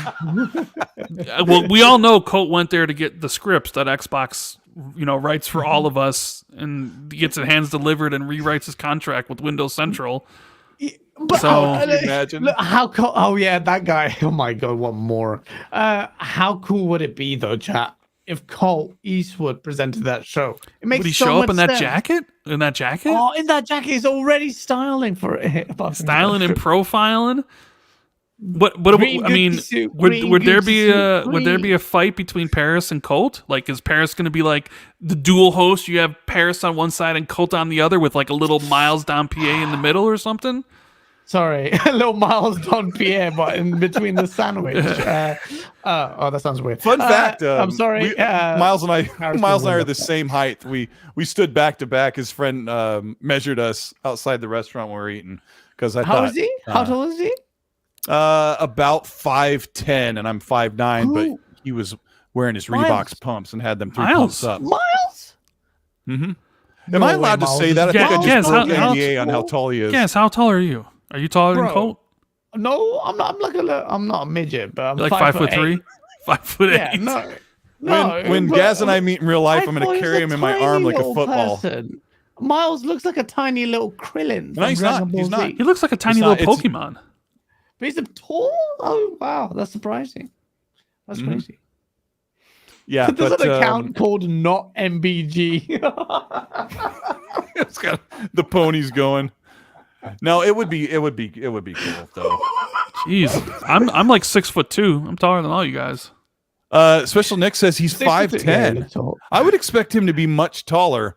[SPEAKER 3] well, we all know Colt went there to get the scripts that Xbox, writes for all of us, and gets it hands delivered and rewrites his contract with Windows Central.
[SPEAKER 2] But
[SPEAKER 3] So-
[SPEAKER 1] Can you imagine?
[SPEAKER 2] look, how cool! Oh yeah, that guy. Oh my god, what more? How cool would it be though, chat, if Colt Eastwood presented that show? It makes
[SPEAKER 3] Would he
[SPEAKER 2] so
[SPEAKER 3] show up
[SPEAKER 2] much
[SPEAKER 3] in that
[SPEAKER 2] sense.
[SPEAKER 3] jacket? In that jacket?
[SPEAKER 2] Oh, in that jacket, he's already styling for it.
[SPEAKER 3] Styling and profiling? What I
[SPEAKER 2] Green
[SPEAKER 3] mean,
[SPEAKER 2] Gucci suit,
[SPEAKER 3] would
[SPEAKER 2] green
[SPEAKER 3] there
[SPEAKER 2] Gucci
[SPEAKER 3] be
[SPEAKER 2] suit,
[SPEAKER 3] would there be a fight between Paris and Colt? Like, is Paris going to be like the dual host? You have Paris on one side and Colt on the other, with like a little Miles down PA in the middle or something?
[SPEAKER 2] Sorry, a little Miles Don Pierre, but in between the sandwich. Oh, that sounds weird.
[SPEAKER 1] Fun fact.
[SPEAKER 2] I'm sorry.
[SPEAKER 1] Miles and I
[SPEAKER 2] Paris
[SPEAKER 1] Miles and I
[SPEAKER 2] was
[SPEAKER 1] are the same height. We stood back to back. His friend measured us outside the restaurant when we were eating because I
[SPEAKER 2] How
[SPEAKER 1] thought
[SPEAKER 2] is he? How tall is he?
[SPEAKER 1] about 5'10", and I'm 5'9", but
[SPEAKER 2] Who?
[SPEAKER 1] he was wearing his
[SPEAKER 2] Miles.
[SPEAKER 1] Reeboks pumps and had them 3
[SPEAKER 3] Miles.
[SPEAKER 1] pumps up.
[SPEAKER 2] Miles?
[SPEAKER 1] Mm-hmm.
[SPEAKER 2] No
[SPEAKER 1] Am I
[SPEAKER 2] way,
[SPEAKER 1] allowed to
[SPEAKER 2] Miles
[SPEAKER 1] say
[SPEAKER 2] is
[SPEAKER 1] that? I think I
[SPEAKER 3] Yeah,
[SPEAKER 1] just
[SPEAKER 3] yes,
[SPEAKER 1] broke
[SPEAKER 3] how-
[SPEAKER 1] NDA on how tall he is.
[SPEAKER 3] Yes. How tall are you? Are you taller than
[SPEAKER 2] Bro,
[SPEAKER 3] Colt?
[SPEAKER 2] No, I'm not. I'm not a midget, but I'm
[SPEAKER 3] You're like 5'3", 5'8".
[SPEAKER 2] Yeah, no.
[SPEAKER 1] When
[SPEAKER 2] but-
[SPEAKER 1] Gaz and I meet in real life, I'm going
[SPEAKER 2] thought
[SPEAKER 1] to
[SPEAKER 2] he was
[SPEAKER 1] carry him in my
[SPEAKER 2] tiny
[SPEAKER 1] arm like a
[SPEAKER 2] little
[SPEAKER 1] football.
[SPEAKER 2] person. Miles looks like a tiny little Krillin.
[SPEAKER 1] No,
[SPEAKER 2] from
[SPEAKER 1] he's not.
[SPEAKER 2] Dragon Ball
[SPEAKER 1] He's not.
[SPEAKER 2] Z.
[SPEAKER 3] He looks like a tiny
[SPEAKER 1] not-
[SPEAKER 3] little
[SPEAKER 1] it's-
[SPEAKER 3] Pokemon.
[SPEAKER 2] But he's a tall. Oh wow, that's surprising. That's
[SPEAKER 1] Mhm.
[SPEAKER 2] crazy.
[SPEAKER 1] Yeah,
[SPEAKER 2] There's
[SPEAKER 1] but
[SPEAKER 2] an account called Not MBG.
[SPEAKER 1] it's got the ponies going. No, it would be cool though.
[SPEAKER 3] Jeez, I'm like 6'2". I'm taller than all you guys.
[SPEAKER 1] Special Nick says he's 5'10". I would expect him to be much taller.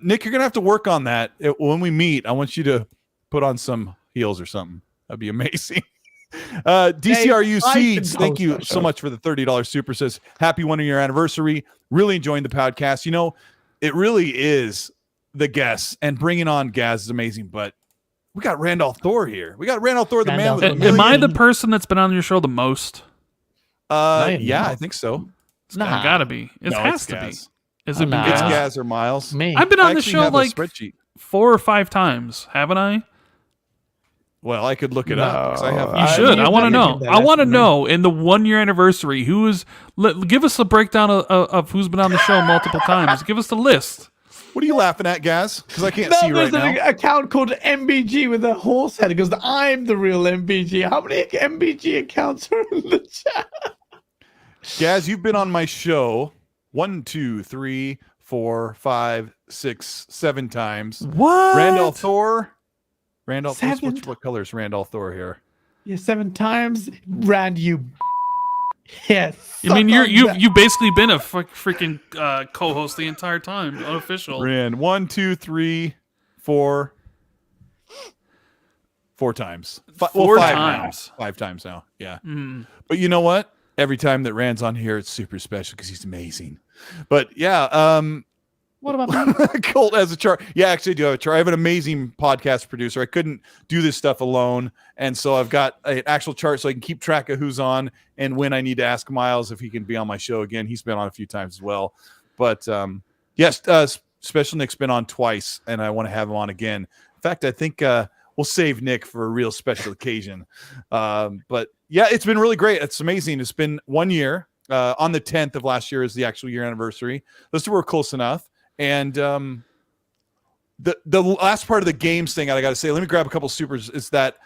[SPEAKER 1] Nick, you're gonna have to work on that. When we meet, I want you to put on some heels or something. That'd be amazing. DCRU
[SPEAKER 2] I can
[SPEAKER 1] Seeds, thank
[SPEAKER 2] host
[SPEAKER 1] you
[SPEAKER 2] that
[SPEAKER 1] so
[SPEAKER 2] show.
[SPEAKER 1] much for the $30 super. Says happy 1 year anniversary. Really enjoying the podcast. You know, it really is the guests, and bringing on Gaz is amazing. But we got Randolph Thor here. We got Randolph Thor, the man
[SPEAKER 4] Randolph
[SPEAKER 1] with a
[SPEAKER 4] Thor.
[SPEAKER 3] Am I
[SPEAKER 1] million.
[SPEAKER 3] the person that's been on your show the most?
[SPEAKER 1] Yeah,
[SPEAKER 2] not.
[SPEAKER 1] I think so.
[SPEAKER 3] Nah. Gotta be. It
[SPEAKER 1] No,
[SPEAKER 3] has
[SPEAKER 1] it's
[SPEAKER 3] to
[SPEAKER 1] Gaz.
[SPEAKER 3] be. Is it
[SPEAKER 2] Nah.
[SPEAKER 1] It's
[SPEAKER 3] Gaz?
[SPEAKER 1] Gaz or Miles.
[SPEAKER 2] Me.
[SPEAKER 3] I've been
[SPEAKER 1] I
[SPEAKER 3] on the
[SPEAKER 1] actually
[SPEAKER 3] show
[SPEAKER 1] have a
[SPEAKER 3] like
[SPEAKER 1] spreadsheet.
[SPEAKER 3] 4 or 5 times, haven't I?
[SPEAKER 1] Well, I could look it up because I have.
[SPEAKER 2] No,
[SPEAKER 3] You
[SPEAKER 2] I
[SPEAKER 3] should.
[SPEAKER 2] mean,
[SPEAKER 3] I want to
[SPEAKER 2] you
[SPEAKER 3] know.
[SPEAKER 2] did that
[SPEAKER 3] I want to
[SPEAKER 2] last
[SPEAKER 3] know in the 1 year anniversary who is. Give us a breakdown of who's been on the show multiple times. Give us the list.
[SPEAKER 1] What are you laughing at, Gaz? Because I can't
[SPEAKER 2] No,
[SPEAKER 1] see you right
[SPEAKER 2] there's an
[SPEAKER 1] now.
[SPEAKER 2] account called MBG with a horse head. It goes, I'm the real MBG. How many MBG accounts are in the chat?
[SPEAKER 1] Gaz, you've been on my show 1, 2, 3, 4, 5, 6, 7 times.
[SPEAKER 3] What?
[SPEAKER 1] Randolph Thor. Randolph.
[SPEAKER 2] Seven
[SPEAKER 1] What color is Randolph Thor here?
[SPEAKER 2] Yeah, 7 times. Rand, you. Yes.
[SPEAKER 3] I mean, you've basically been a freaking co-host the entire time, unofficial.
[SPEAKER 1] Rand 1, 2, 3, 4. 4 times.
[SPEAKER 3] Four
[SPEAKER 1] 5
[SPEAKER 3] times.
[SPEAKER 1] now. 5 times now. Yeah.
[SPEAKER 3] Mm.
[SPEAKER 1] But you know what? Every time that Rand's on here, it's super special because he's amazing. But yeah,
[SPEAKER 2] What about me?
[SPEAKER 1] Colt has a chart. Yeah, actually, I do have a chart. I have an amazing podcast producer. I couldn't do this stuff alone, and so I've got an actual chart so I can keep track of who's on and when I need to ask Miles if he can be on my show again. He's been on a few times as well. But yes, Special Nick's been on twice, and I want to have him on again. In fact, I think we'll save Nick for a real special occasion. But yeah, it's been really great. It's amazing. It's been 1 year. On the 10th of last year is the actual year anniversary. Those two were close enough. And the last part of the games thing I got to say, let me grab a couple supers, is that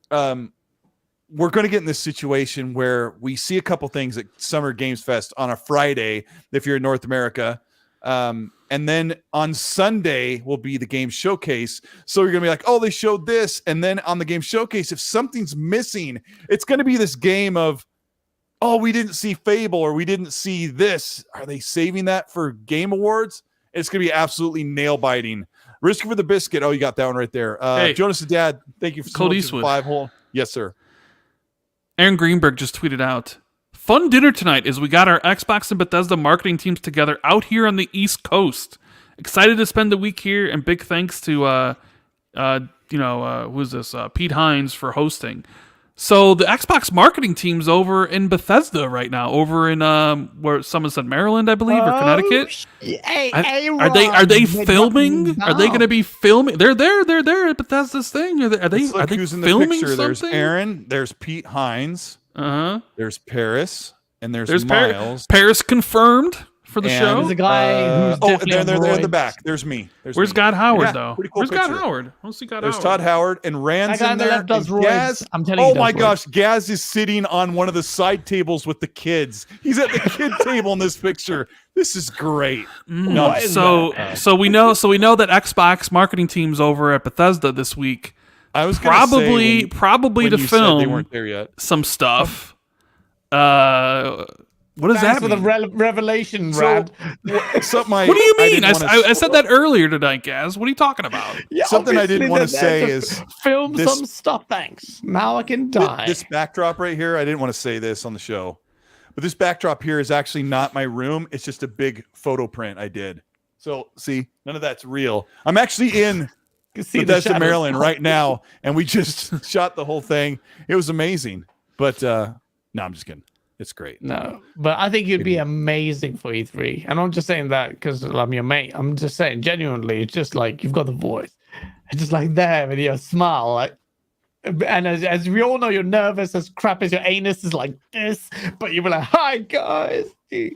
[SPEAKER 1] we're going to get in this situation where we see a couple things at Summer Games Fest on a Friday, if you're in North America. And then on Sunday will be the game showcase. So you're going to be like, oh, they showed this. And then on the game showcase, if something's missing, it's going to be this game of, oh, we didn't see Fable or we didn't see this. Are they saving that for Game Awards? It's going to be absolutely nail biting. Risky for the biscuit. Oh, you got that one right there.
[SPEAKER 3] Hey,
[SPEAKER 1] Jonas' dad, thank you for
[SPEAKER 3] Colteastwood.
[SPEAKER 1] 5-hole. Yes, sir.
[SPEAKER 3] Aaron Greenberg just tweeted out, fun dinner tonight as we got our Xbox and Bethesda marketing teams together out here on the East Coast. Excited to spend the week here, and big thanks to who's this? Pete Hines for hosting. So the Xbox marketing team's over in Bethesda right now, over in where someone said Maryland, I believe, or Connecticut. Are they filming? Are they going to be filming? They're there at Bethesda's thing. Are they
[SPEAKER 1] who's in the
[SPEAKER 3] filming
[SPEAKER 1] picture?
[SPEAKER 3] something?
[SPEAKER 1] There's Aaron. There's Pete Hines. There's Paris, and there's Miles.
[SPEAKER 3] Paris confirmed for the show.
[SPEAKER 2] There's a guy who's
[SPEAKER 1] they're in the back. There's me.
[SPEAKER 3] Where's
[SPEAKER 1] me.
[SPEAKER 3] God Howard
[SPEAKER 1] Yeah,
[SPEAKER 3] though?
[SPEAKER 1] pretty cool
[SPEAKER 3] Where's God
[SPEAKER 1] picture.
[SPEAKER 3] Howard? I don't see God
[SPEAKER 1] There's
[SPEAKER 3] Howard.
[SPEAKER 1] Todd Howard and Rand's
[SPEAKER 2] That guy
[SPEAKER 1] in
[SPEAKER 2] on the
[SPEAKER 1] there.
[SPEAKER 2] left does
[SPEAKER 1] and Gaz.
[SPEAKER 2] roids. I'm telling you,
[SPEAKER 1] Oh
[SPEAKER 2] he
[SPEAKER 1] my
[SPEAKER 2] does
[SPEAKER 1] gosh, Gaz is sitting on one of the side tables with the kids. He's at the kid table in this picture. This is great.
[SPEAKER 3] No, so we know that Xbox marketing team's over at Bethesda this week.
[SPEAKER 1] I was
[SPEAKER 3] probably
[SPEAKER 1] when
[SPEAKER 3] to
[SPEAKER 1] you said they
[SPEAKER 3] film
[SPEAKER 1] weren't there yet.
[SPEAKER 3] some stuff. What does
[SPEAKER 2] Thanks
[SPEAKER 3] that
[SPEAKER 2] for
[SPEAKER 3] mean?
[SPEAKER 2] the revelation, Rad.
[SPEAKER 1] Something
[SPEAKER 3] What do you mean?
[SPEAKER 1] didn't
[SPEAKER 3] I said that earlier tonight, Gaz. What are you talking about?
[SPEAKER 2] Yeah,
[SPEAKER 1] something I didn't
[SPEAKER 2] obviously
[SPEAKER 1] want to
[SPEAKER 2] they're there
[SPEAKER 1] say
[SPEAKER 2] to
[SPEAKER 1] is
[SPEAKER 2] film
[SPEAKER 1] this-
[SPEAKER 2] some stuff. Thanks. Now I can die.
[SPEAKER 1] This backdrop right here, I didn't want to say this on the show, but this backdrop here is actually not my room. It's just a big photo print I did. So see, none of that's real. I'm actually in Bethesda, Maryland right now, and we just shot the whole thing. It was amazing. But no, I'm just kidding. It's great.
[SPEAKER 2] No, but I think you'd be amazing for E3. And I'm just saying that because I'm your mate. I'm just saying genuinely, it's just like you've got the voice. It's just like there with your smile. Like, and as we all know, you're nervous as crap as your anus is like this, but you'll be like, hi guys.
[SPEAKER 1] I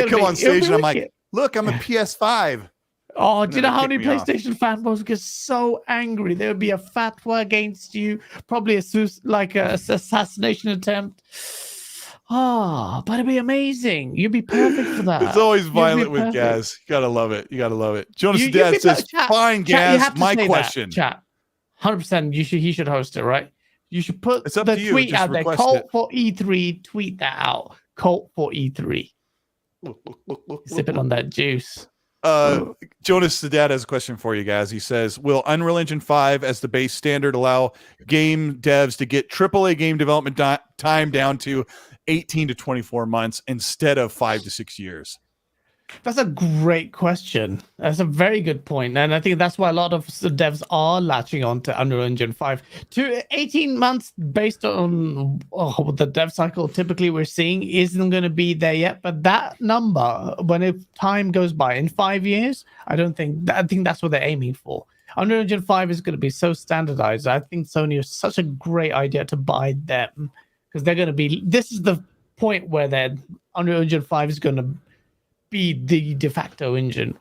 [SPEAKER 1] come on stage and I'm like, look, I'm a PS5.
[SPEAKER 2] Oh, do you know how
[SPEAKER 1] kick
[SPEAKER 2] many
[SPEAKER 1] me off.
[SPEAKER 2] PlayStation fanboys get so angry? There would be a fatwa against you, probably a assassination attempt. Oh, but it'd be amazing. You'd be perfect for that.
[SPEAKER 1] It's always
[SPEAKER 2] You'd
[SPEAKER 1] violent
[SPEAKER 2] be
[SPEAKER 1] with
[SPEAKER 2] perfect.
[SPEAKER 1] Gaz. You gotta love it. You gotta love it. Jonas'
[SPEAKER 2] You'd
[SPEAKER 1] dad
[SPEAKER 2] be
[SPEAKER 1] says,
[SPEAKER 2] chat,
[SPEAKER 1] fine,
[SPEAKER 2] chat, you have
[SPEAKER 1] Gaz,
[SPEAKER 2] to
[SPEAKER 1] my
[SPEAKER 2] say that,
[SPEAKER 1] question.
[SPEAKER 2] Chat. 100%. He should host it, right? You should put
[SPEAKER 1] It's up
[SPEAKER 2] the
[SPEAKER 1] to you,
[SPEAKER 2] tweet
[SPEAKER 1] just
[SPEAKER 2] out there.
[SPEAKER 1] request
[SPEAKER 2] Cult
[SPEAKER 1] it.
[SPEAKER 2] for E3. Tweet that out. Cult for E3. Sipping on that juice.
[SPEAKER 1] Jonas, the dad has a question for you guys. He says, will Unreal Engine 5 as the base standard allow game devs to get AAA game development time down to 18 to 24 months instead of 5 to 6 years?
[SPEAKER 2] That's a great question. That's a very good point. And I think that's why a lot of devs are latching on to Unreal Engine 5. To 18 months based on the dev cycle typically we're seeing isn't going to be there yet. But that number, when time goes by in 5 years, I think that's what they're aiming for. Unreal Engine 5 is going to be so standardized. I think Sony is such a great idea to buy them because they're going to be, this is the point where Unreal Engine 5 is going to be the de facto engine,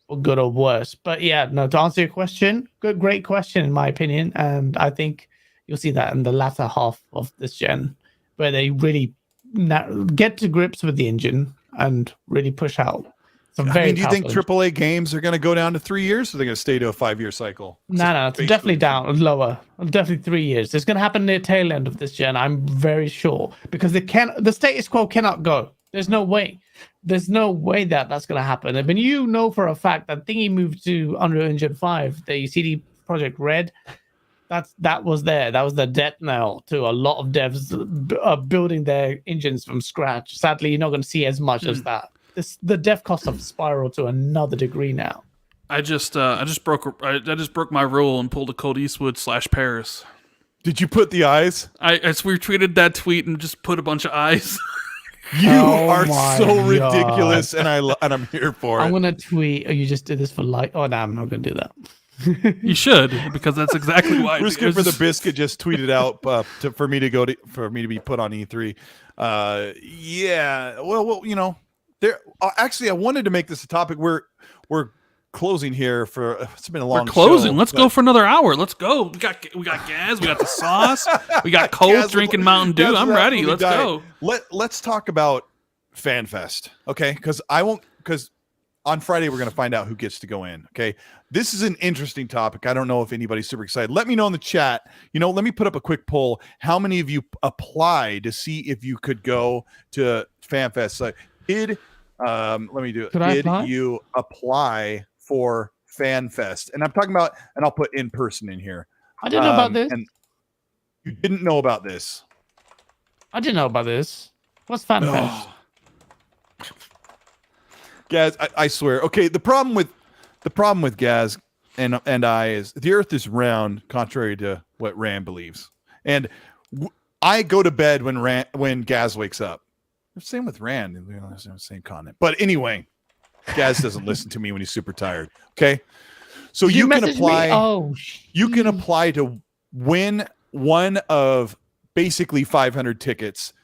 [SPEAKER 2] for good or worse. But yeah, no, to answer your question, great question in my opinion, and I think you'll see that in the latter half of this gen, where they really get to grips with the engine and really push out some very.
[SPEAKER 1] do you think
[SPEAKER 2] powerful
[SPEAKER 1] AAA games are going to go down to 3 years, or they're going to stay to a 5-year cycle?
[SPEAKER 2] No, it's definitely down, lower. Definitely 3 years. It's going to happen near tail end of this gen. I'm very sure because the status quo cannot go. There's no way. There's no way that's going to happen. I mean, you know for a fact that Thingy moved to Unreal Engine 5, the CD Projekt Red. That was there. That was the death knell to a lot of devs building their engines from scratch. Sadly, you're not going to see as much as that. The dev costs have spiraled to another degree now.
[SPEAKER 3] I just broke my rule and pulled a Colteastwood / Paris.
[SPEAKER 1] Did you put the eyes?
[SPEAKER 3] I retweeted that tweet and just put a bunch of eyes.
[SPEAKER 1] You are
[SPEAKER 2] my
[SPEAKER 1] so
[SPEAKER 2] God.
[SPEAKER 1] ridiculous, and I'm here for it.
[SPEAKER 2] I'm gonna tweet. Oh, you just did this for like. Oh no, I'm not gonna do that.
[SPEAKER 3] You should, because that's exactly why.
[SPEAKER 1] Risky for the biscuit just tweeted out for me to be put on E3. Yeah, well, you know, there. Actually, I wanted to make this a topic. We're closing here for it's been a long
[SPEAKER 3] We're closing.
[SPEAKER 1] show,
[SPEAKER 3] Let's go for another hour. Let's go. We got Gaz. We got the sauce. We got Colt
[SPEAKER 1] Gaz,
[SPEAKER 3] drinking Mountain Dew.
[SPEAKER 1] Gaz,
[SPEAKER 3] I'm ready. Let's go.
[SPEAKER 1] Let's talk about FanFest, okay? Because on Friday we're going to find out who gets to go in. Okay, this is an interesting topic. I don't know if anybody's super excited. Let me know in the chat. Let me put up a quick poll. How many of you applied to see if you could go to FanFest? So let me do it. Did you apply for FanFest? And I'm talking about, and I'll put in person in here.
[SPEAKER 2] I didn't know about this.
[SPEAKER 1] And you didn't know about this.
[SPEAKER 2] I didn't know about this. What's FanFest?
[SPEAKER 1] Gaz, I swear. Okay, the problem with Gaz and I is the Earth is round, contrary to what Rand believes, and I go to bed when Gaz wakes up. Same with Rand, same continent. But anyway, Gaz doesn't listen to me when he's super tired. Okay, so you can apply. You can apply to win one of basically 500 tickets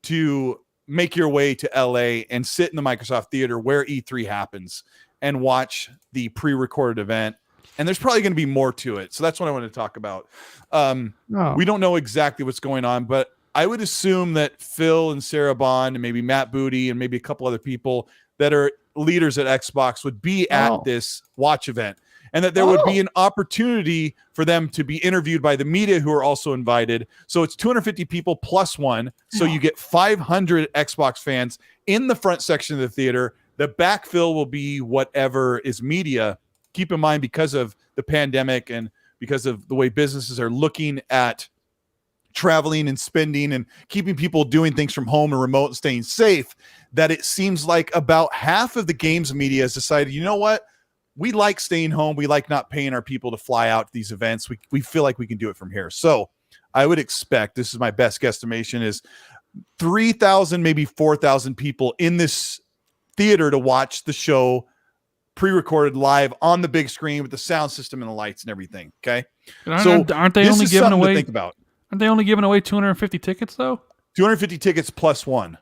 [SPEAKER 1] to make your way to LA and sit in the Microsoft Theater where E3 happens and watch the pre-recorded event. And there's probably going to be more to it. So that's what I want to talk about. We don't know exactly what's going on, but I would assume that Phil and Sarah Bond and maybe Matt Booty and maybe a couple other people that are leaders at Xbox would be at this watch event, and that there would be an opportunity for them to be interviewed by the media who are also invited. So it's 250 people plus one. So you get 500 Xbox fans in the front section of the theater. The backfill will be whatever is media. Keep in mind, because of the pandemic and because of the way businesses are looking at traveling and spending and keeping people doing things from home and remote and staying safe, that it seems like about half of the games media has decided, you know what? We like staying home. We like not paying our people to fly out to these events. We feel like we can do it from here. So I would expect, this is my best guesstimation, is 3,000, maybe 4,000 people in this theater to watch the show pre-recorded live on the big screen with the sound system and the lights and everything. Okay.
[SPEAKER 3] Aren't they only giving away?
[SPEAKER 1] Think about.
[SPEAKER 3] Aren't they only giving away 250 tickets though?
[SPEAKER 1] 250 tickets plus one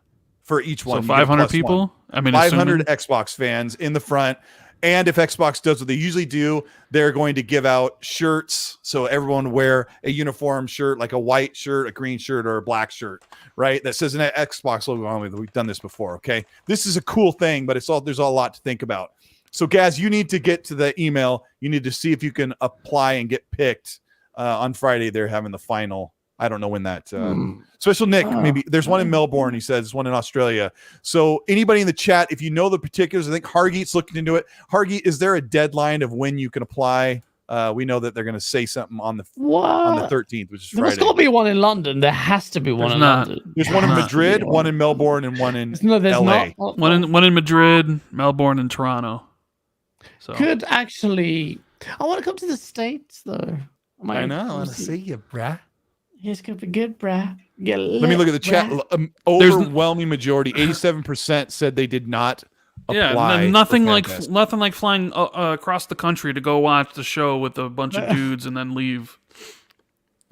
[SPEAKER 1] for each one.
[SPEAKER 3] So 500 people.
[SPEAKER 1] One.
[SPEAKER 3] I mean,
[SPEAKER 1] 500 Xbox fans in the front. And if Xbox does what they usually do, they're going to give out shirts. So everyone wear a uniform shirt, like a white shirt, a green shirt, or a black shirt, right? That says an Xbox logo on it. We've done this before, okay? This is a cool thing, but there's a lot to think about. So, Gaz, you need to get to the email. You need to see if you can apply and get picked on Friday. They're having the final. I don't know when that Special Nick, maybe there's one in Melbourne. He says one in Australia. So anybody in the chat, if you know the particulars, I think Hargeet's looking into it. Hargeet, is there a deadline of when you can apply? We know that they're going to say something on the 13th, which is Friday.
[SPEAKER 2] There's got to be one in London. There has to be one in London.
[SPEAKER 1] There's one in Madrid, one in Melbourne, and one in LA.
[SPEAKER 3] One in Madrid, Melbourne, and Toronto. So
[SPEAKER 2] could actually. I want to come to the States though.
[SPEAKER 1] I know. I want to see you, bruh.
[SPEAKER 2] It's gonna be good, bruh.
[SPEAKER 1] Let me look at the chat. Overwhelming majority, 87% said they did not apply.
[SPEAKER 3] Yeah, nothing like flying across the country to go watch the show with a bunch of dudes and then leave.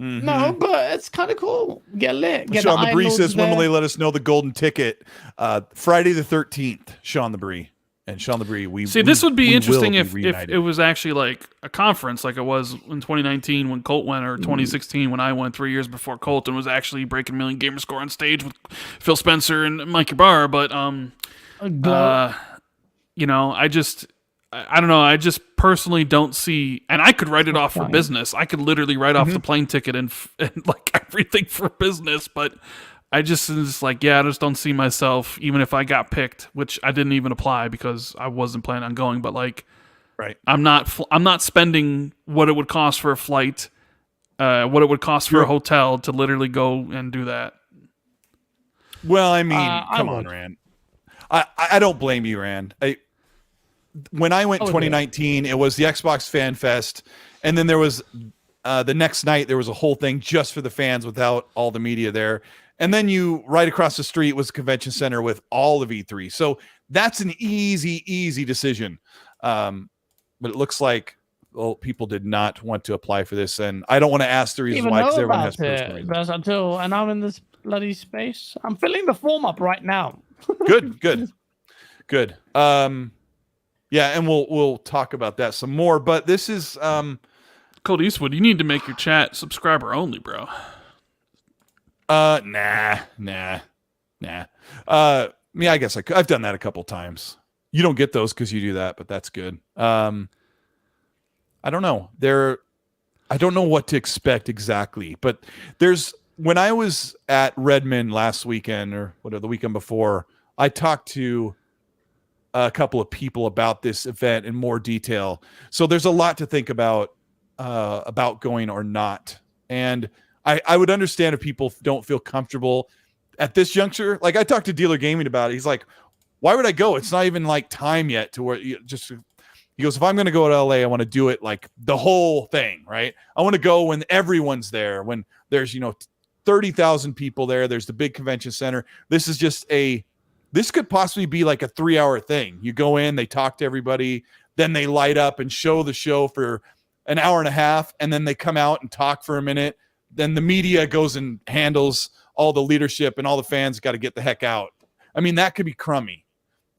[SPEAKER 2] Mm-hmm. No, but it's kind of cool. Get lit.
[SPEAKER 1] Sean the Bree says, when will they let us know the golden ticket? Friday the 13th. Sean the Bree. And Sean the Bree,
[SPEAKER 3] this would be interesting if it was actually like a conference, like it was in 2019 when Colt went, or 2016 when I went 3 years before Colt, and was actually breaking million gamer score on stage with Phil Spencer and Mike Ybarra. But I don't know. I just personally don't see, and I could write it off for business. I could literally write off the plane ticket and like everything for business, but. I just don't see myself, even if I got picked, which I didn't even apply because I wasn't planning on going. But
[SPEAKER 1] right,
[SPEAKER 3] I'm not spending what it would cost for a flight, what it would cost for a hotel to literally go and do that.
[SPEAKER 1] Well, I mean, come on, Rand. I don't blame you, Rand. When I went 2019, it was the Xbox Fan Fest, and then there was the next night there was a whole thing just for the fans without all the media there. And then right across the street was a convention center with all of E3. So that's an easy decision. But it looks like people did not want to apply for this. And I don't want to ask the reason why, because everyone has personal reasons.
[SPEAKER 2] And I'm in this bloody space. I'm filling the form up right now.
[SPEAKER 1] Good. Yeah, and we'll talk about that some more. But this is
[SPEAKER 3] Colteastwood, you need to make your chat subscriber only, bro.
[SPEAKER 1] nah. Yeah, I guess I've done that a couple times. You don't get those because you do that, but that's good. I don't know. I don't know what to expect exactly, but when I was at Redmond last weekend or whatever the weekend before, I talked to a couple of people about this event in more detail. So there's a lot to think about going or not. And I would understand if people don't feel comfortable at this juncture. Like I talked to Dealer Gaming about it. He's like, why would I go? It's not even like time yet to where he goes, if I'm going to go to LA, I want to do it like the whole thing, right? I want to go when everyone's there, when there's, 30,000 people there. There's the big convention center. This could possibly be like a 3-hour thing. You go in, they talk to everybody, then they light up and show the show for an hour and a half, and then they come out and talk for a minute. Then the media goes and handles all the leadership, and all the fans got to get the heck out. I mean, that could be crummy.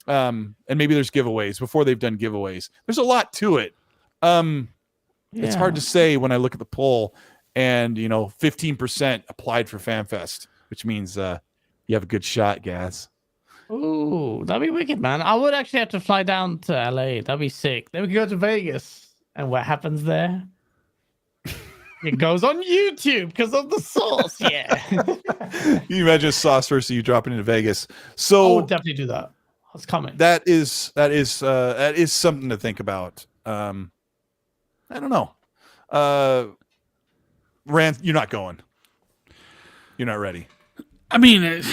[SPEAKER 1] And maybe there's giveaways before they've done giveaways. There's a lot to it. It's hard to say when I look at the poll and 15% applied for FanFest, which means you have a good shot, Gaz.
[SPEAKER 2] Ooh, that'd be wicked, man. I would actually have to fly down to LA. That'd be sick. Then we could go to Vegas. And what happens there? It goes on YouTube because of the sauce. Yeah.
[SPEAKER 1] You imagine sauce versus you dropping into Vegas. So
[SPEAKER 2] I would definitely do that. It's coming.
[SPEAKER 1] That is something to think about. I don't know. Rand, you're not going. You're not ready.
[SPEAKER 3] I mean,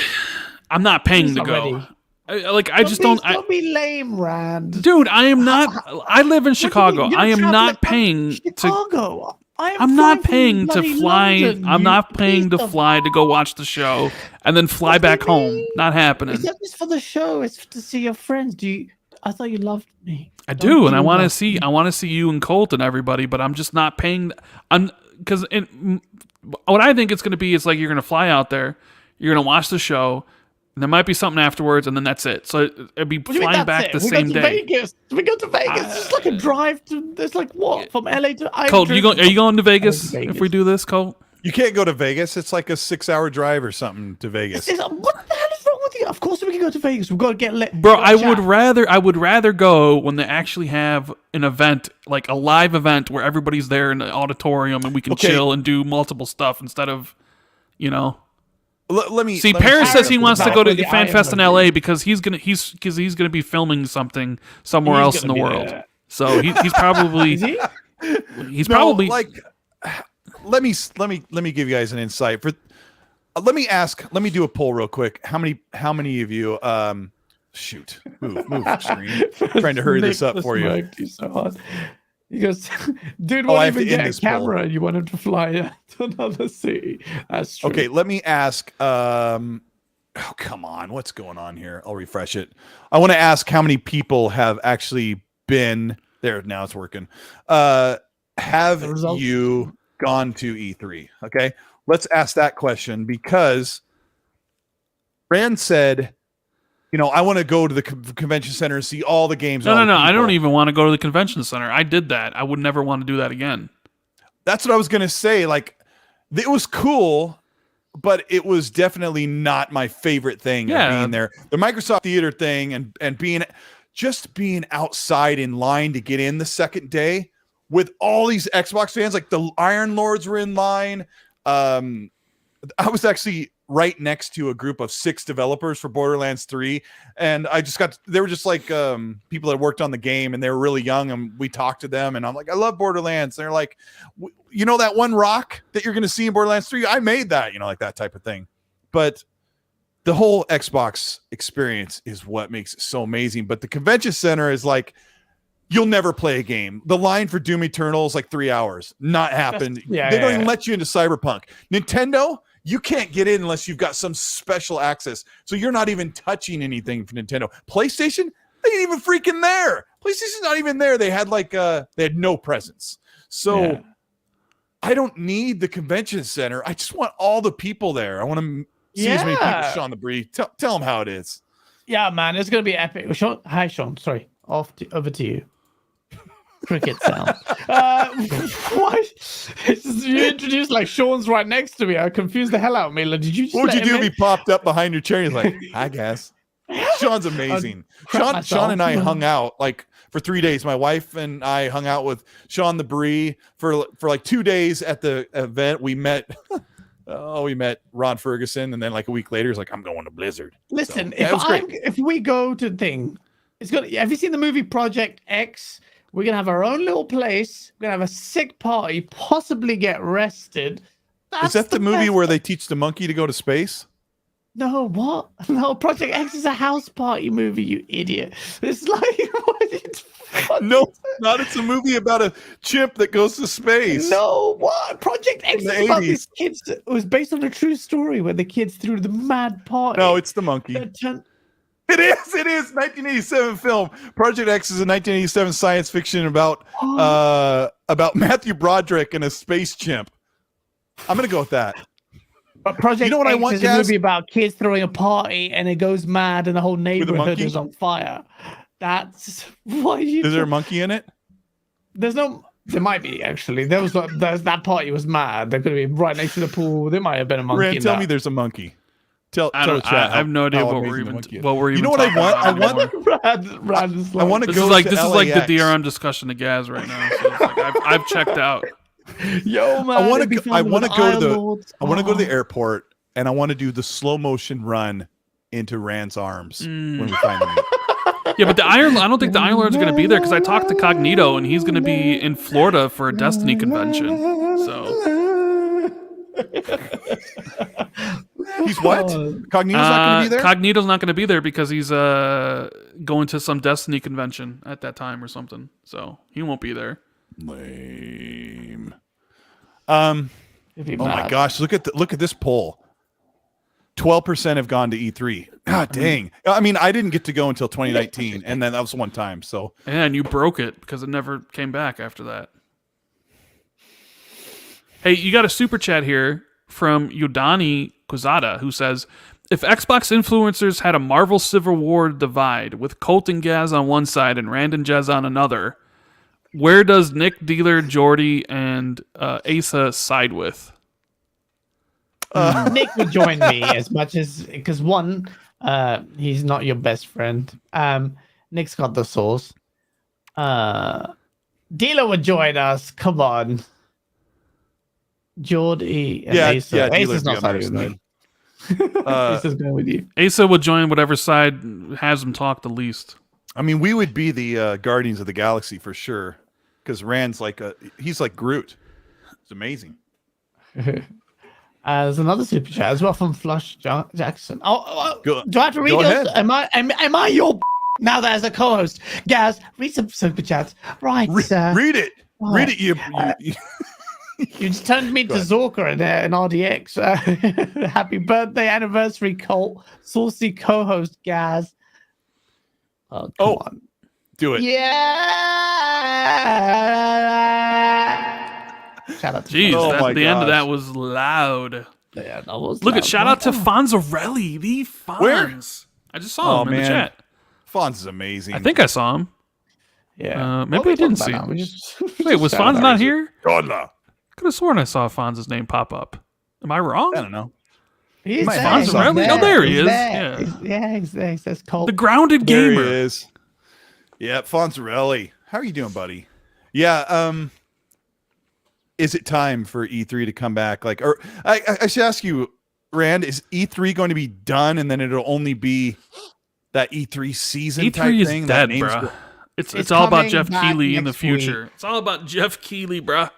[SPEAKER 3] I'm not paying to go.
[SPEAKER 2] Don't be lame, Rand.
[SPEAKER 3] Dude, I am not. I live in Chicago. I am not paying
[SPEAKER 2] Chicago.
[SPEAKER 3] I'm not paying to fly.
[SPEAKER 2] London,
[SPEAKER 3] I'm not paying to fly to go watch the show and then fly back home. Not happening.
[SPEAKER 2] It's not just for the show. It's to see your friends. I thought you loved me.
[SPEAKER 3] I do, and I want to see. I want to see you and Colt and everybody, but I'm just not paying. Because what I think it's going to be is like you're going to fly out there, you're going to watch the show. And there might be something afterwards, and then that's it. So it'd be flying back the same day.
[SPEAKER 2] We go to Vegas. It's like a drive to. There's like what from LA to.
[SPEAKER 3] Colt, are you going to Vegas if we do this, Colt?
[SPEAKER 1] You can't go to Vegas. It's like a 6-hour drive or something to Vegas.
[SPEAKER 2] What the hell is wrong with you? Of course we can go to Vegas. We've got to get lit.
[SPEAKER 3] Bro, I would rather go when they actually have an event, like a live event where everybody's there in the auditorium and we can chill and do multiple stuff instead of,
[SPEAKER 1] Let me
[SPEAKER 3] see. Paris says he wants to go to FanFest in LA because he's gonna be filming something somewhere else in the world. There. So he's probably probably
[SPEAKER 1] like. Let me give you guys an insight. Let me do a poll real quick. How many of you shoot move screen trying to hurry this up for you.
[SPEAKER 2] So hard. He goes, dude, won't even get a camera and you want him to fly to another city. That's true.
[SPEAKER 1] Okay, let me ask. Oh, come on. What's going on here? I'll refresh it. I want to ask how many people have actually been there. Now it's working. Have you gone to E3? Okay, let's ask that question because Rand said, I want to go to the convention center and see all the games.
[SPEAKER 3] No. I don't even want to go to the convention center. I did that. I would never want to do that again.
[SPEAKER 1] That's what I was going to say. Like, it was cool, but it was definitely not my favorite thing.
[SPEAKER 3] Yeah.
[SPEAKER 1] Being there. The Microsoft Theater thing and being outside in line to get in the second day with all these Xbox fans, like the Iron Lords were in line. I was actually right next to a group of 6 developers for Borderlands 3. And they were just like people that worked on the game and they were really young and we talked to them and I'm like, I love Borderlands. And they're like, that one rock that you're going to see in Borderlands 3? I made that, like that type of thing. But the whole Xbox experience is what makes it so amazing. But the convention center is like, you'll never play a game. The line for Doom Eternal is like 3 hours. Not happened. They don't even let you into Cyberpunk. Nintendo, you can't get in unless you've got some special access. So you're not even touching anything for Nintendo. PlayStation, they ain't even freaking there. PlayStation's not even there. They had they had no presence. So I don't need the convention center. I just want all the people there. I want to see as many people. Sean the Bree, tell them how it is.
[SPEAKER 2] Yeah, man, it's gonna be epic. Sean, hi, Sean. Sorry, over to you. Cricket sound. What? It's just, you introduced like Sean's right next to me. I confused the hell out of me. Like, did you? Just
[SPEAKER 1] What would you
[SPEAKER 2] let
[SPEAKER 1] do
[SPEAKER 2] him
[SPEAKER 1] if
[SPEAKER 2] in?
[SPEAKER 1] he popped up behind your chair? And he's like, I guess. Sean's amazing. Sean and I hung out like for 3 days. My wife and I hung out with Sean the Bree for like 2 days at the event. We met. We met Ron Ferguson, and then like a week later, he's like, "I'm going to Blizzard."
[SPEAKER 2] Listen,
[SPEAKER 1] So, yeah, it was great.
[SPEAKER 2] if we go to the thing, it's gonna. Have you seen the movie Project X? We're gonna have our own little place. We're gonna have a sick party, possibly get arrested.
[SPEAKER 1] Is that the movie where they teach the monkey to go to space?
[SPEAKER 2] No, what? No, Project X is a house party movie, you idiot. It's like it's
[SPEAKER 1] No, not. It's a movie about a chimp that goes to space.
[SPEAKER 2] no, what? Project X
[SPEAKER 1] In
[SPEAKER 2] is
[SPEAKER 1] the
[SPEAKER 2] about
[SPEAKER 1] 80s.
[SPEAKER 2] these kids. It was based on a true story where the kids threw the mad party.
[SPEAKER 1] No, it's the monkey.
[SPEAKER 2] That turned-
[SPEAKER 1] It is. 1987 film. Project X is a 1987 science fiction about Matthew Broderick and a space chimp. I'm gonna go with that.
[SPEAKER 2] But Project
[SPEAKER 1] You know what I
[SPEAKER 2] X
[SPEAKER 1] want,
[SPEAKER 2] is
[SPEAKER 1] Gaz?
[SPEAKER 2] a movie about kids throwing a party and it goes mad and the whole neighborhood
[SPEAKER 1] monkey?
[SPEAKER 2] is on fire. That's what you.
[SPEAKER 1] Is there a monkey in it?
[SPEAKER 2] There's no. There might be actually. There's that party was mad. There could have been right next to the pool. There might have been a monkey.
[SPEAKER 1] Rand,
[SPEAKER 2] in
[SPEAKER 1] tell
[SPEAKER 2] that.
[SPEAKER 1] me there's a monkey. Tell
[SPEAKER 3] I
[SPEAKER 1] the
[SPEAKER 3] don't.
[SPEAKER 1] chat
[SPEAKER 3] I have no idea
[SPEAKER 1] how
[SPEAKER 3] what
[SPEAKER 1] amazing
[SPEAKER 3] we're
[SPEAKER 1] the
[SPEAKER 3] even.
[SPEAKER 1] monkey is.
[SPEAKER 3] What we're even.
[SPEAKER 1] You know what I
[SPEAKER 3] talking
[SPEAKER 1] want?
[SPEAKER 3] about
[SPEAKER 1] I want.
[SPEAKER 3] anymore.
[SPEAKER 2] Rand is
[SPEAKER 1] I want to
[SPEAKER 3] This
[SPEAKER 1] go.
[SPEAKER 3] is like
[SPEAKER 1] to
[SPEAKER 3] this is like the
[SPEAKER 1] LAX.
[SPEAKER 3] DRM discussion to Gaz right now. So it's like I've checked out.
[SPEAKER 2] Yo, man.
[SPEAKER 1] I want
[SPEAKER 2] it'd be
[SPEAKER 1] to.
[SPEAKER 2] fun
[SPEAKER 1] I
[SPEAKER 2] with
[SPEAKER 1] want to go to the.
[SPEAKER 2] Lords.
[SPEAKER 1] I want to go to the
[SPEAKER 2] Oh.
[SPEAKER 1] airport and I want to do the slow motion run into Rand's arms when we find him.
[SPEAKER 3] Yeah, but I don't think the Iron Lord's going to be there because I talked to Cognito and he's going to be in Florida for a Destiny convention. So
[SPEAKER 1] He's what? Cognito's not going to be there.
[SPEAKER 3] Cognito's not going to be there because he's going to some Destiny convention at that time or something. So he won't be there.
[SPEAKER 1] Lame.
[SPEAKER 2] It'd be
[SPEAKER 1] Oh my
[SPEAKER 2] mad.
[SPEAKER 1] gosh! Look at this poll. 12% have gone to E3. God dang! I mean, I didn't get to go until 2019, and then that was one time. So
[SPEAKER 3] And you broke it because it never came back after that. Hey, you got a super chat here from Yodani Kozada who says, if Xbox influencers had a Marvel Civil War divide with Colt and Gaz on one side and Rand and Jez on another, where does Nick, Dealer, Jordy, and Asa side with?
[SPEAKER 2] Nick would join me as much as because one, he's not your best friend. Nick's got the sauce. Dealer would join us. Come on, Jordy and Asa.
[SPEAKER 1] Dealer's
[SPEAKER 2] Asa's not
[SPEAKER 1] the other
[SPEAKER 2] siding with me.
[SPEAKER 1] side.
[SPEAKER 2] Asa's going with you.
[SPEAKER 3] Asa would join whatever side has him talk the least.
[SPEAKER 1] I mean, we would be the Guardians of the Galaxy for sure, because Rand's he's like Groot. It's amazing.
[SPEAKER 2] There's another super chat as well from Flush Jackson.
[SPEAKER 1] Go-
[SPEAKER 2] Do I have to read
[SPEAKER 1] go
[SPEAKER 2] yours?
[SPEAKER 1] ahead.
[SPEAKER 2] Am I your now that as a co-host? Gaz, read some super chats. Right,
[SPEAKER 1] Read it.
[SPEAKER 2] Oh.
[SPEAKER 1] Read it. You
[SPEAKER 2] you just turned me to Zorka in RDX. Happy birthday, anniversary, Colt. Saucy co-host, Gaz. Oh, come on.
[SPEAKER 1] do it.
[SPEAKER 2] Yeah. Shout out to
[SPEAKER 3] Jeez,
[SPEAKER 1] Oh my
[SPEAKER 3] the end of
[SPEAKER 1] gosh.
[SPEAKER 3] that was loud.
[SPEAKER 2] Yeah, that was
[SPEAKER 3] Look
[SPEAKER 2] loud.
[SPEAKER 3] at shout out to Fonzarelli, the Fonz.
[SPEAKER 1] Where?
[SPEAKER 3] I just saw him in the chat.
[SPEAKER 1] Fonz is amazing.
[SPEAKER 3] I think I saw him.
[SPEAKER 2] Yeah.
[SPEAKER 3] Maybe
[SPEAKER 2] What are we
[SPEAKER 3] I didn't
[SPEAKER 2] talking
[SPEAKER 3] see
[SPEAKER 2] about
[SPEAKER 3] him.
[SPEAKER 2] now? We just-
[SPEAKER 3] Wait, was
[SPEAKER 2] shout out.
[SPEAKER 3] Fonz not here?
[SPEAKER 1] Godla.
[SPEAKER 3] Could have sworn I saw Fonz's name pop up. Am I wrong?
[SPEAKER 1] I don't know.
[SPEAKER 2] He's
[SPEAKER 1] My
[SPEAKER 2] there,
[SPEAKER 1] Fonz
[SPEAKER 2] he's
[SPEAKER 3] Riley?
[SPEAKER 2] there,
[SPEAKER 3] Oh, there he
[SPEAKER 2] he's
[SPEAKER 3] is.
[SPEAKER 2] there.
[SPEAKER 3] Yeah.
[SPEAKER 2] He's there. He says Colt.
[SPEAKER 3] The grounded
[SPEAKER 1] There
[SPEAKER 3] gamer.
[SPEAKER 1] he is. Yeah, Fonzarelli. How are you doing, buddy? Yeah. Is it time for E3 to come back? Or I should ask you, Rand, is E3 going to be done and then it'll only be that E3 season type
[SPEAKER 3] E3 is
[SPEAKER 1] thing?
[SPEAKER 3] dead,
[SPEAKER 1] That name's
[SPEAKER 3] bruh.
[SPEAKER 1] go-
[SPEAKER 3] It's all about
[SPEAKER 2] coming
[SPEAKER 3] Jeff
[SPEAKER 2] back
[SPEAKER 3] Keighley in the
[SPEAKER 2] next
[SPEAKER 3] future.
[SPEAKER 2] week.
[SPEAKER 3] It's all about Jeff Keighley, bruh.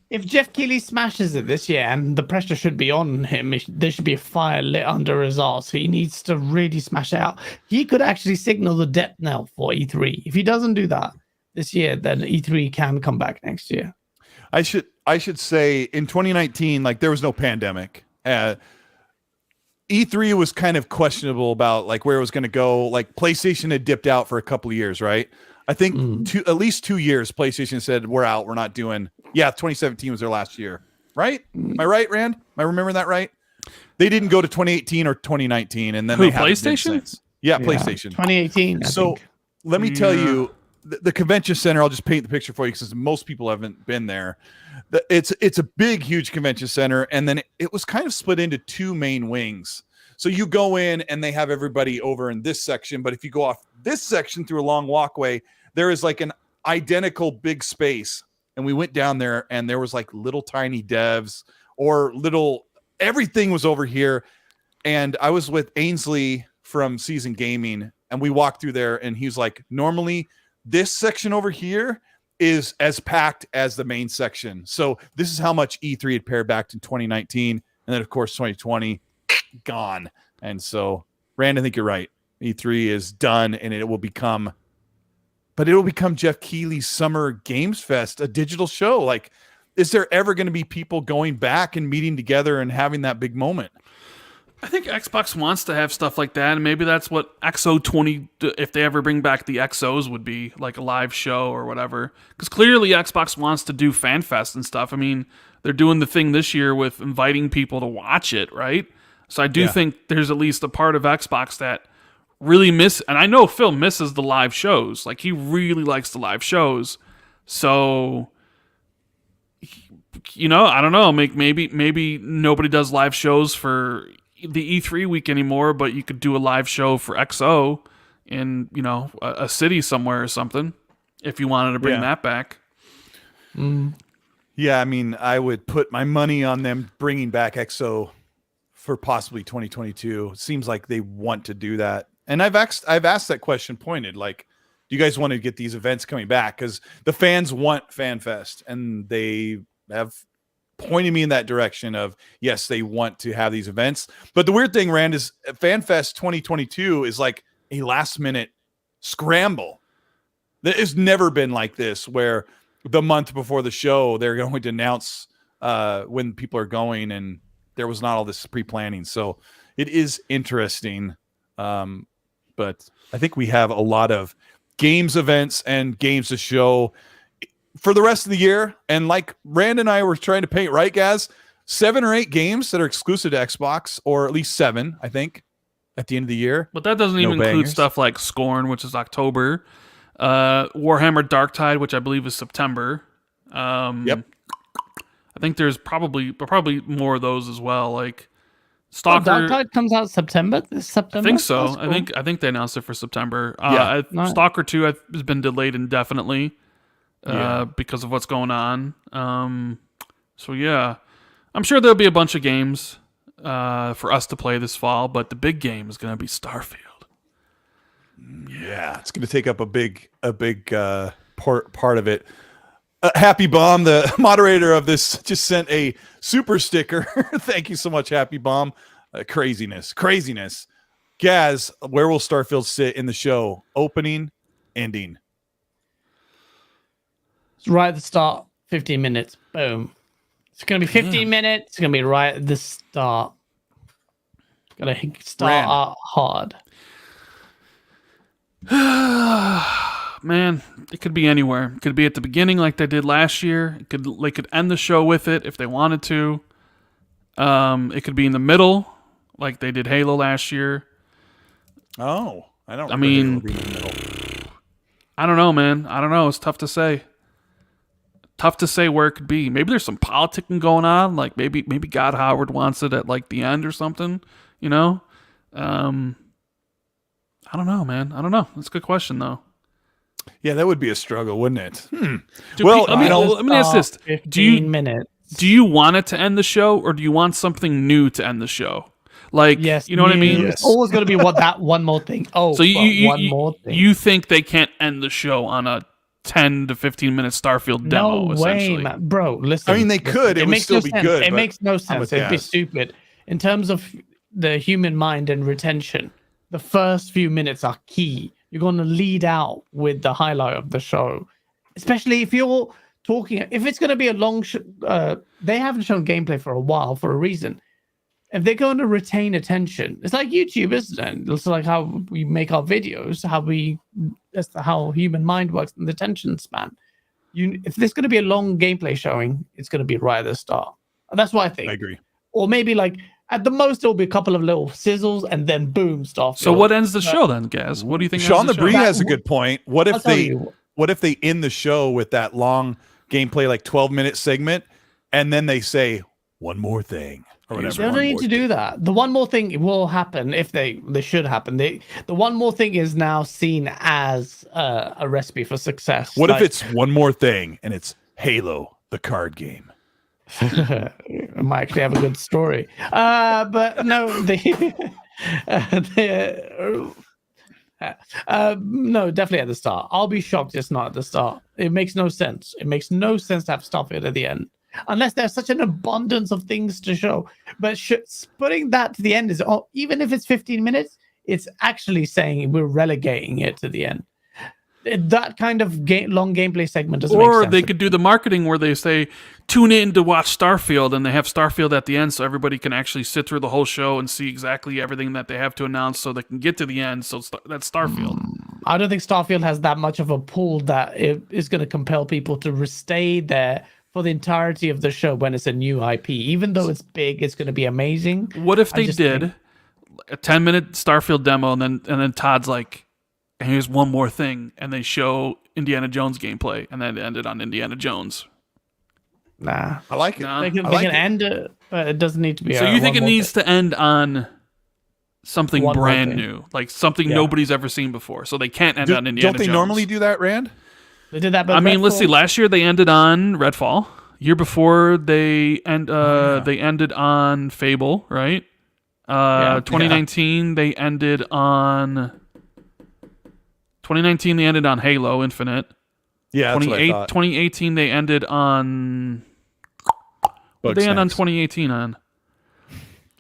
[SPEAKER 2] If Jeff Keighley smashes it this year, and the pressure should be on him, there should be a fire lit under his arse. He needs to really smash it out. He could actually signal the death knell for E3. If he doesn't do that this year, then E3 can come back next year.
[SPEAKER 1] I should say in 2019, there was no pandemic. E3 was kind of questionable about where it was going to go. PlayStation had dipped out for a couple of years, right? I think at least 2 years, PlayStation said, we're out. We're not doing. Yeah, 2017 was their last year, right? Am I right, Rand? Am I remembering that right? They didn't go to 2018 or 2019, and then
[SPEAKER 3] Who,
[SPEAKER 1] they haven't been
[SPEAKER 3] PlayStation?
[SPEAKER 1] since. Yeah, PlayStation.
[SPEAKER 2] 2018.
[SPEAKER 1] So let me tell you, the convention center, I'll just paint the picture for you because most people haven't been there. It's a big, huge convention center, and then it was kind of split into two main wings. So you go in and they have everybody over in this section, but if you go off this section through a long walkway, there is like an identical big space. And we went down there and there was like little tiny devs or everything was over here. And I was with Ainsley from Season Gaming and we walked through there and he was like, normally this section over here is as packed as the main section. So this is how much E3 had pared back in 2019. And then of course, 2020 gone. And so Rand, I think you're right. E3 is done and it will become Jeff Keighley's Summer Games Fest, a digital show. Like, is there ever going to be people going back and meeting together and having that big moment?
[SPEAKER 3] I think Xbox wants to have stuff like that, and maybe that's what XO20, if they ever bring back the XOs, would be, like a live show or whatever. Because clearly Xbox wants to do FanFest and stuff. I mean, they're doing the thing this year with inviting people to watch it, right? So I do think there's at least a part of Xbox that really and I know Phil misses the live shows. Like, he really likes the live shows. So, you know, I don't know. Maybe nobody does live shows for the E3 week anymore, but you could do a live show for XO in, you know, a city somewhere or something if you wanted to bring that back.
[SPEAKER 1] Yeah, I mean, I would put my money on them bringing back XO for possibly 2022. It seems like they want to do that. And I've asked that question pointed, like, do you guys want to get these events coming back? Because the fans want FanFest, and they have pointed me in that direction of, yes, they want to have these events. But the weird thing, Rand, is FanFest 2022 is like a last-minute scramble. That has never been like this, where the month before the show, they're going to announce when people are going, and there was not all this pre-planning. So it is interesting. But I think we have a lot of games events and games to show for the rest of the year. And like Rand and I were trying to paint, right, Gaz? 7 or 8 games that are exclusive to Xbox, or at least 7, I think, at the end of the year.
[SPEAKER 3] But that doesn't even include stuff like Scorn, which is October, Warhammer Darktide, which I believe is September.
[SPEAKER 1] Yep.
[SPEAKER 3] I think there's probably more of those as well. Like Stalker.
[SPEAKER 2] Darktide comes out September. This September.
[SPEAKER 3] I think so.
[SPEAKER 2] Cool.
[SPEAKER 3] I think they announced it for September.
[SPEAKER 2] Nice.
[SPEAKER 3] Stalker 2 has been delayed indefinitely because of what's going on. So yeah, I'm sure there'll be a bunch of games for us to play this fall, but the big game is going to be Starfield.
[SPEAKER 1] Yeah, it's going to take up a big part of it. Happy Bomb, the moderator of this, just sent a super sticker. Thank you so much, Happy Bomb. Craziness. Gaz, where will Starfield sit in the show? Opening, ending.
[SPEAKER 2] It's right at the start, 15 minutes. Boom. It's going to be 15 minutes. It's going to be right at the start. Got to start out hard.
[SPEAKER 3] Man, it could be anywhere. It could be at the beginning like they did last year. They could end the show with it if they wanted to. It could be in the middle like they did Halo last year.
[SPEAKER 1] Oh, I don't
[SPEAKER 3] know, man. I don't know. It's tough to say. Tough to say where it could be. Maybe there's some politicking going on. Like maybe God Howard wants it at like the end or something, you know? I don't know, man. I don't know. That's a good question though.
[SPEAKER 1] Yeah, that would be a struggle, wouldn't it?
[SPEAKER 3] Let me ask this: Do you want it to end the show, or do you want something new to end the show? Like,
[SPEAKER 2] yes,
[SPEAKER 3] you know what I mean?
[SPEAKER 2] It's always going to be that one more thing. Oh,
[SPEAKER 3] so
[SPEAKER 2] one more thing.
[SPEAKER 3] You think they can't end the show on a 10 to 15 minute Starfield demo?
[SPEAKER 2] No way, man. Bro. Listen.
[SPEAKER 1] I mean, they could. It would still be good.
[SPEAKER 2] It makes no sense. It'd be stupid in terms of the human mind and retention. The first few minutes are key. You're going to lead out with the highlight of the show, especially if you're talking. If it's going to be a long they haven't shown gameplay for a while for a reason. If they're going to retain attention, it's like YouTube, isn't it? It's like how we make our videos, that's how human mind works and the attention span. If there's going to be a long gameplay showing, it's going to be right at the start. And that's what I think.
[SPEAKER 1] I agree.
[SPEAKER 2] Or maybe like At the most, it'll be a couple of little sizzles, and then boom, Starfield.
[SPEAKER 3] So what ends the show then, Gaz? What do you think?
[SPEAKER 1] Sean
[SPEAKER 3] ends
[SPEAKER 1] the
[SPEAKER 3] the
[SPEAKER 1] Bree
[SPEAKER 3] show?
[SPEAKER 1] has a good point. What
[SPEAKER 2] I'll
[SPEAKER 1] if
[SPEAKER 2] tell
[SPEAKER 1] they
[SPEAKER 2] you.
[SPEAKER 1] end the show with that long gameplay, like 12-minute segment, and then they say one more thing or
[SPEAKER 2] They
[SPEAKER 1] whatever?
[SPEAKER 2] don't need to do that. The one more thing will happen if they should happen. The one more thing is now seen as a recipe for success.
[SPEAKER 1] What if it's one more thing and it's Halo, the card game?
[SPEAKER 2] I might actually have a good story. But no, no, definitely at the start. I'll be shocked it's not at the start. It makes no sense. It makes no sense to have Starfield at the end. Unless there's such an abundance of things to show. But putting that to the end is, even if it's 15 minutes, it's actually saying we're relegating it to the end. That kind of long gameplay segment doesn't make sense.
[SPEAKER 3] Or they could do the marketing where they say, tune in to watch Starfield, and they have Starfield at the end so everybody can actually sit through the whole show and see exactly everything that they have to announce so they can get to the end. So that's Starfield.
[SPEAKER 2] I don't think Starfield has that much of a pull that it is going to compel people to stay there for the entirety of the show when it's a new IP. Even though it's big, it's going to be amazing.
[SPEAKER 3] What if they did a 10-minute Starfield demo and then Todd's like, and here's one more thing, and they show Indiana Jones gameplay, and then it ended on Indiana Jones.
[SPEAKER 2] Nah.
[SPEAKER 1] I like it.
[SPEAKER 3] Nah.
[SPEAKER 2] They can end it, but it doesn't need to be.
[SPEAKER 3] So you think it needs to end on something
[SPEAKER 2] One more
[SPEAKER 3] brand
[SPEAKER 2] thing.
[SPEAKER 3] new, like something
[SPEAKER 2] Yeah.
[SPEAKER 3] nobody's ever seen before? So they can't end on Indiana
[SPEAKER 1] Don't they
[SPEAKER 3] Jones.
[SPEAKER 1] normally do that, Rand?
[SPEAKER 2] They did that. But
[SPEAKER 3] I mean, let's see.
[SPEAKER 2] Redfall-
[SPEAKER 3] Last year they ended on Redfall. Year before they ended on Fable, right? 2019 they ended on. 2019 they ended on Halo Infinite.
[SPEAKER 1] Yeah, that's what I thought.
[SPEAKER 3] 2018 they ended on. What did they end on 2018 on?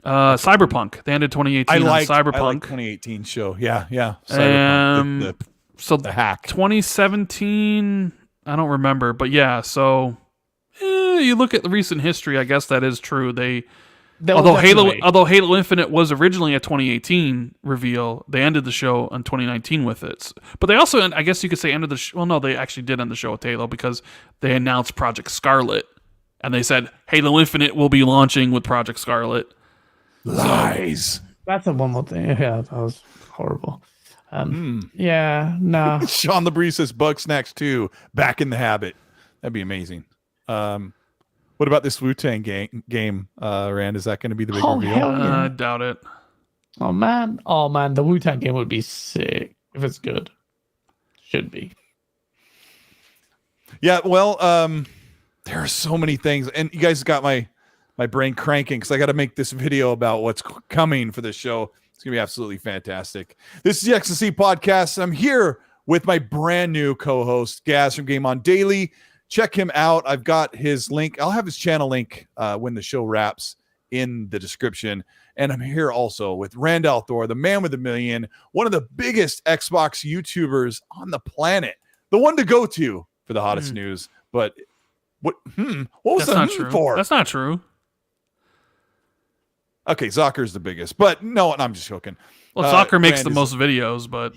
[SPEAKER 3] Cyberpunk. They ended 2018 on Cyberpunk.
[SPEAKER 1] I like 2018 show. Yeah. Cyberpunk.
[SPEAKER 3] So
[SPEAKER 1] the hack.
[SPEAKER 3] 2017, I don't remember, but yeah. So you look at the recent history. I guess that is true. Although Halo Infinite was originally a 2018 reveal, they ended the show on 2019 with it. But they also, I guess you could say, ended the show. Well, no, they actually did end the show with Halo because they announced Project Scarlett, and they said Halo Infinite will be launching with Project Scarlett.
[SPEAKER 1] Lies.
[SPEAKER 2] That's a one more thing. Yeah, that was horrible. Yeah, no.
[SPEAKER 1] Sean the Bree says Bug Snacks 2 back in the habit. That'd be amazing. What about this Wu-Tang game, Rand? Is that going to be the big reveal?
[SPEAKER 2] Hell yeah.
[SPEAKER 3] I doubt it.
[SPEAKER 2] Oh man, the Wu-Tang game would be sick if it's good. Should be.
[SPEAKER 1] Yeah, well, there are so many things, and you guys got my brain cranking because I got to make this video about what's coming for this show. It's gonna be absolutely fantastic. This is the XTC podcast. I'm here with my brand new co-host Gaz from Game On Daily. Check him out. I've got his link. I'll have his channel link when the show wraps in the description. And I'm here also with Randall Thor, the man with a million, one of the biggest Xbox YouTubers on the planet, the one to go to for the hottest news. But what was
[SPEAKER 3] That's not
[SPEAKER 1] that
[SPEAKER 3] true.
[SPEAKER 1] for?
[SPEAKER 3] That's not true.
[SPEAKER 1] Okay, Zocker's the biggest, but no, I'm just joking.
[SPEAKER 3] Well, Soccer makes
[SPEAKER 1] Rand
[SPEAKER 3] the
[SPEAKER 1] is-
[SPEAKER 3] most videos, but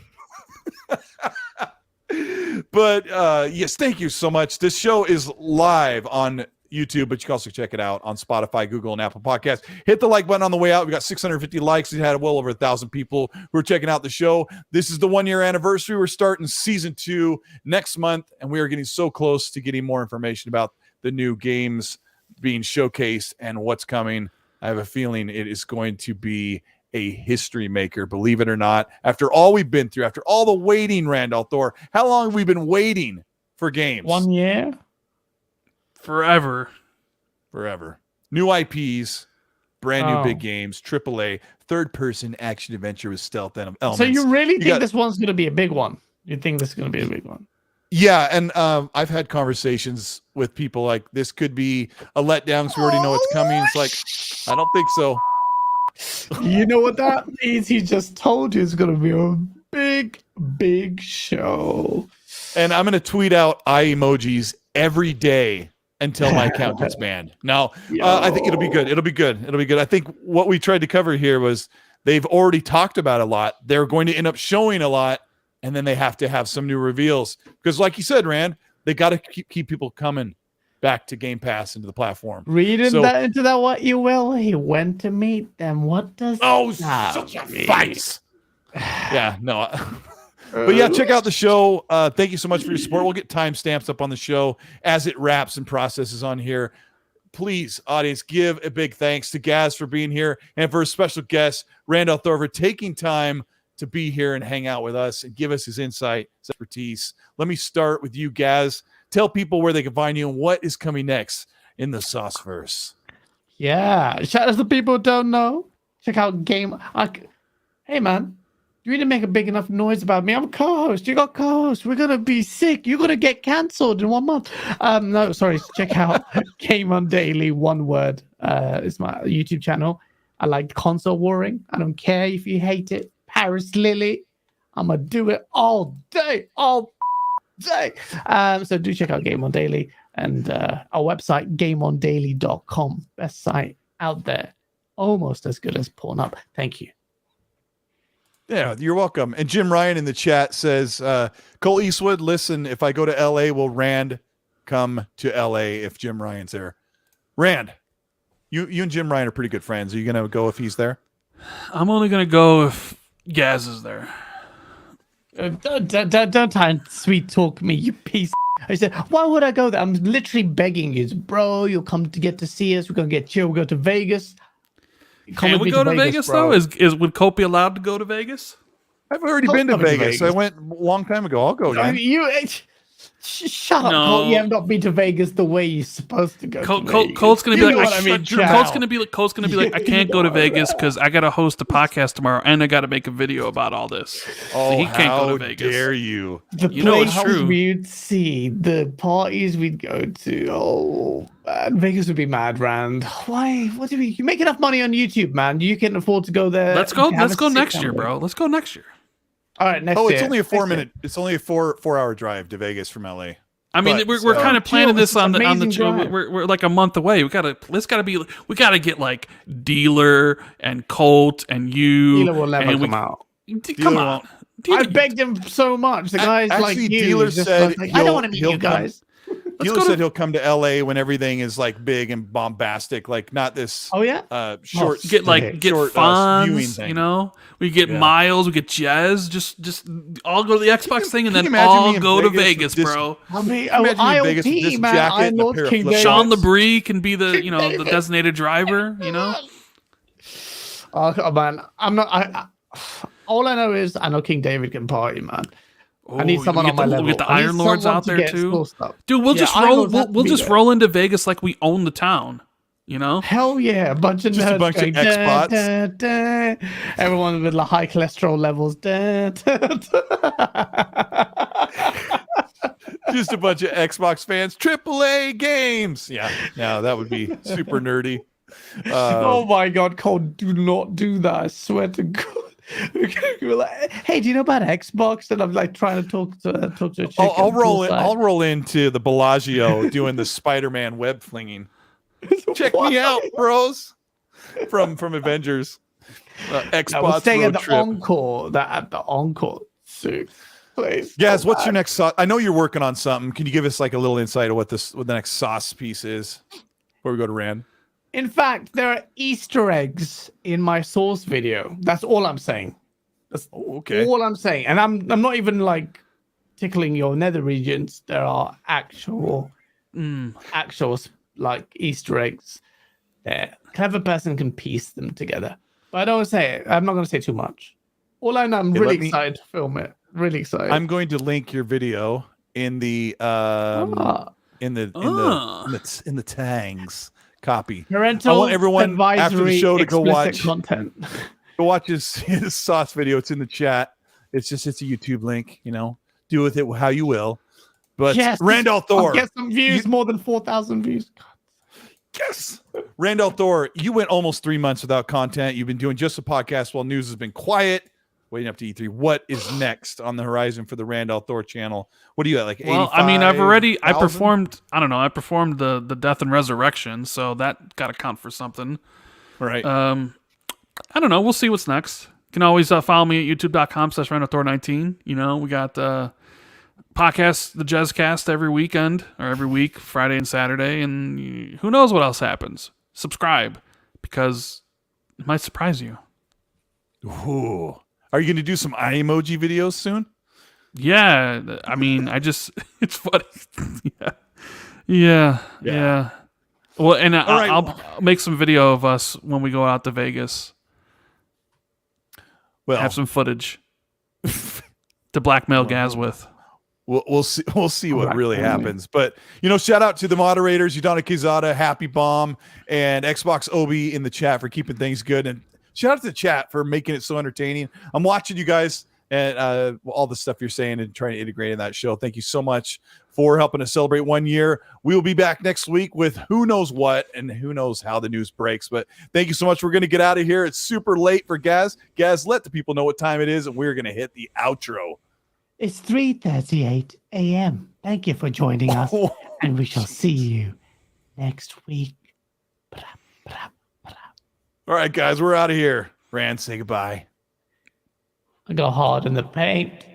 [SPEAKER 1] But yes, thank you so much. This show is live on YouTube, but you can also check it out on Spotify, Google, and Apple Podcasts. Hit the like button on the way out. We got 650 likes. We had well over 1,000 people who are checking out the show. This is the 1-year anniversary. We're starting season 2 next month, and we are getting so close to getting more information about the new games being showcased and what's coming. I have a feeling it is going to be a history maker, believe it or not. After all we've been through, after all the waiting, Randall Thor, how long have we been waiting for games?
[SPEAKER 2] 1 year.
[SPEAKER 3] forever.
[SPEAKER 1] New IPs, brand new
[SPEAKER 2] Oh.
[SPEAKER 1] big games, AAA, third-person action adventure with stealth elements.
[SPEAKER 2] So you really think
[SPEAKER 1] got-
[SPEAKER 2] this one's going to be a big one? You think this is going to be a big one?
[SPEAKER 1] Yeah, and I've had conversations with people like this could be a letdown because we already know what's coming. It's like, I don't think so.
[SPEAKER 2] You know what that means? He just told you it's going to be a big show.
[SPEAKER 1] And I'm going to tweet out eye emojis every day until my account gets banned. Now, I think it'll be good. It'll be good. I think what we tried to cover here was they've already talked about a lot. They're going to end up showing a lot, and then they have to have some new reveals. Because like you said, Rand, they got to keep people coming back to Game Pass into the platform.
[SPEAKER 2] Read into that what you will. He went to meet them. What does
[SPEAKER 1] such a face. Yeah, no. But yeah, check out the show. Thank you so much for your support. We'll get timestamps up on the show as it wraps and processes on here. Please, audience, give a big thanks to Gaz for being here and for a special guest, Randall Thorver, taking time to be here and hang out with us and give us his insight, his expertise. Let me start with you, Gaz. Tell people where they can find you and what is coming next in the Sauceverse.
[SPEAKER 2] Yeah, shout out to the people who don't know. Check out Game. Hey, man. You need to make a big enough noise about me. I'm a co-host. You got co-host. We're gonna be sick. You're gonna get cancelled in 1 month. No, sorry. Check out Game on Daily. One word. It's my YouTube channel. I like console warring. I don't care if you hate it. Paris Lily. I'm gonna do it all day. So do check out Game on Daily and our website gameondaily.com. Best site out there. Almost as good as Pornhub. Thank you.
[SPEAKER 1] Yeah, you're welcome. And Jim Ryan in the chat says, Cole Eastwood, listen, if I go to LA, will Rand come to LA if Jim Ryan's there? Rand, you and Jim Ryan are pretty good friends. Are you going to go if he's there?
[SPEAKER 3] I'm only going to go if Gaz is there.
[SPEAKER 2] Don't try and sweet talk me, you piece. I said, why would I go there? I'm literally begging you, bro. You'll come to get to see us. We're going to get chill. We'll go to Vegas.
[SPEAKER 3] Can we go to Vegas though? Would Cope be allowed to go to Vegas?
[SPEAKER 1] I've already been to Vegas. I went a long time ago. I'll go again.
[SPEAKER 2] Shut up, Colt. You have not been to Vegas the way you're supposed to go.
[SPEAKER 3] Colt's gonna be like, Colt's gonna be like, I can't go to Vegas because I gotta host a podcast tomorrow and I gotta make a video about all this.
[SPEAKER 1] Oh,
[SPEAKER 3] so he can't go to Vegas.
[SPEAKER 1] Dare you?
[SPEAKER 2] The places we'd see, the parties we'd go to. Oh man, Vegas would be mad, Rand. Why? What do you make enough money on YouTube, man? You can afford to go there.
[SPEAKER 3] Let's go next year, bro. Let's go next year.
[SPEAKER 2] All right, next year.
[SPEAKER 1] It's only a 4-minute. It's only a 4-hour drive to Vegas from LA.
[SPEAKER 3] I mean, we're kind of planning this on the we're like a month away. We gotta get like Dealer and Colt and you.
[SPEAKER 2] Dealer will never come out.
[SPEAKER 3] Come on.
[SPEAKER 2] I begged him so much. The guy's like you.
[SPEAKER 1] Dealer said
[SPEAKER 2] like, I don't want to meet you guys.
[SPEAKER 1] Dealer said he'll come to LA when everything is like big and bombastic, like not this.
[SPEAKER 2] Oh yeah,
[SPEAKER 1] short.
[SPEAKER 3] Get Fonz, you know. We get Miles, we get Jez. Just all go to the Xbox thing and then all go to Vegas, bro.
[SPEAKER 2] I mean, IoT, man. I Lord King
[SPEAKER 3] Sean LeBrie can be the the designated driver, you know.
[SPEAKER 2] Oh man, I'm not. All I know is I know King David can party, man.
[SPEAKER 3] Oh,
[SPEAKER 2] I need someone on my level.
[SPEAKER 3] We get the Iron Lords out there too, dude. We'll just roll into Vegas like we own the town, you know?
[SPEAKER 2] Hell yeah, a bunch of nerds,
[SPEAKER 1] a bunch of Xbots.
[SPEAKER 2] Everyone with the high cholesterol levels.
[SPEAKER 1] Just a bunch of Xbox fans. AAA games. Yeah, that would be super nerdy.
[SPEAKER 2] Oh my God, Cole, do not do that. I swear to God. We're like, hey, do you know about Xbox? And I'm like trying to talk to a chick.
[SPEAKER 1] I'll roll into the Bellagio doing the Spider-Man web flinging. Check me out, bros. From Avengers. Xbox
[SPEAKER 2] we're staying
[SPEAKER 1] road
[SPEAKER 2] at the
[SPEAKER 1] trip.
[SPEAKER 2] Encore. At the Encore. Sick place.
[SPEAKER 1] Guys, what's your next sauce? I know you're working on something. Can you give us like a little insight of what the next sauce piece is before we go to Rand?
[SPEAKER 2] In fact, there are Easter eggs in my source video. That's all I'm saying. That's all I'm saying. And I'm not even like tickling your nether regions. There are actual like Easter eggs there. Clever person can piece them together. But I don't want to say it. I'm not going to say too much. All I know, I'm really excited to film it. Really excited.
[SPEAKER 1] I'm going to link your video in the in the tangs. Copy.
[SPEAKER 2] Parental
[SPEAKER 1] I want everyone after the show to go watch
[SPEAKER 2] content.
[SPEAKER 1] Go watch his sauce video. It's in the chat. It's a YouTube link. You know, do with it how you will. But yes, Randall Thor,
[SPEAKER 2] get some views, more than 4,000 views. God.
[SPEAKER 1] Yes, Randall Thor, you went almost 3 months without content. You've been doing just a podcast while news has been quiet. Waiting up to E3. What is next on the horizon for the Randall Thor channel? What do you at? Like 85? Well,
[SPEAKER 3] I mean, I performed the Death and Resurrection, so that got to count for something.
[SPEAKER 1] Right.
[SPEAKER 3] I don't know. We'll see what's next. You can always follow me at youtube.com/RandallThor19. You know, we got podcast the Jazzcast every weekend or every week, Friday and Saturday, and who knows what else happens. Subscribe because it might surprise you.
[SPEAKER 1] Ooh. Are you going to do some eye emoji videos soon?
[SPEAKER 3] Yeah, I mean, it's funny. Yeah. Well, and
[SPEAKER 1] right.
[SPEAKER 3] I'll make some video of us when we go out to Vegas.
[SPEAKER 1] Well,
[SPEAKER 3] have some footage to blackmail Gaz with.
[SPEAKER 1] We'll see what really happens. But shout out to the moderators, Udana Kizada, Happy Bomb, and Xbox Obi in the chat for keeping things good, and shout out to the chat for making it so entertaining. I'm watching you guys and all the stuff you're saying and trying to integrate in that show. Thank you so much for helping us celebrate 1 year. We will be back next week with who knows what and who knows how the news breaks. But thank you so much. We're going to get out of here. It's super late for Gaz. Gaz, let the people know what time it is, and we're going to hit the outro.
[SPEAKER 4] It's 3:38 a.m. Thank you for joining us, and we shall see you next week.
[SPEAKER 1] All right, guys, we're out of here. Rand, say goodbye.
[SPEAKER 2] I go hard in the paint.